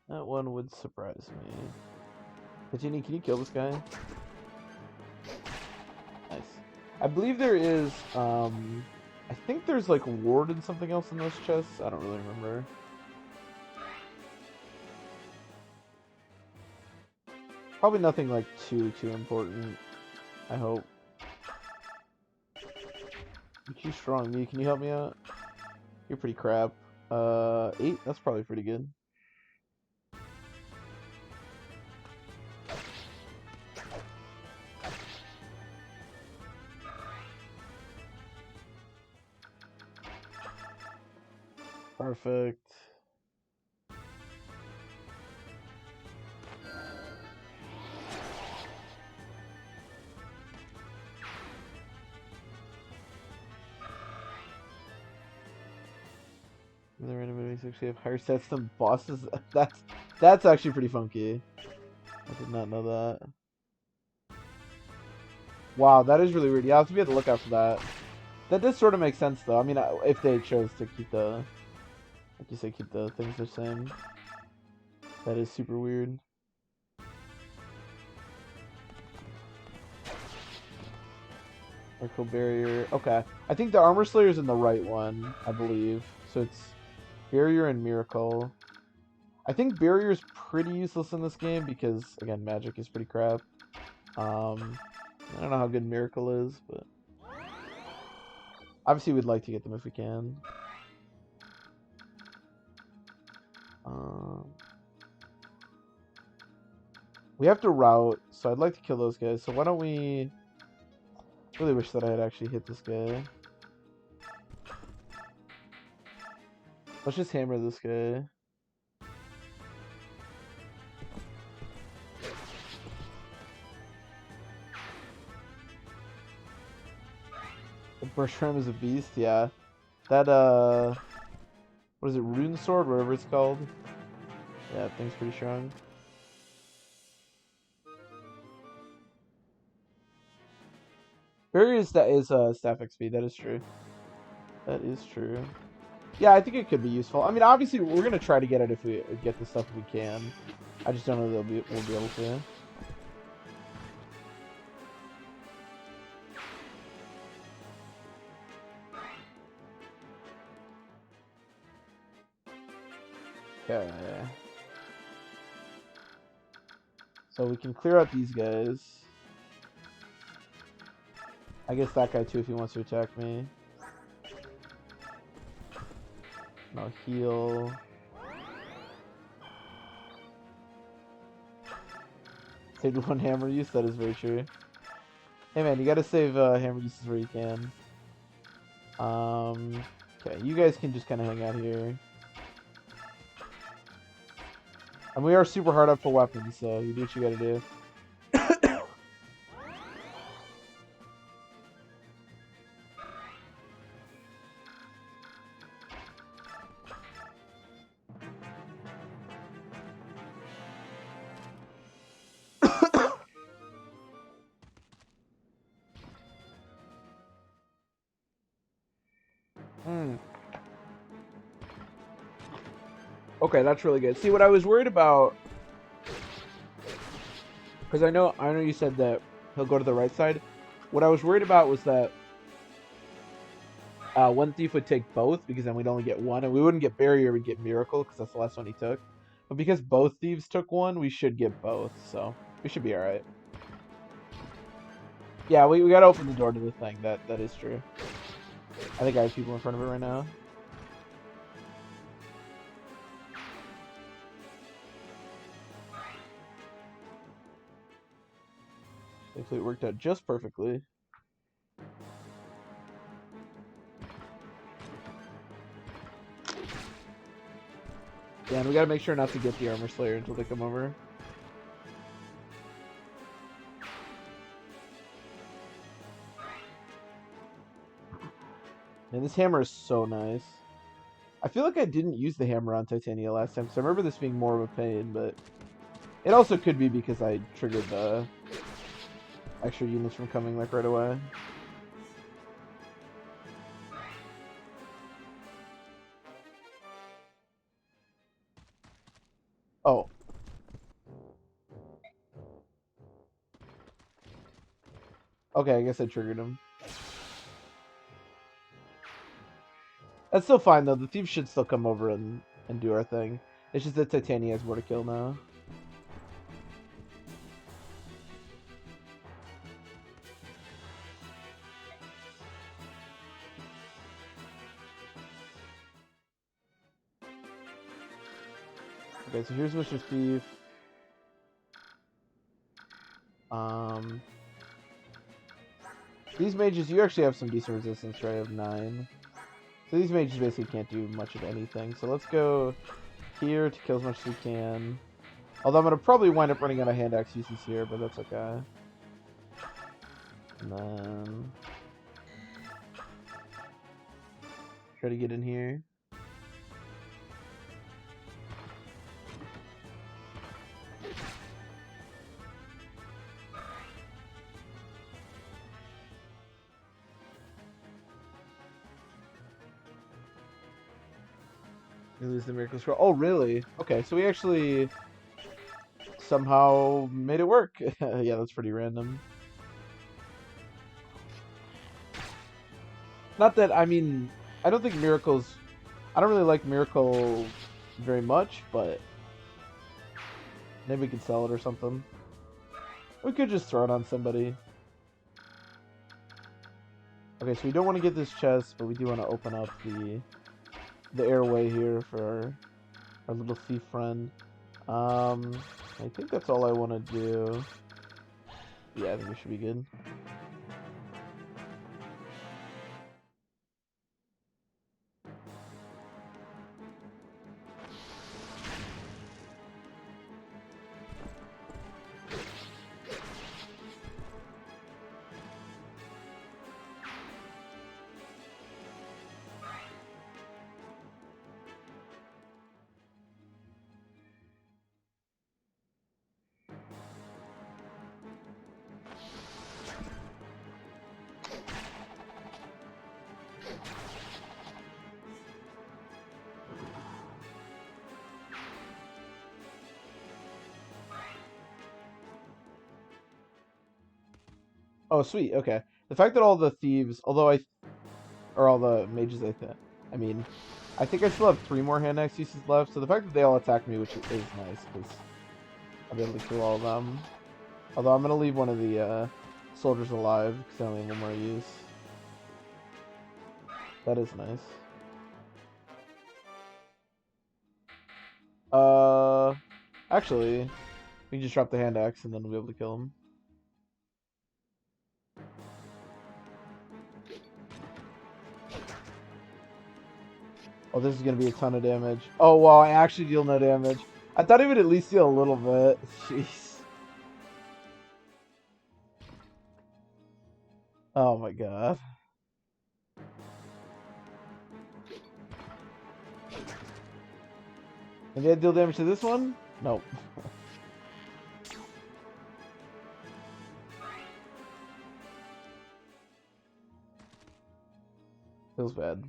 That one would surprise me. Patini, can you kill this guy? Nice. I believe there is, I think there's like a ward and something else in those chests. I don't really remember. Probably nothing like too important, I hope. You're too strong. Me, can you help me out? You're pretty crap. 8? That's probably pretty good. Perfect. The random enemies actually have higher stats than bosses. That's actually pretty funky. I did not know that. Wow, that is really weird. Yeah, I'll have to be on the lookout for that. That does sort of make sense, though. I mean, if they chose to keep the, like you say, keep the things the same. That is super weird. Miracle barrier. Okay, I think the armor slayer is in the right one, I believe. So it's barrier and miracle. I think barrier is pretty useless in this game because, again, magic is pretty crap. I don't know how good miracle is, but obviously we'd like to get them if we can. We have to route, so I'd like to kill those guys. So why don't we... Really wish that I had actually hit this guy. Let's just hammer this guy. The Bertram is a beast, yeah. That, what is it, Rune Sword, whatever it's called? Yeah, that thing's pretty strong. Barrier is staff XP, that is true. That is true. Yeah, I think it could be useful. I mean, obviously, we're going to try to get it if we get the stuff if we can. I just don't know that we'll be able to. Okay. So we can clear out these guys. I guess that guy too if he wants to attack me. No heal. Saved one hammer use, that is very true. Hey man, you gotta save hammer uses where you can. Okay, you guys can just kind of hang out here. And we are super hard up for weapons, so you do what you gotta do. Okay, that's really good. See, what I was worried about, because I know you said that he'll go to the right side. What I was worried about was that one thief would take both, because then we'd only get one, and we wouldn't get barrier, we'd get miracle, because that's the last one he took. But because both thieves took one, we should get both, so we should be all right. Yeah, we gotta open the door to the thing. That is true. I think I have people in front of it right now. Thankfully, it worked out just perfectly. Yeah, and we gotta make sure not to get the Armor Slayer until they come over. Man, this hammer is so nice. I feel like I didn't use the hammer on Titania last time, so I remember this being more of a pain, but it also could be because I triggered the extra units from coming like right away. Oh. Okay, I guess I triggered him. That's still fine though, the thieves should still come over and do our thing. It's just that Titania has more to kill now. Okay, so here's Mr. Thief. These mages, you actually have some decent resistance, right? Of 9. So these mages basically can't do much of anything. So let's go here to kill as much as we can. Although I'm going to probably wind up running out of hand axe uses here, but that's okay. And then try to get in here. You lose the miracle scroll. Oh, really? Okay, so we actually somehow made it work. Yeah, that's pretty random. Not that, I mean, I don't think miracles... I don't really like miracle very much, but maybe we could sell it or something. We could just throw it on somebody. Okay, so we don't want to get this chest, but we do want to open up the airway here for our little thief friend. I think that's all I want to do. Yeah, I think we should be good. Oh, sweet. Okay. The fact that all the thieves, or all the mages, I mean, I think I still have 3 more hand axe uses left. So the fact that they all attack me, which is nice, because I'll be able to kill all of them. Although I'm gonna leave one of the soldiers alive because I only have 1 more use. That is nice. Actually, we can just drop the hand axe and then we'll be able to kill him. Oh, this is gonna be a ton of damage. Oh wow, I actually deal no damage. I thought he would at least deal a little bit. Jeez. Oh my god. Maybe I deal damage to this one? Nope. Feels bad.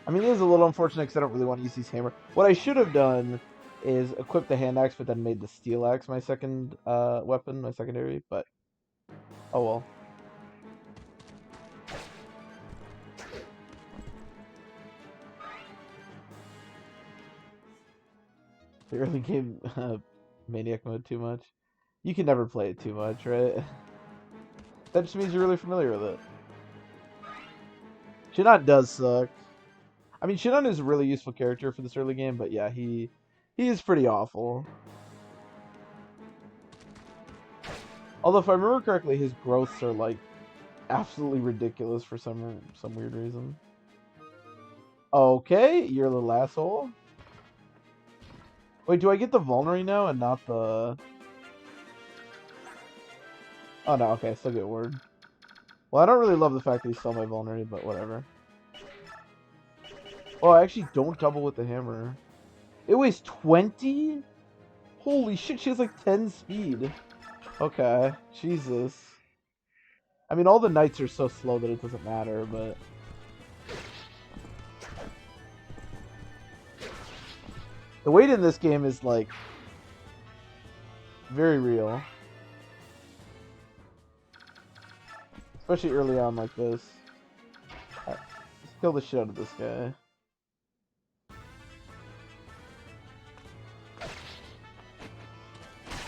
I mean, it is a little unfortunate because I don't really want to use these hammer. What I should have done is equip the hand axe, but then made the steel axe my second weapon, my secondary. But oh well. The early game Maniac mode too much. You can never play it too much, right? That just means you're really familiar with it. Shinon does suck. I mean, Shinon is a really useful character for this early game, but yeah, he is pretty awful. Although, if I remember correctly, his growths are like absolutely ridiculous for some weird reason. Okay, you're a little asshole. Wait, do I get the vulnerary now and not the... Oh no, okay, I still get word. Well, I don't really love the fact that he stole my vulnerary, but whatever. Oh, I actually don't double with the hammer. It weighs 20? Holy shit, she has like 10 speed. Okay, Jesus. I mean, all the knights are so slow that it doesn't matter, but... The weight in this game is, like, very real. Especially early on like this. Right, let's kill the shit out of this guy.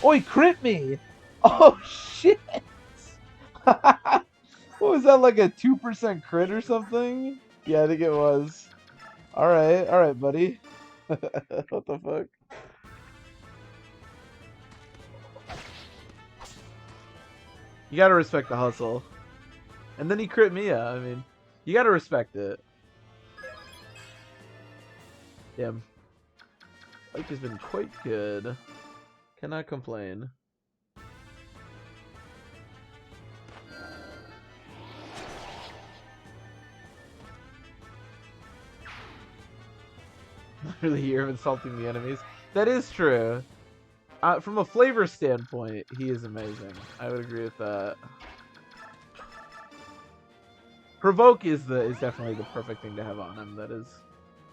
Oh, he crit me! Oh, shit! What was that, like a 2% crit or something? Yeah, I think it was. Alright, buddy. What the fuck? You gotta respect the hustle. And then he crit me, yeah, I mean, you gotta respect it. Damn. Life has been quite good. Cannot complain. Literally year of insulting the enemies. That is true. From a flavor standpoint, he is amazing. I would agree with that. Provoke is definitely the perfect thing to have on him. That is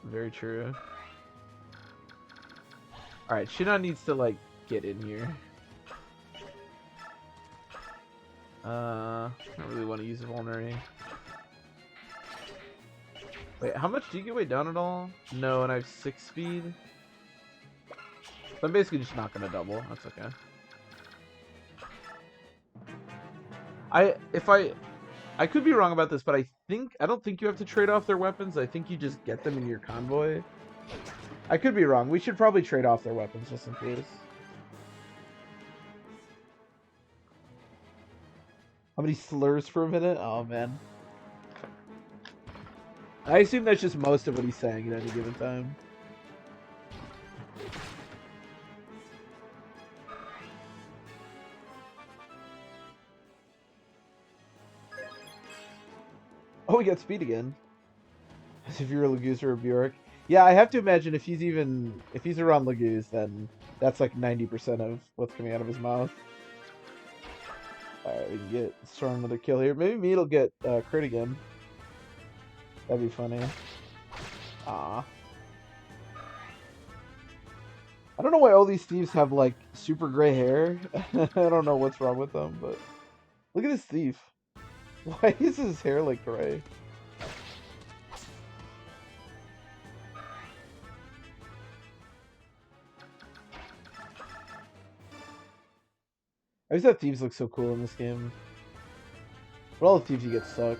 very true. Alright, Shinon needs to, like, get in here. I don't really want to use a vulnerary. Wait, how much do you get weight down at all? No, and I have 6 speed. So I'm basically just not gonna double. That's okay. I could be wrong about this, but I don't think you have to trade off their weapons. I think you just get them in your convoy. I could be wrong. We should probably trade off their weapons just in case. How many slurs for a minute? Oh, man. I assume that's just most of what he's saying at any given time. Oh, we got speed again. As if you're a Laguz or a Bjork. Yeah, I have to imagine if he's around Laguz, then that's like 90% of what's coming out of his mouth. Alright, we can get Soren another kill here. Maybe Meat'll get crit again. That'd be funny. Ah. I don't know why all these thieves have like super gray hair. I don't know what's wrong with them, but look at this thief. Why is his hair like gray? I just thought thieves look so cool in this game. But all the thieves you get suck.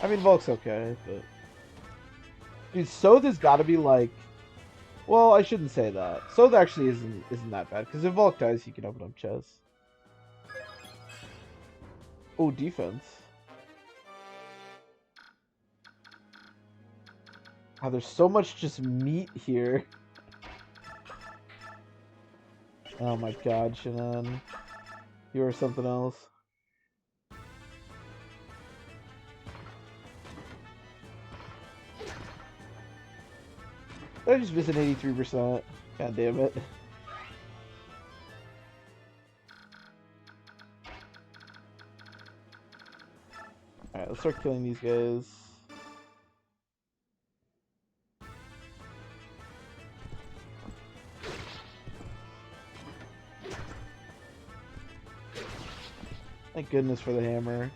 I mean, Volk's okay, but... Dude, Soth has got to be like... Well, I shouldn't say that. Soth actually isn't that bad, because if Volk dies, he can open up chests. Oh, defense. Wow, there's so much just meat here. Oh my god, Shannon. You are something else. I just missed an 83%. God damn it. Alright, let's start killing these guys. Thank goodness for the hammer.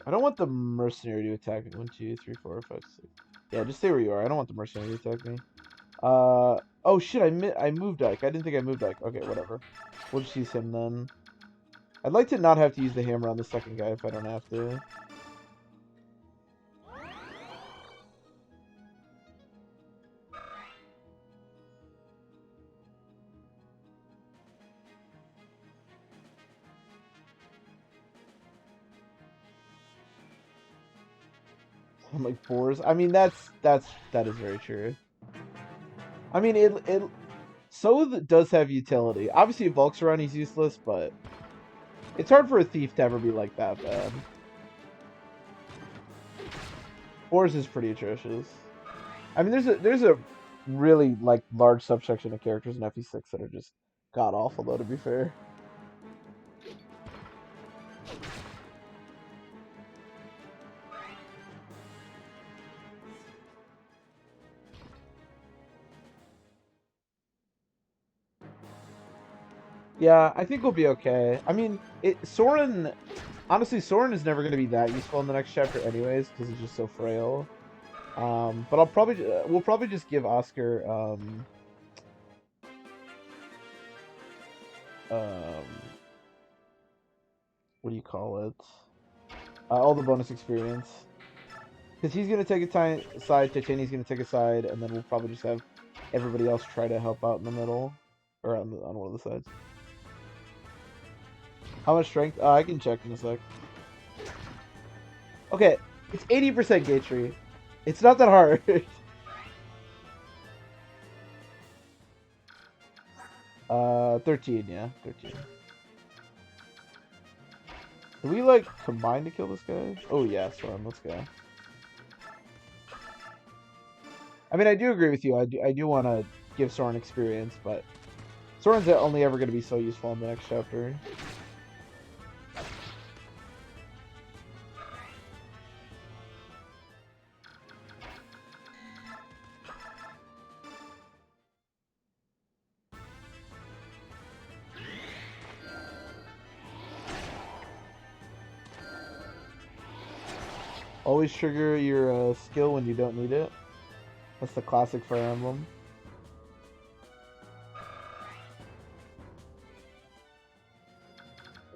I don't want the mercenary to attack me. 1, 2, 3, 4, 5, 6. Yeah, just stay where you are. I don't want the mercenary to attack me. Oh shit, I moved Ike. I didn't think I moved Ike. Okay, whatever. We'll just use him then. I'd like to not have to use the hammer on the second guy if I don't have to. I'm like fours. I mean, that is very true. I mean, it does have utility. Obviously, if Volk's around, he's useless, but it's hard for a thief to ever be like that bad. Fours is pretty atrocious. I mean, there's a really like large subsection of characters in FE6 that are just god awful, though. To be fair. Yeah, I think we'll be okay. I mean, Soren, honestly, Soren is never going to be that useful in the next chapter anyways, because he's just so frail. But we'll probably just give Oscar, what do you call it? All the bonus experience. Because he's going to take a side, Titania's going to take a side, and then we'll probably just have everybody else try to help out in the middle. Or on one of the sides. How much strength? I can check in a sec. Okay, it's 80% gate tree. It's not that hard. 13, yeah, 13. Do we like combine to kill this guy? Oh yeah, Storm, let's go. I mean, I do agree with you. I do want to give Soren experience, but Soren's only ever going to be so useful in the next chapter. Always trigger your skill when you don't need it. That's the classic Fire Emblem.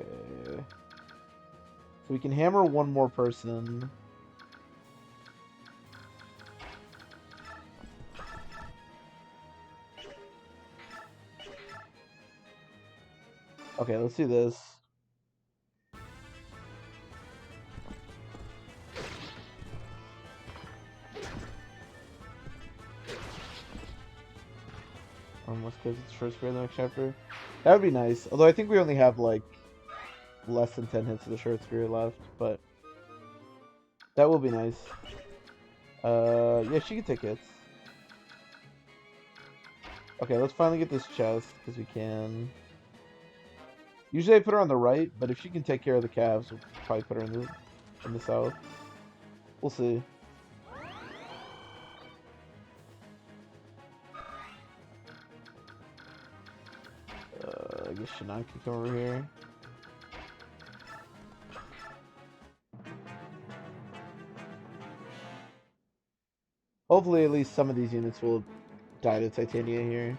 Okay. So we can hammer one more person. Okay, let's do this. Almost because it's first grade in the next chapter. That would be nice. Although I think we only have like less than 10 hits of the short spirit left, but that will be nice. Yeah, she can take hits. Okay, let's finally get this chest, because we can. Usually I put her on the right, but if she can take care of the calves, we'll probably put her in the south. We'll see. I guess Shinan can come over here. Hopefully at least some of these units will die to Titania here.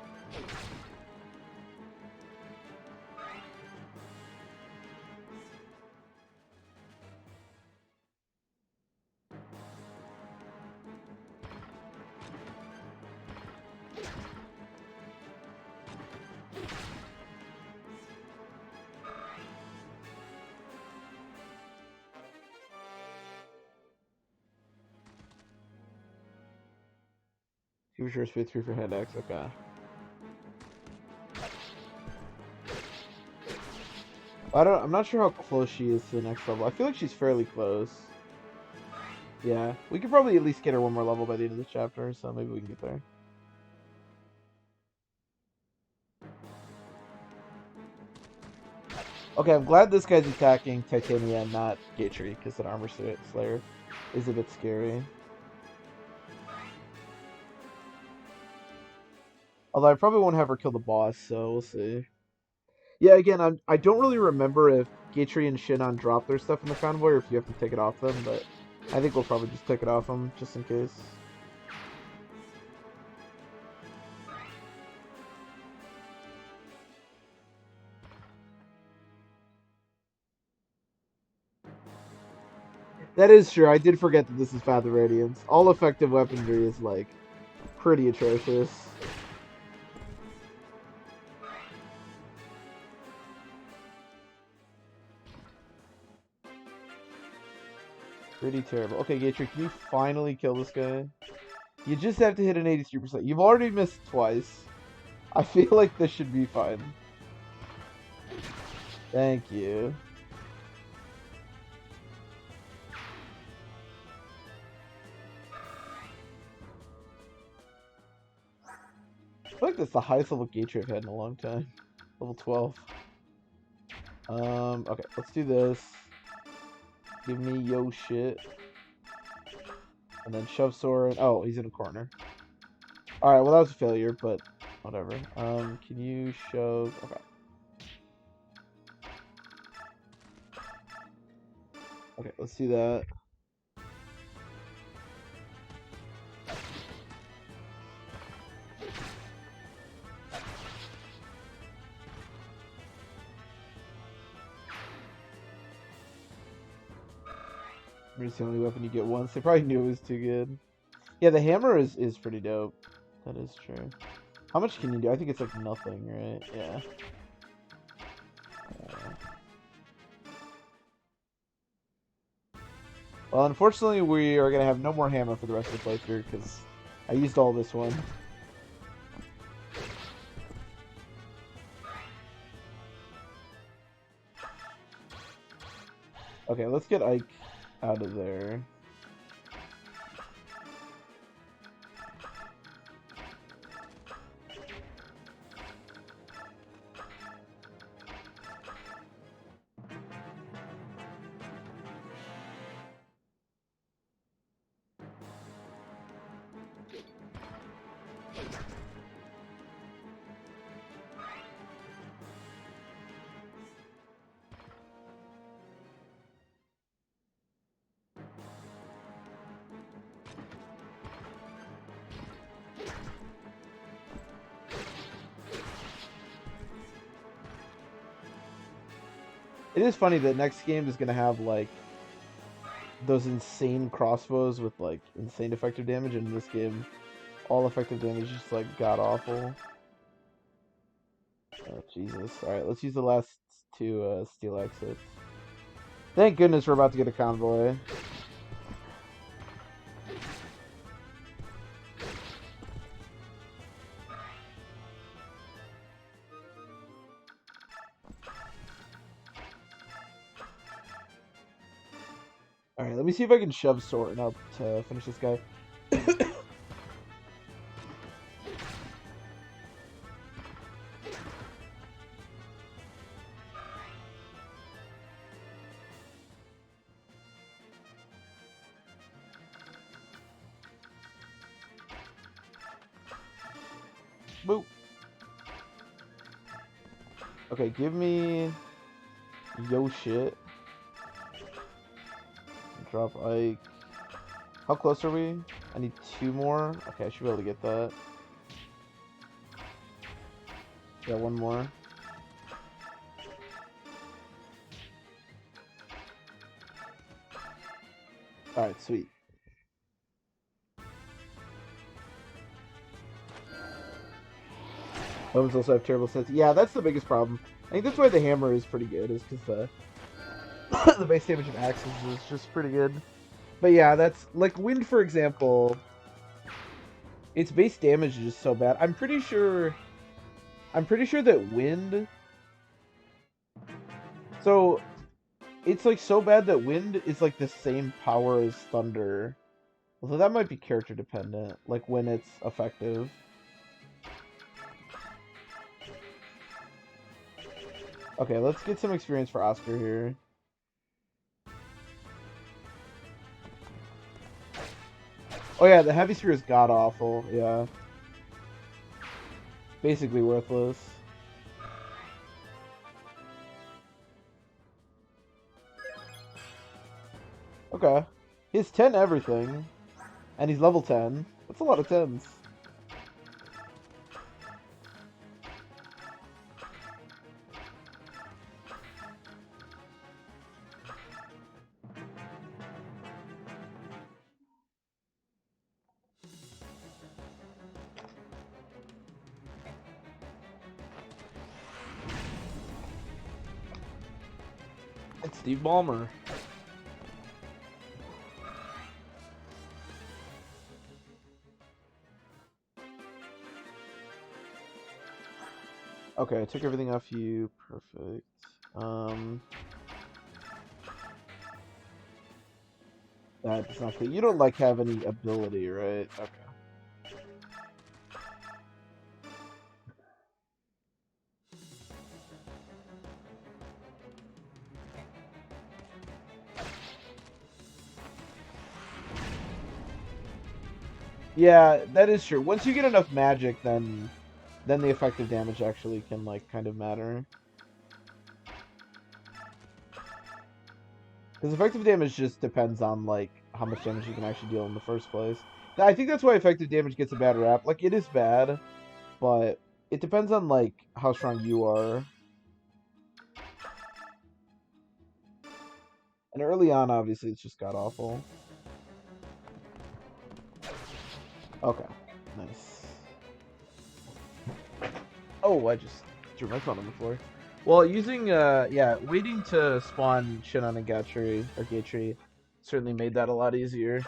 Two for sure, speed, 3 for hand axe, okay. I'm not sure how close she is to the next level. I feel like she's fairly close. Yeah, we could probably at least get her one more level by the end of this chapter, so maybe we can get there. Okay, I'm glad this guy's attacking Titania and not Gatry, because an Armor Slayer is a bit scary. Although I probably won't have her kill the boss, so we'll see. Yeah, again, I don't really remember if Gatry and Shinan drop their stuff in the convoy, or if you have to take it off them, but I think we'll probably just take it off them, just in case. That is true. I did forget that this is Path of Radiance. All effective weaponry is, like, pretty atrocious. Pretty terrible. Okay, Gatry, can you finally kill this guy? You just have to hit an 83%. You've already missed twice. I feel like this should be fine. Thank you. I feel like that's the highest level Gatry I've had in a long time. Level 12. Okay, let's do this. Give me yo shit. And then shove sword. Oh, he's in a corner. Alright, well that was a failure, but whatever. Can you shove... Okay. Okay, let's do that. It's the only weapon you get once. They probably knew it was too good. Yeah, the hammer is pretty dope. That is true. How much can you do? I think it's like nothing, right? Yeah. Well, unfortunately, we are going to have no more hammer for the rest of the playthrough, because I used all this one. Okay, let's get Ike out of there. It is funny that next game is gonna have like those insane crossbows with like insane effective damage, and in this game, all effective damage is just like god awful. Oh Jesus! All right, let's use the last two steel exits. Thank goodness we're about to get a convoy. Alright, let me see if I can shove Sortin up to finish this guy. Boop. Okay, give me yo shit. Drop Ike. How close are we? I need 2 more. Okay, I should be able to get that. Yeah, 1 more. Alright, sweet. Bones also have terrible sense. Yeah, that's the biggest problem. I think that's why the hammer is pretty good, is because the base damage of axes is just pretty good. But yeah, that's like wind, for example. Its base damage is just so bad. I'm pretty sure that wind. So it's like so bad that wind is like the same power as thunder. Although that might be character dependent, like when it's effective. Okay, let's get some experience for Oscar here. Oh yeah, the heavy spear is god awful. Yeah, basically worthless. Okay, he has 10 everything, and he's level 10. That's a lot of 10s. It's Steve Ballmer. Okay, I took everything off you. Perfect. That's not good. You don't like have any ability, right? Okay. Yeah, that is true. Once you get enough magic, then the effective damage actually can like kind of matter. Because effective damage just depends on like how much damage you can actually deal in the first place. I think that's why effective damage gets a bad rap. Like it is bad, but it depends on like how strong you are. And early on, obviously, it's just god awful. Okay, nice. Oh, I just threw my phone on the floor. Well, using yeah, waiting to spawn Shinon and Gatri certainly made that a lot easier.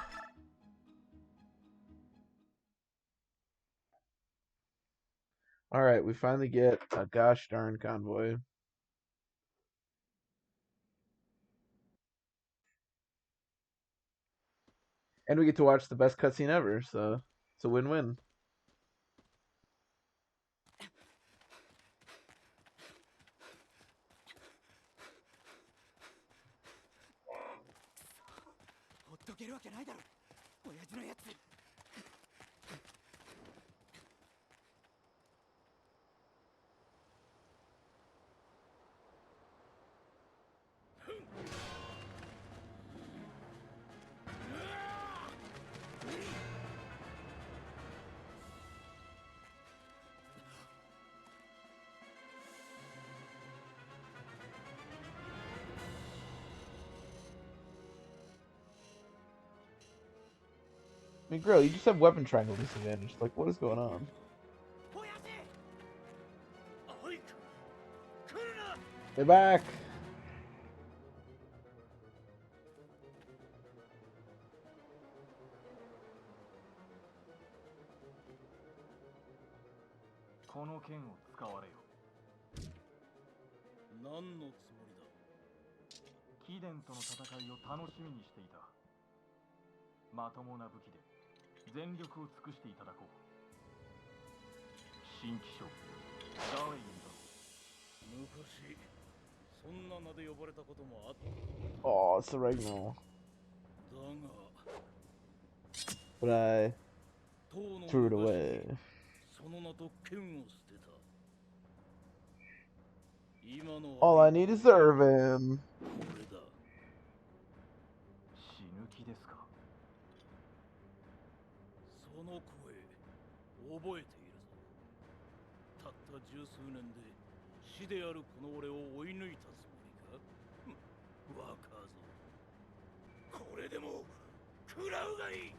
All right, we finally get a gosh darn convoy. And we get to watch the best cutscene ever, so it's a win-win. I mean, girl, you just have weapon triangle disadvantage. Like, what is going on? They're back! この剣を使われよ。何のつもりだ。貴殿との戦いを楽しみにしていた。まともな武器で全力を尽くしていただこう。新機将ダーウェインだ。昔そんな名で呼ばれたこともあった。 Oh, it's the Regnal. だが But I 当の threw it 昔 away. その名と剣を捨てた。今の All I need is the Irvin. これだ。死ぬ気ですか。その声覚えているぞ。たった十数年で死であるこの俺を追い抜いたつもりか。若造、これでも食らうがいい。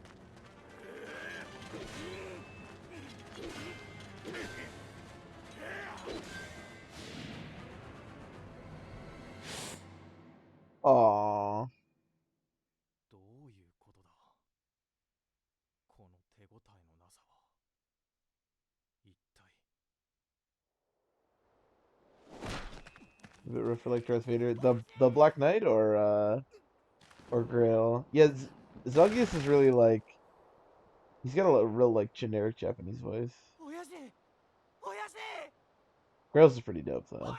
Aww. どういうことだ。この手応えのなさは。一体。 Is it rough for like Darth Vader? The Black Knight or Grail? Yeah, Zelgius is really like he's got a real like generic Japanese voice. Grail's is pretty dope though.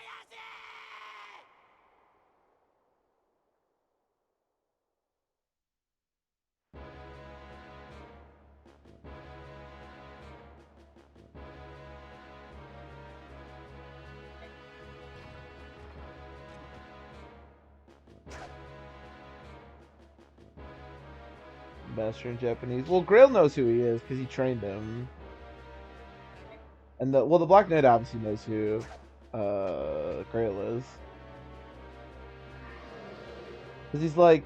Master in Japanese. Well, Grail knows who he is because he trained him. And the Black Knight obviously knows who Grail is. Because he's like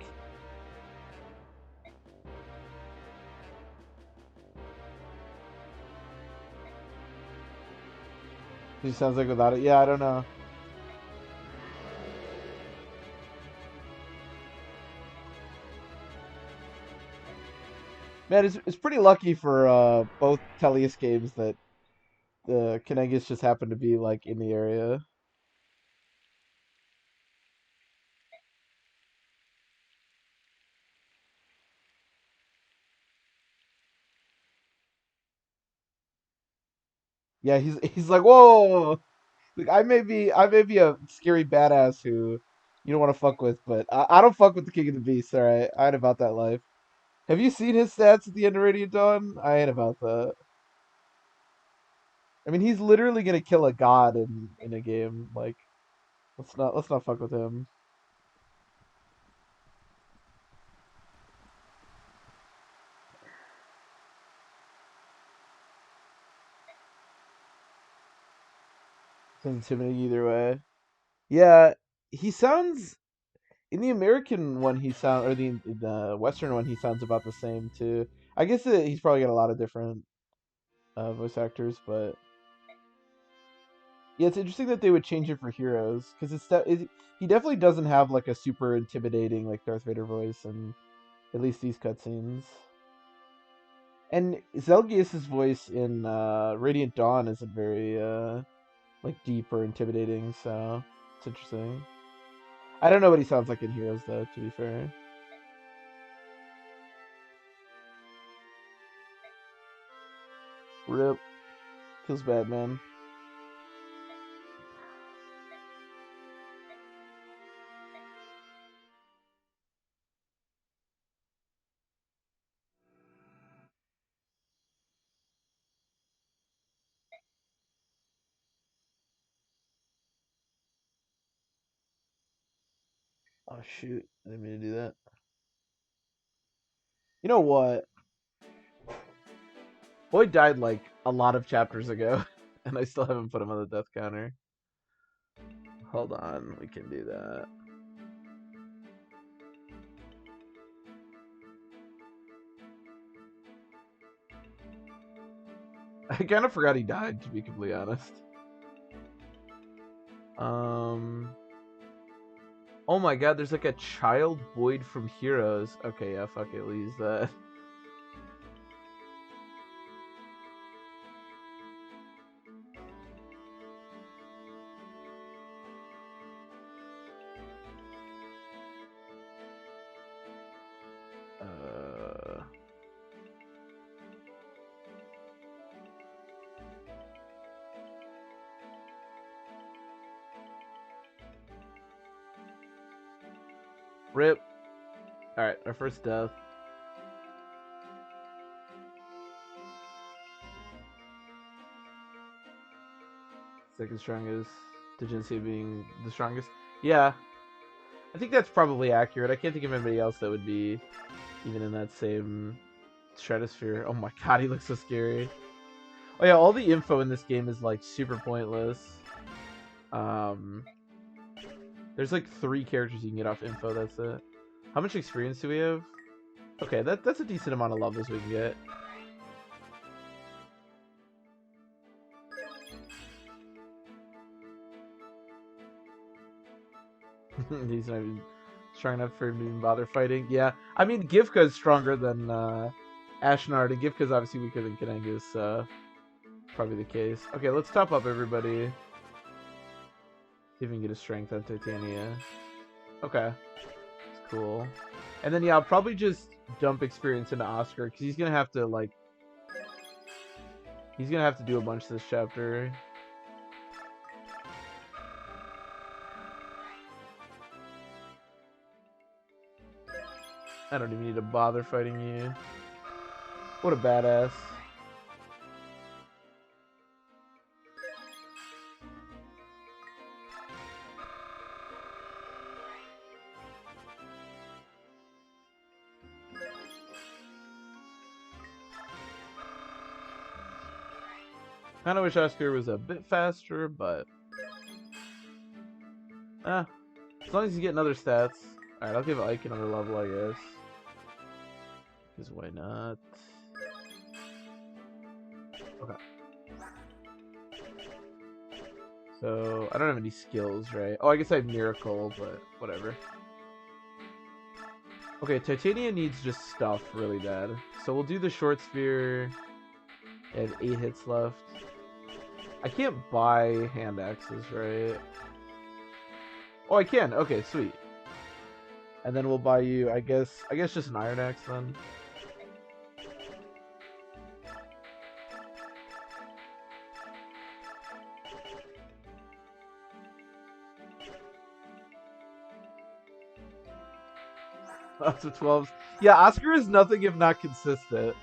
he sounds like without it. Yeah, I don't know. Man, it's pretty lucky for both Tellius games that the Kanengis just happened to be like in the area. Yeah, he's like, whoa, like, I may be a scary badass who you don't want to fuck with, but I don't fuck with the King of the Beasts. All right, I ain't about that life. Have you seen his stats at the end of Radiant Dawn? I ain't about that. I mean, he's literally gonna kill a god in a game. Like, let's not fuck with him. It's intimidating either way. Yeah, he sounds in the American one. He sound or the Western one. He sounds about the same too. I guess he's probably got a lot of different voice actors, but yeah, it's interesting that they would change it for heroes because he definitely doesn't have like a super intimidating like Darth Vader voice in at least these cutscenes. And Zelgius's voice in Radiant Dawn isn't very like deep or intimidating, so it's interesting. I don't know what he sounds like in Heroes though, to be fair. Rip. Feels bad, man. Oh shoot, I didn't mean to do that. You know what? Boyd died like a lot of chapters ago, and I still haven't put him on the death counter. Hold on, we can do that. I kind of forgot he died, to be completely honest. Oh my god, there's like a child Boyd from Heroes. Okay, yeah, fuck it, we'll use that. Rip. Alright, our first death. Second strongest. Degency being the strongest. Yeah, I think that's probably accurate. I can't think of anybody else that would be even in that same stratosphere. Oh my god, he looks so scary. Oh yeah, all the info in this game is like super pointless. There's like 3 characters you can get off info, that's it. How much experience do we have? Okay, that's a decent amount of levels we can get. He's not even strong enough for him to even bother fighting. Yeah, I mean, Gifka is stronger than Ashnard, and Gifka's obviously weaker than Kanangus, so probably the case. Okay, let's top up everybody. See if we can get a strength on Titania. Okay, it's cool. And then, yeah, I'll probably just dump experience into Oscar, because he's going to have to, like... He's going to have to do a bunch this chapter. I don't even need to bother fighting you. What a badass. Kinda wish Oscar was a bit faster, but... as long as you get other stats. Alright, I'll give Ike another level, I guess. Because why not? Okay. So, I don't have any skills, right? Oh, I guess I have Miracle, but whatever. Okay, Titania needs just stuff really bad. So we'll do the Short Spear. I have 8 hits left. I can't buy hand axes, right? Oh, I can. Okay, sweet. And then we'll buy you, I guess just an Iron Axe then. Lots of 12s. Yeah, Oscar is nothing if not consistent.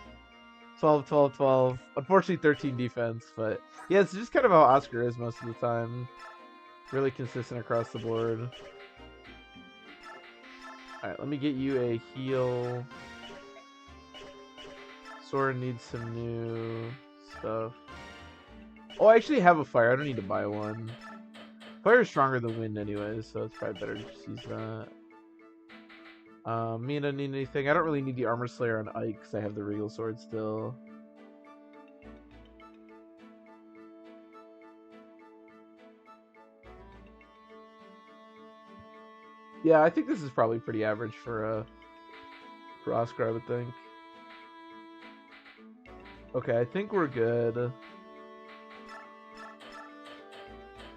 12, 12, 12. Unfortunately, 13 defense, but yeah, it's just kind of how Oscar is most of the time. Really consistent across the board. Alright, let me get you a heal. Sora needs some new stuff. Oh, I actually have a fire. I don't need to buy one. Fire is stronger than wind anyways, so it's probably better to just use that. Me and I don't need anything. I don't really need the Armor Slayer on Ike because I have the Regal Sword still. Yeah, I think this is probably pretty average for Oscar, I would think. Okay, I think we're good.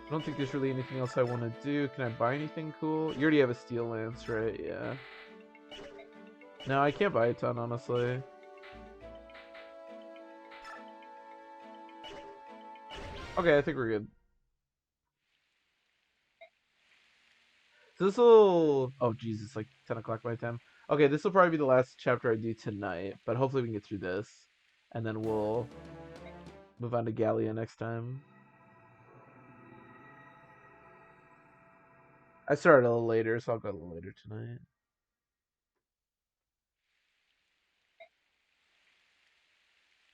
I don't think there's really anything else I want to do. Can I buy anything cool? You already have a Steel Lance, right? Yeah. No, I can't buy a ton, honestly. Okay, I think we're good. So this will... Oh, Jesus, like 10 o'clock my time. Okay, this will probably be the last chapter I do tonight, but hopefully we can get through this. And then we'll move on to Gallia next time. I started a little later, so I'll go a little later tonight.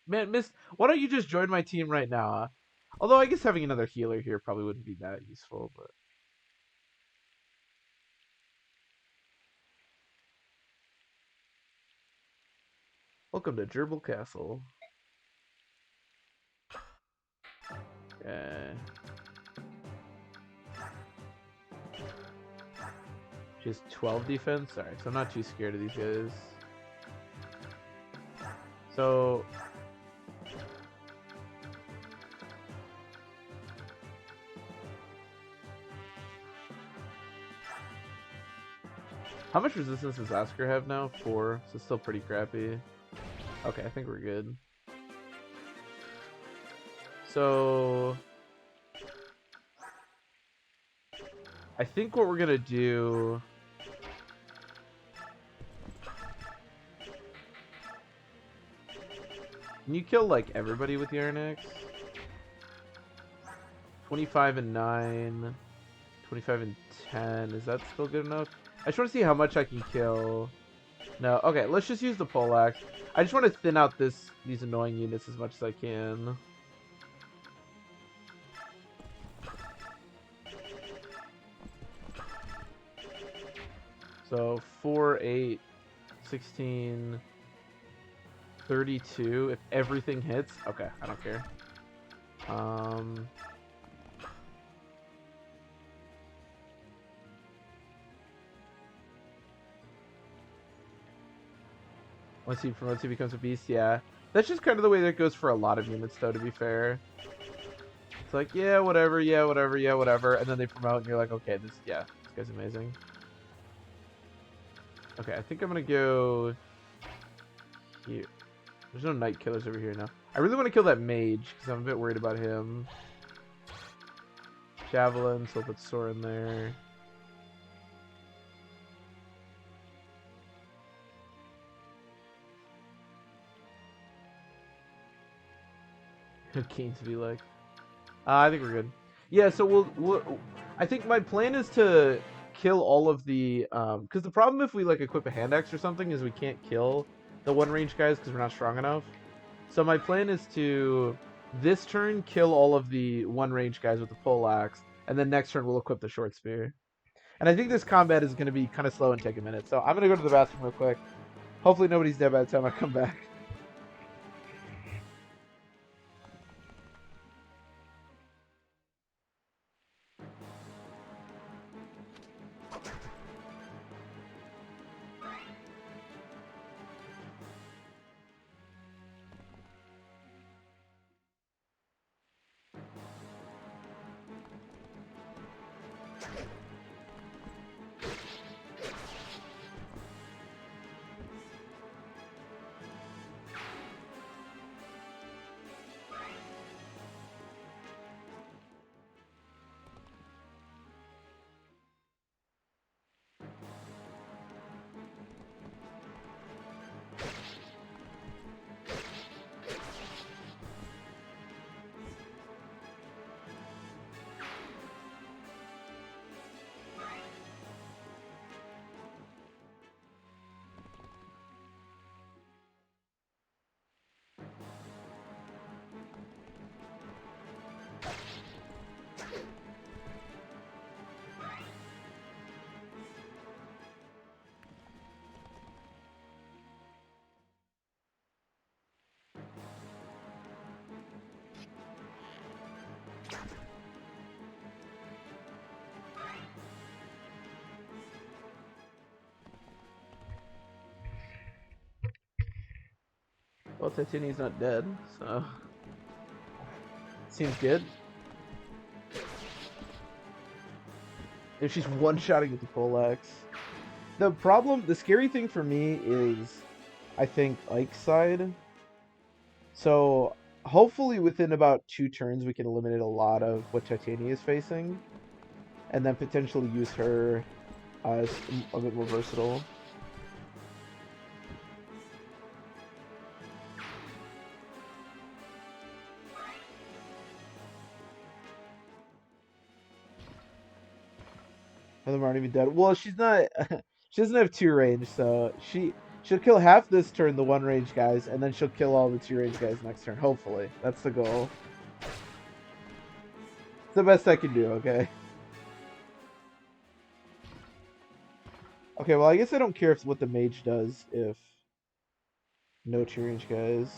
Man, Miss, why don't you just join my team right now? Huh? Although I guess having another healer here probably wouldn't be that useful, but... Welcome to Gerbil Castle. Okay. She has 12 defense? Alright, so I'm not too scared of these guys. So... how much resistance does Oscar have now? 4, so still pretty crappy. Okay, I think we're good. So... I think what we're gonna do... can you kill, like, everybody with your next? 25 and 9... 25 and 10. Is that still good enough? I just want to see how much I can kill. No, okay, let's just use the poleaxe. I just want to thin out these annoying units as much as I can. So 4, 8, 16, 32. If everything hits, okay, I don't care. Once he promotes, he becomes a beast. Yeah, that's just kind of the way that goes for a lot of units, though. To be fair, it's like, yeah, whatever, yeah, whatever, yeah, whatever, and then they promote, and you're like, okay, this guy's amazing. Okay, I think I'm gonna go here. There's no night killers over here now. I really want to kill that mage because I'm a bit worried about him. Javelin, so we'll put Sora in there. Keen to be like, I think we're good. Yeah, so we'll I think my plan is to kill all of the because the problem if we like equip a hand axe or something is we can't kill the one range guys because we're not strong enough. So my plan is to this turn kill all of the one range guys with the pole axe, and then next turn we'll equip the short spear. And I think this combat is going to be kind of slow and take a minute. So I'm going to go to the bathroom real quick. Hopefully nobody's dead by the time I come back. Well, Titini's not dead, so seems good. If she's one-shotting with the poleaxe. The scary thing for me is, I think, Ike's side. So, hopefully within about 2 turns we can eliminate a lot of what Titania is facing. And then potentially use her as a bit more versatile. And them aren't even dead. Well, she's not. She doesn't have 2 range, so she'll kill half this turn the 1 range guys, and then she'll kill all the 2 range guys next turn. Hopefully, that's the goal. It's the best I can do. Okay. Okay. Well, I guess I don't care if what the mage does if no 2 range guys.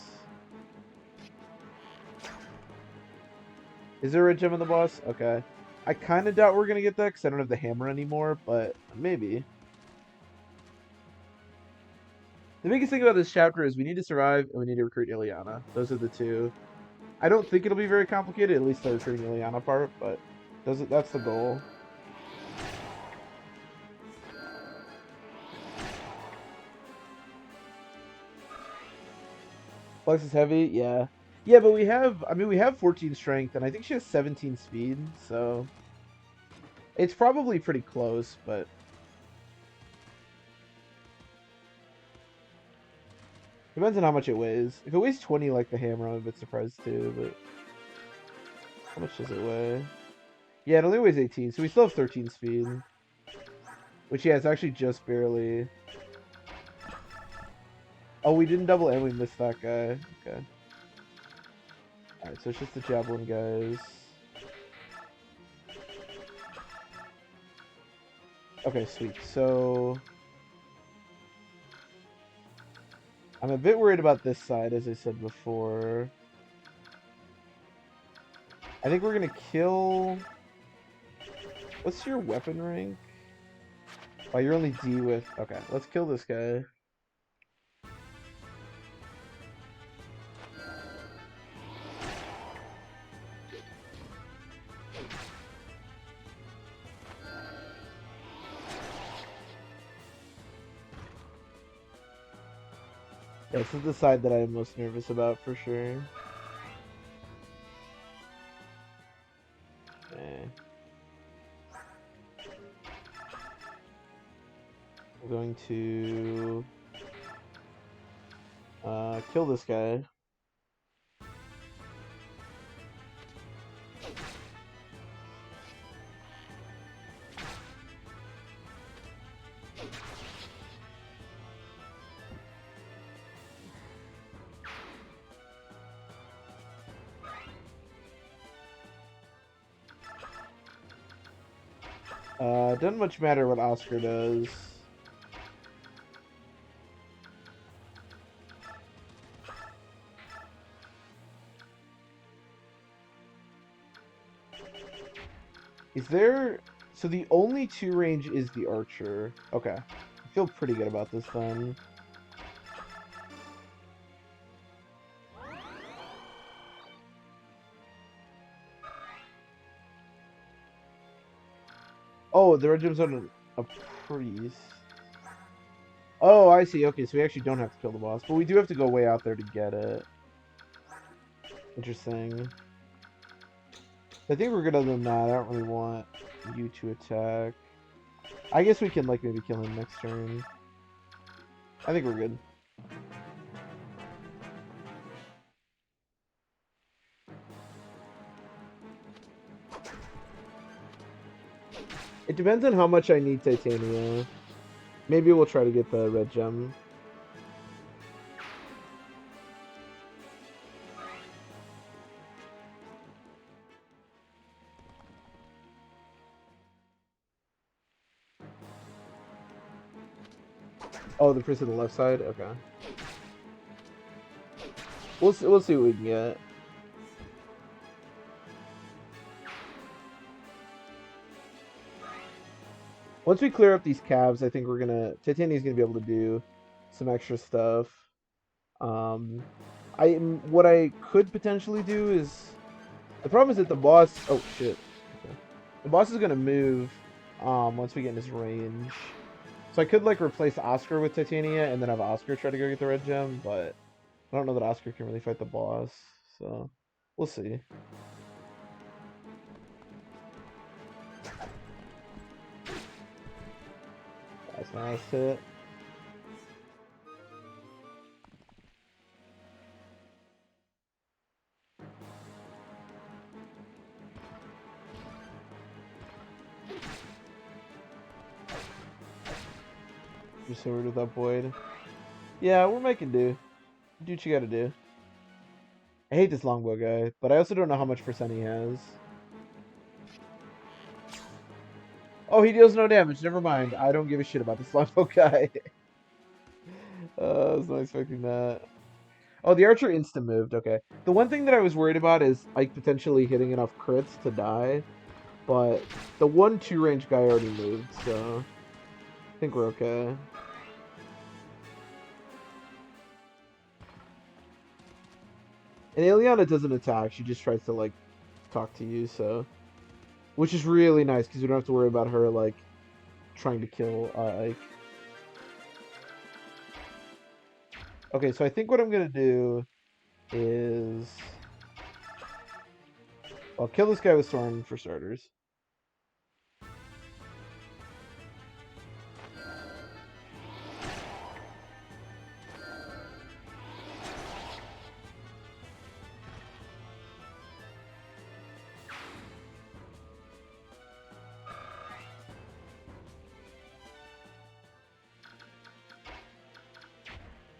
Is there a red gem on the boss? Okay. I kind of doubt we're going to get that because I don't have the hammer anymore, but maybe. The biggest thing about this chapter is we need to survive and we need to recruit Ileana. Those are the two. I don't think it'll be very complicated, at least the recruiting Ileana part, but that's the goal. Flex is heavy, yeah. Yeah, but we have 14 strength, and I think she has 17 speed, so it's probably pretty close, but depends on how much it weighs. If it weighs 20 like the hammer, I'm a bit surprised too, but how much does it weigh? Yeah, it only weighs 18, so we still have 13 speed. Which, yeah, it's actually just barely. Oh, we didn't double and we missed that guy. Okay. Alright, so it's just the javelin guys. Okay, sweet. So I'm a bit worried about this side, as I said before. I think we're gonna kill... What's your weapon rank? Oh, you're only D with... Okay, let's kill this guy. Yeah, this is the side that I'm most nervous about for sure. Okay. I'm going to kill this guy. Doesn't much matter what Oscar does. Is there... So the only 2 range is the archer. Okay. I feel pretty good about this then. Oh, the red gem's on a priest. Oh, I see. Okay, so we actually don't have to kill the boss. But we do have to go way out there to get it. Interesting. I think we're good other than that. I don't really want you to attack. I guess we can, like, maybe kill him next turn. I think we're good. It depends on how much I need Titania. Maybe we'll try to get the red gem. Oh, the priest on the left side? Okay. We'll see what we can get. Once we clear up these calves, I think we're gonna... Titania's gonna be able to do some extra stuff. What I could potentially do is... The problem is that the boss... Oh, shit. Okay. The boss is gonna move once we get in his range. So I could, like, replace Oscar with Titania and then have Oscar try to go get the red gem, but I don't know that Oscar can really fight the boss, so we'll see. That's my last hit. Just sword with that void. Yeah, we're making do. Do what you gotta do. I hate this longbow guy, but I also don't know how much percent he has. Oh, he deals no damage. Never mind. I don't give a shit about this longbow guy. I was not expecting that. Oh, the archer insta moved. Okay. The one thing that I was worried about is Ike potentially hitting enough crits to die, but the 1-2 range guy already moved, so I think we're okay. And Ileana doesn't attack; she just tries to like talk to you, so which is really nice because we don't have to worry about her like trying to kill Ike. Okay, so I think what I'm gonna do is I'll kill this guy with Soren for starters.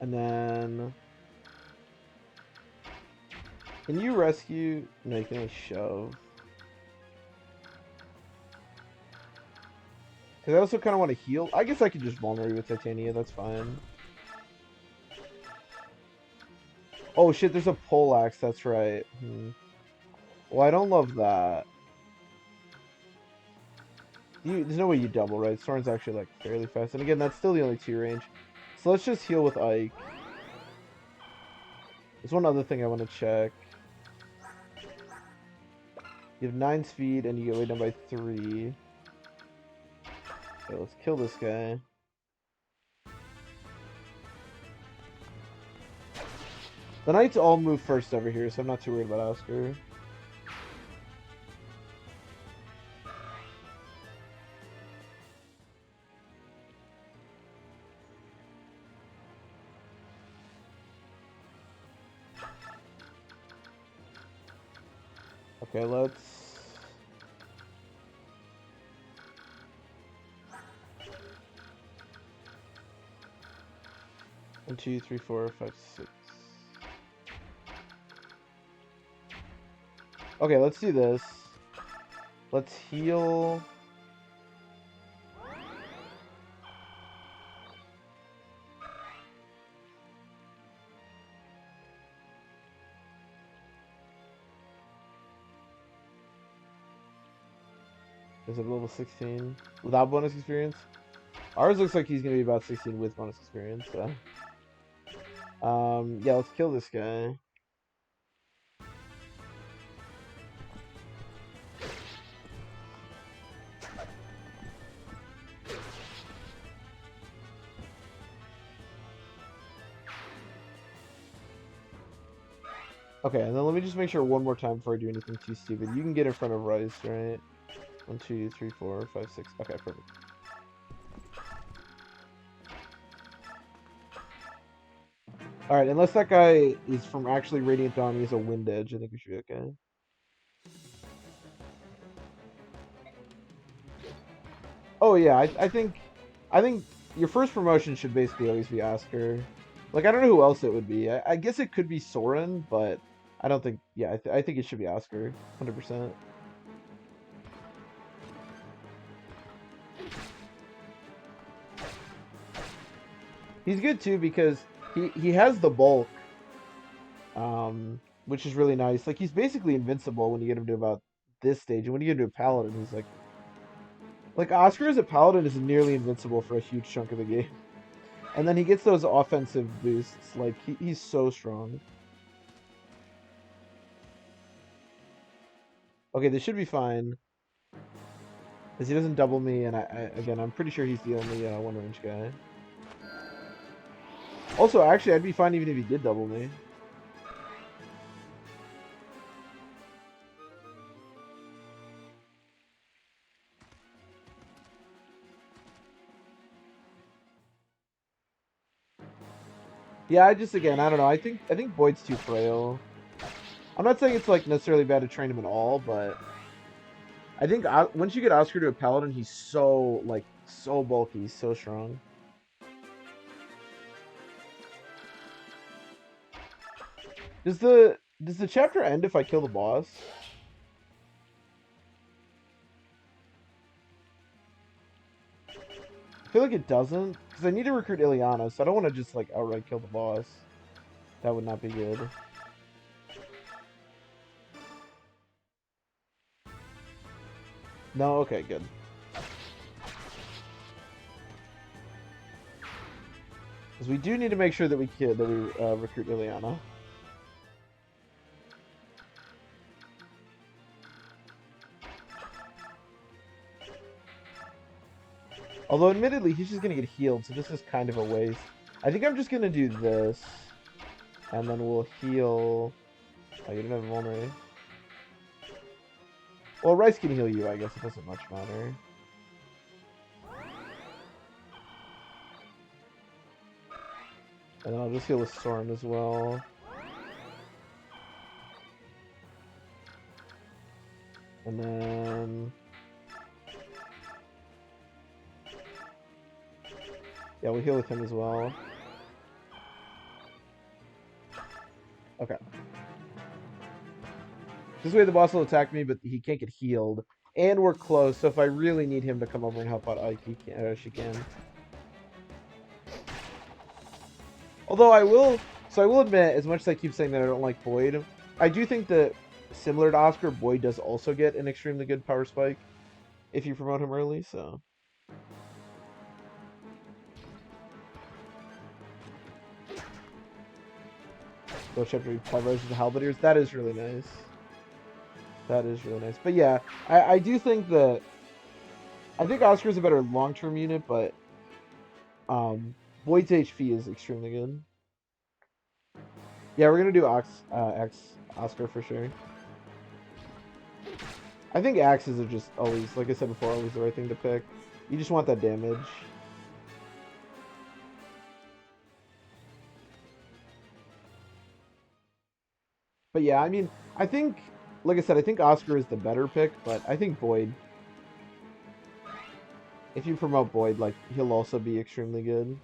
And then can you rescue? No, you can only shove. Because I also kind of want to heal. I guess I could just vulnerate with Titania. That's fine. Oh shit, there's a pole axe. That's right. Well, I don't love that. There's no way you double, right? Soren's actually like fairly fast. And again, that's still the only 2 range. So let's just heal with Ike. There's one other thing I want to check. You have 9 speed and you get weighed down by 3. Okay, let's kill this guy. The knights all move first over here, so I'm not too worried about Oscar. Okay, let's... 1, 2, 3, 4, 5, 6. Okay, let's do this. Let's heal. Is it level 16 without bonus experience? Ours looks like he's gonna be about 16 with bonus experience. So, yeah, let's kill this guy. Okay, and then let me just make sure one more time before I do anything too stupid. You can get in front of Rice, right? 1, 2, 3, 4, 5, 6. Okay, perfect. Alright, unless that guy is from actually Radiant Dawn, he has a Wind Edge, I think we should be okay. Oh yeah, I think your first promotion should basically always be Oscar. Like I don't know who else it would be. I guess it could be Soren, but I don't think. Yeah, I think it should be Oscar, 100%. He's good too because he has the bulk, which is really nice. Like he's basically invincible when you get him to about this stage, and when you get him to a paladin, he's like Oscar as a paladin is nearly invincible for a huge chunk of the game. And then he gets those offensive boosts. Like he's so strong. Okay, this should be fine. Because he doesn't double me, and again, I'm pretty sure he's the only one range guy. Also, actually, I'd be fine even if he did double me. Yeah, again, I don't know. I think Boyd's too frail. I'm not saying it's like necessarily bad to train him at all, but I think once you get Oscar to a paladin, he's so so bulky, so strong. Does the chapter end if I kill the boss? I feel like it doesn't, because I need to recruit Ileana, so I don't want to just like outright kill the boss. That would not be good. No, okay, good. Because we do need to make sure that we recruit Ileana. Although, admittedly, he's just going to get healed, so this is kind of a waste. I think I'm just going to do this. And then we'll heal... Oh, you don't have vulnerability. Well, Rice can heal you, I guess. It doesn't much matter. And then I'll just heal with Soren as well. And then... Yeah, we'll heal with him as well. Okay. This way the boss will attack me, but he can't get healed. And we're close, so if I really need him to come over and help out Ike, she can. Although I will admit, as much as I keep saying that I don't like Boyd, I do think that, similar to Oscar, Boyd does also get an extremely good power spike if you promote him early, so... Go chapter 5 Rises of the Halberdiers. That is really nice. That is really nice. But yeah, I do think that... I think Oscar's a better long-term unit, but... Boyd's HP is extremely good. Yeah, we're gonna do Axe Oscar for sure. I think axes are just always, like I said before, always the right thing to pick. You just want that damage. But yeah, I mean, I think, like I said, I think Oscar is the better pick, but I think Boyd, if you promote Boyd, like, he'll also be extremely good.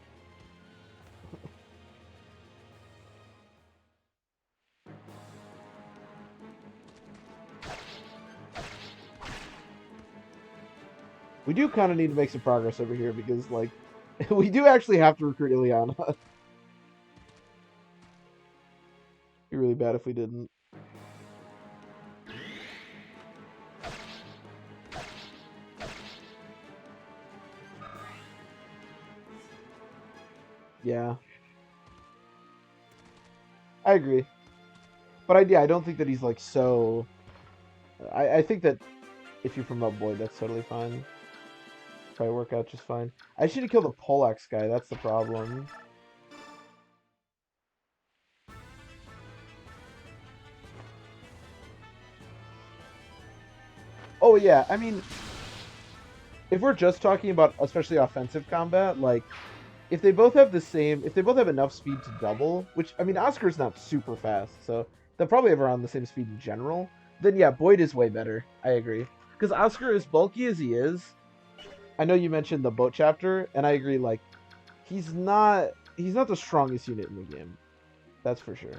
We do kind of need to make some progress over here because, like, we do actually have to recruit Ileana. It'd be really bad if we didn't. Yeah. I agree. But I don't think that he's, like, so... I think that if you promote Boyd, that's totally fine. Probably work out just fine. I should have killed the Poleaxe guy, that's the problem. Oh yeah, I mean, if we're just talking about especially offensive combat, like, if they both have the same, if they both have enough speed to double, which, I mean, Oscar's not super fast, so they'll probably have around the same speed in general, then yeah, Boyd is way better. I agree. Because Oscar, as bulky as he is, I know you mentioned the boat chapter, and I agree, like, he's not the strongest unit in the game. That's for sure.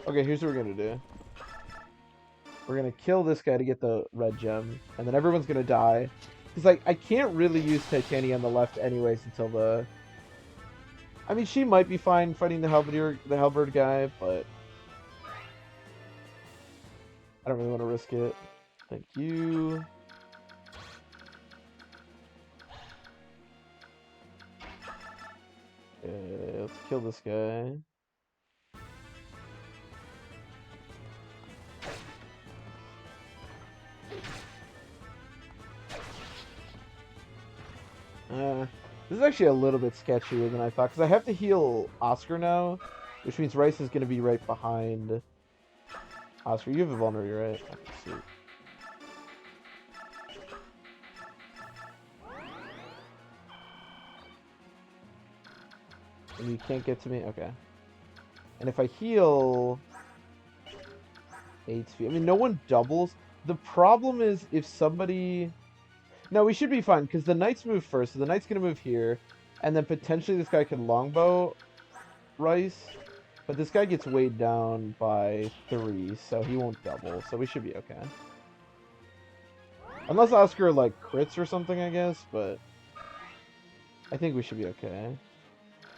Okay, here's what we're gonna do. We're gonna kill this guy to get the red gem, and then everyone's gonna die. Because, like, I can't really use Titania on the left anyways until the... I mean, she might be fine fighting the Halberd guy, but... I don't really want to risk it. Thank you. Okay, let's kill this guy. This is actually a little bit sketchier than I thought, because I have to heal Oscar now, which means Rice is going to be right behind Oscar. You have a vulnerability, right? Okay, sweet. And you can't get to me? Okay. And if I heal 8 feet, I mean, no one doubles. The problem is if somebody... No, we should be fine, because the Knights move first, so the Knight's going to move here, and then potentially this guy can longbow Rice, but this guy gets weighed down by 3, so he won't double, so we should be okay. Unless Oscar, like, crits or something, I guess, but I think we should be okay.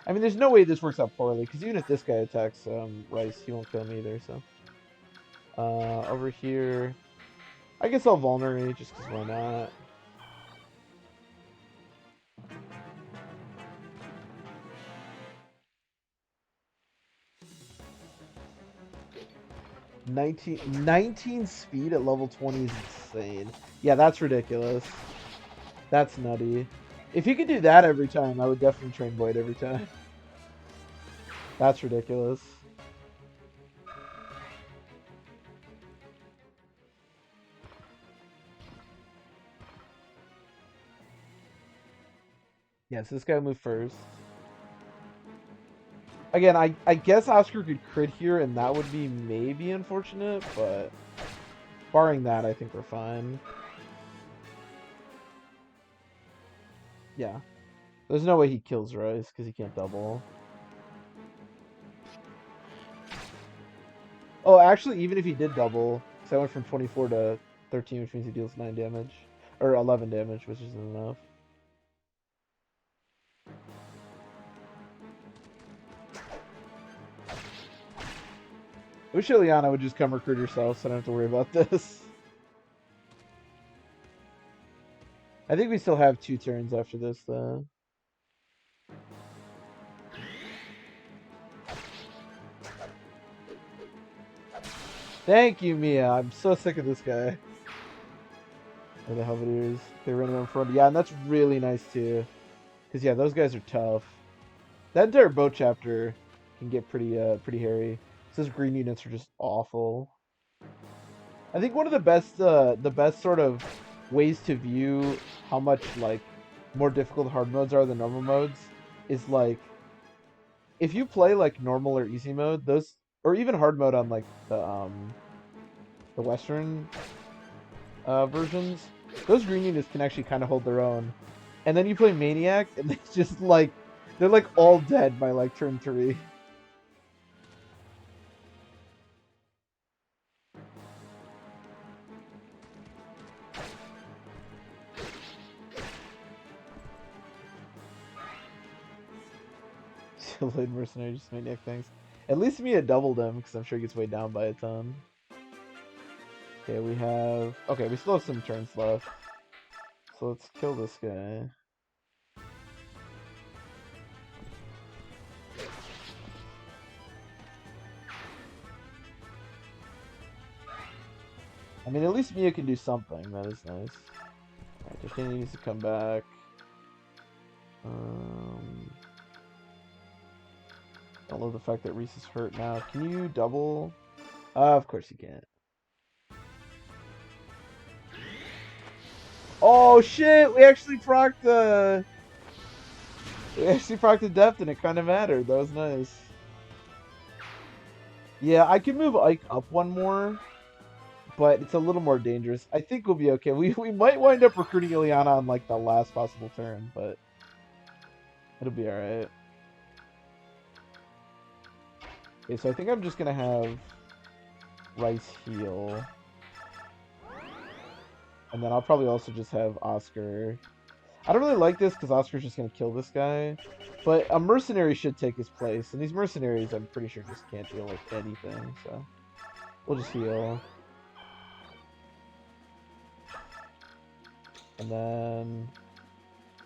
I mean, there's no way this works out poorly, because even if this guy attacks Rice, he won't kill me either, so. Over here, I guess I'll vulnerate, just because why not? Nineteen speed at level 20 is insane. Yeah, that's ridiculous. That's nutty. If he could do that every time, I would definitely train Void every time. That's ridiculous. Yes, this guy will move first. Again, I guess Oscar could crit here, and that would be maybe unfortunate, but barring that, I think we're fine. Yeah. There's no way he kills Rice, because he can't double. Oh, actually, even if he did double, because I went from 24 to 13, which means he deals 9 damage. Or 11 damage, which isn't enough. I wish Ileana would just come recruit herself, so I don't have to worry about this. I think we still have 2 turns after this, though. Thank you, Mia. I'm so sick of this guy. Or the Helvetiers. They ran in front. Yeah, and that's really nice, too. Because, yeah, those guys are tough. That entire boat chapter can get pretty hairy. Those green units are just awful. I think one of the best sort of ways to view how much, like, more difficult hard modes are than normal modes is, like, if you play, like, normal or easy mode, those, or even hard mode on, like, the Western versions, those green units can actually kind of hold their own. And then you play Maniac, and they just, like, they're, like, all dead by, like, turn 3. Chill mercenary, just Maniac things. At least Mia doubled him, because I'm sure he gets weighed down by a ton. Okay, we have... Okay, we still have some turns left. So let's kill this guy. I mean, at least Mia can do something. That is nice. Alright, Defini needs to come back. I love the fact that Reese is hurt now. Can you double? Of course you can't. Oh shit! We actually procced the... We actually procced the depth and it kind of mattered. That was nice. Yeah, I could move Ike up one more, but it's a little more dangerous. I think we'll be okay. We might wind up recruiting Ileana on like the last possible turn, but it'll be alright. Okay, so I think I'm just gonna have Rice heal. And then I'll probably also just have Oscar. I don't really like this because Oscar's just gonna kill this guy. But a mercenary should take his place. And these mercenaries, I'm pretty sure, just can't deal with anything. So we'll just heal. And then...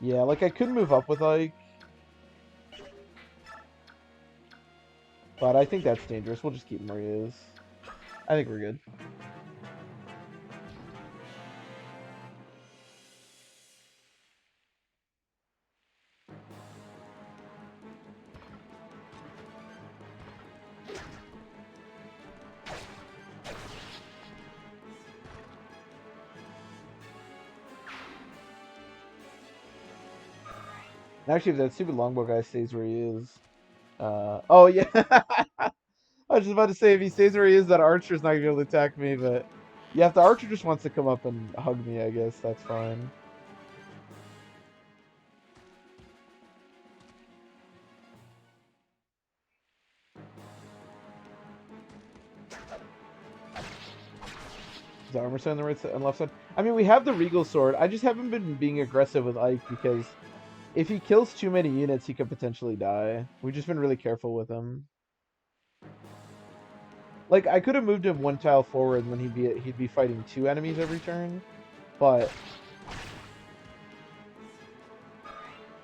Yeah, like I could move up with Ike. But I think that's dangerous. We'll just keep him where he is. I think we're good. Actually, if that stupid longbow guy stays where he is... oh, yeah! I was just about to say, if he stays where he is, that archer's not gonna be able to attack me, but... Yeah, if the archer just wants to come up and hug me, I guess that's fine. Is the armor side on the right side and left side? I mean, we have the Regal Sword. I just haven't been being aggressive with Ike because if he kills too many units, he could potentially die. We've just been really careful with him. Like, I could have moved him one tile forward and then he'd be fighting 2 enemies every turn, but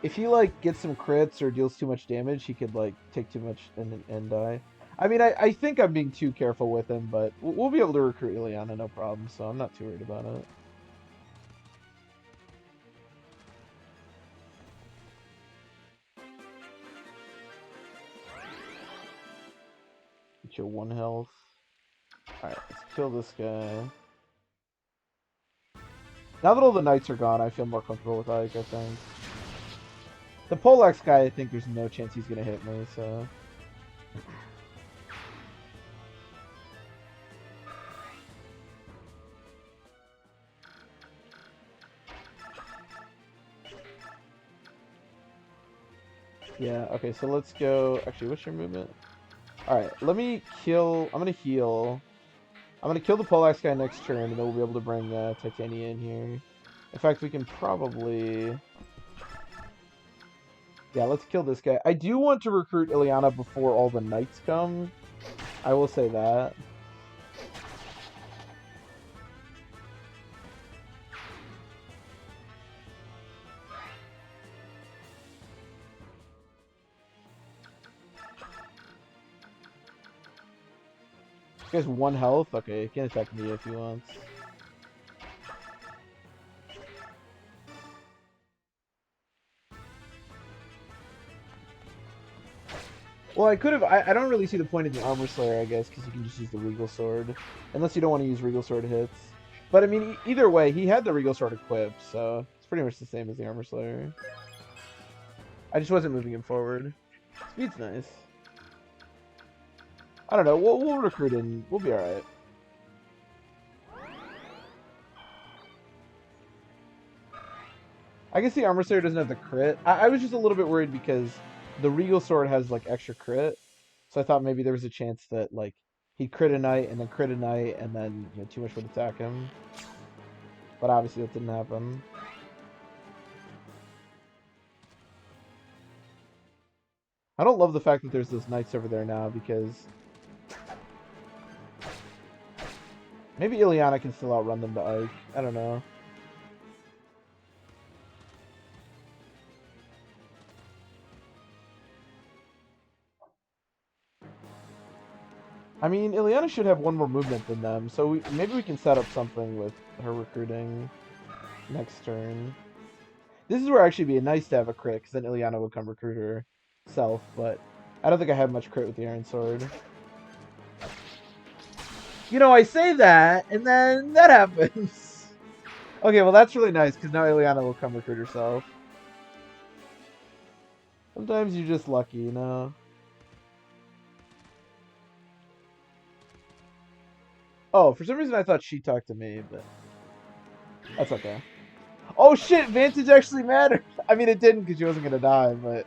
if he like gets some crits or deals too much damage, he could like take too much and die. I mean, I think I'm being too careful with him, but we'll be able to recruit Ileana, no problem, so I'm not too worried about it. Get your 1 health. Alright, let's kill this guy. Now that all the knights are gone, I feel more comfortable with Ike, I think. The Poleaxe guy, I think there's no chance he's gonna hit me, so... Yeah, okay, so let's go... Actually, what's your movement? Alright, let me kill... I'm gonna heal. I'm gonna kill the Poleaxe guy next turn, and then we'll be able to bring Titania in here. In fact, we can probably... Yeah, let's kill this guy. I do want to recruit Ileana before all the knights come. I will say that. He has 1 health? Okay, he can attack me if he wants. Well, I could have... I don't really see the point of the Armor Slayer, I guess, because you can just use the Regal Sword. Unless you don't want to use Regal Sword hits. But, I mean, either way, he had the Regal Sword equipped, so... It's pretty much the same as the Armor Slayer. I just wasn't moving him forward. Speed's nice. I don't know, we'll recruit him. We'll be alright. I guess the Armor Slayer doesn't have the crit. I was just a little bit worried because the Regal Sword has, like, extra crit. So I thought maybe there was a chance that, like, he'd crit a knight and then crit a knight and then, you know, too much would attack him. But obviously that didn't happen. I don't love the fact that there's those knights over there now because... Maybe Ileana can still outrun them to Ike. I don't know. I mean, Ileana should have 1 more movement than them, so maybe we can set up something with her recruiting next turn. This is where actually it'd be nice to have a crit, because then Ileana would come recruit herself, but I don't think I have much crit with the Iron Sword. You know, I say that, and then that happens. Okay, well that's really nice, because now Ileana will come recruit herself. Sometimes you're just lucky, you know? Oh, for some reason I thought she talked to me, but that's okay. Oh shit, Vantage actually mattered! I mean, it didn't because she wasn't gonna die, but...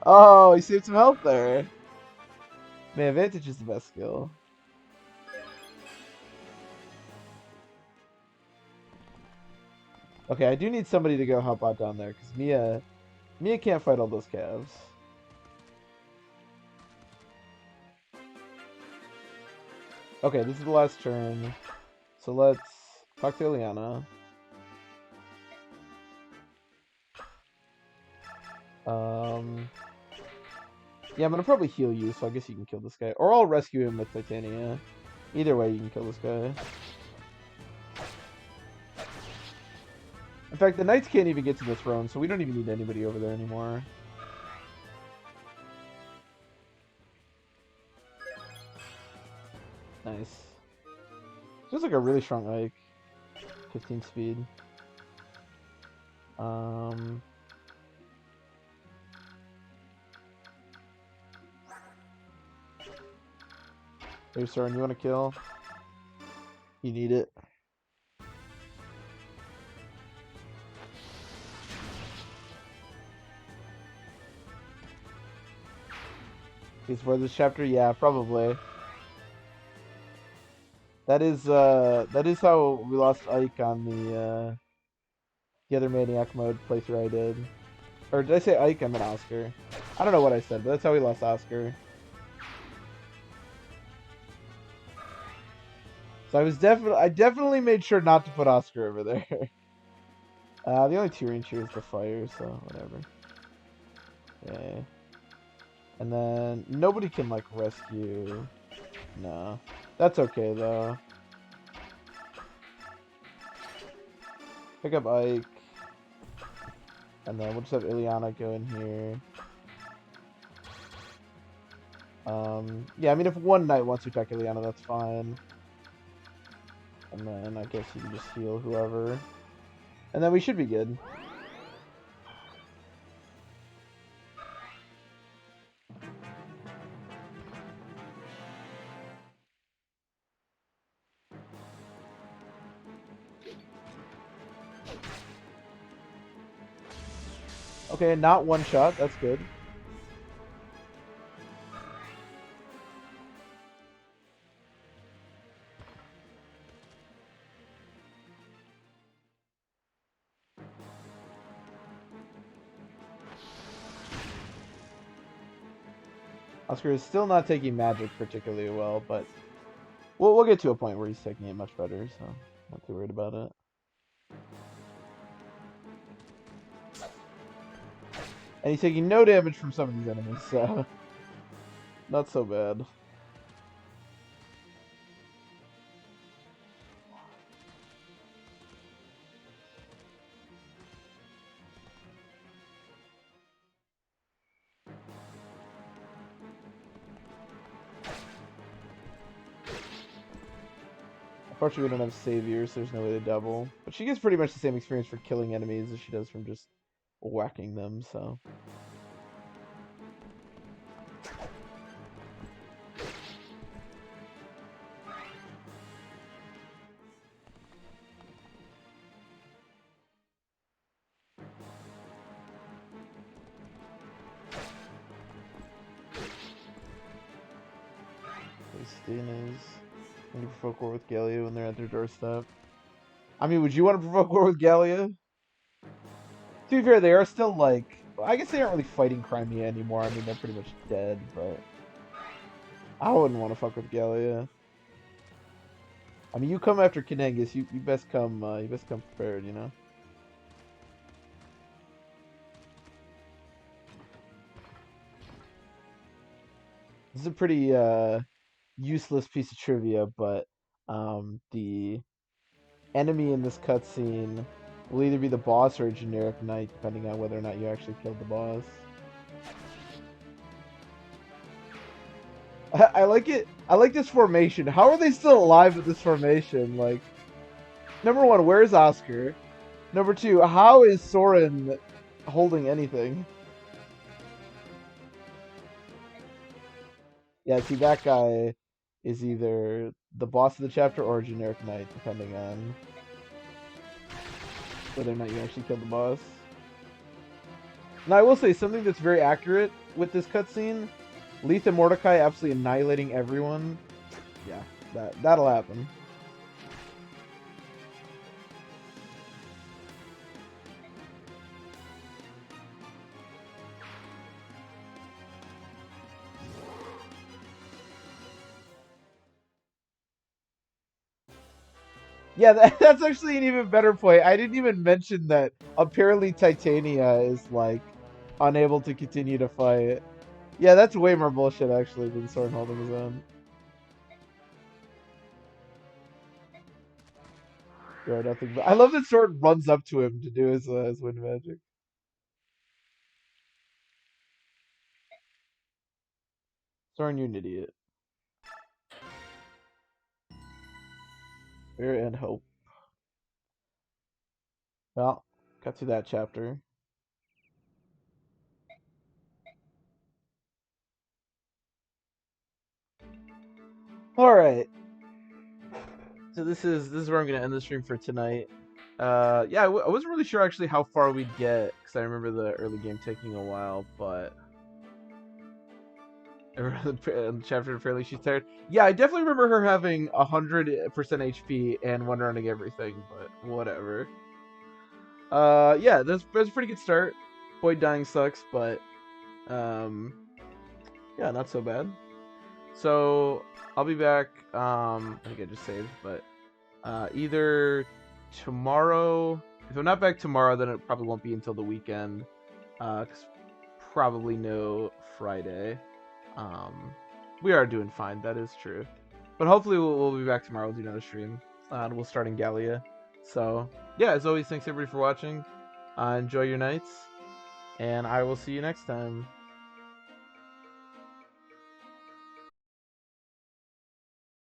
Oh, he saved some health there. Man, Vantage is the best skill. Okay, I do need somebody to go help out down there, because Mia can't fight all those calves. Okay, this is the last turn. So let's talk to Ileana. Yeah, I'm gonna probably heal you, so I guess you can kill this guy. Or I'll rescue him with Titania. Either way, you can kill this guy. In fact, the knights can't even get to the throne, so we don't even need anybody over there anymore. Nice. Feels like a really strong Ike. 15 speed. Hey, Soren, you want to kill? You need it. Is for this chapter? Yeah, probably. That is how we lost Ike on the other Maniac mode playthrough I did. Or did I say Ike? I meant Oscar. I don't know what I said, but that's how we lost Oscar. So I definitely made sure not to put Oscar over there. The only two range here is the fire, so whatever. Okay. And then nobody can like rescue. No. That's okay though. Pick up Ike. And then we'll just have Ileana go in here. Yeah, I mean if one knight wants to attack Ileana, that's fine. And then I guess you can just heal whoever. And then we should be good. Okay, not one shot. That's good. Oscar is still not taking magic particularly well, but we'll get to a point where he's taking it much better, so not too worried about it. And he's taking no damage from some of these enemies, so not so bad. Unfortunately, we don't have saviors, so there's no way to double. But she gets pretty much the same experience for killing enemies as she does from just whacking them, so. Christina's going to provoke war with Gallia when they're at their doorstep. I mean, would you want to provoke war with Gallia? To be fair, they are still like... I guess they aren't really fighting Crimea anymore. I mean, they're pretty much dead, but... I wouldn't want to fuck with Gallia. I mean, you come after Kanengus, you best come prepared, you know? This is a pretty useless piece of trivia, but the enemy in this cutscene will either be the boss or a generic knight, depending on whether or not you actually killed the boss. I like it. I like this formation. How are they still alive with this formation? Like, number one, where's Oscar? Number two, how is Soren holding anything? Yeah, see, that guy is either the boss of the chapter or a generic knight, depending on whether or not you actually killed the boss. Now, I will say something that's very accurate with this cutscene. Leith and Mordecai absolutely annihilating everyone. Yeah, that'll happen. Yeah, that's actually an even better point. I didn't even mention that apparently Titania is, like, unable to continue to fight. Yeah, that's way more bullshit, actually, than Soren holding his own. Yeah, nothing but... I love that Soren runs up to him to do his wind magic. Soren, you're an idiot. Fear and hope. Well, got through that chapter. All right. So this is where I'm gonna end the stream for tonight. Yeah, I wasn't really sure actually how far we'd get because I remember the early game taking a while, but Chapter fairly, she's tired. Yeah, I definitely remember her having 100% HP and one running everything, but whatever. Yeah, that's a pretty good start. Boyd dying sucks, but yeah, not so bad. So I'll be back. I think I just saved, but either tomorrow. If I'm not back tomorrow, then it probably won't be until the weekend. 'Cause probably no Friday. We are doing fine. That is true. But hopefully we'll be back tomorrow. We'll do another stream. And we'll start in Gallia. So yeah, as always, thanks everybody for watching. Enjoy your nights, and I will see you next time.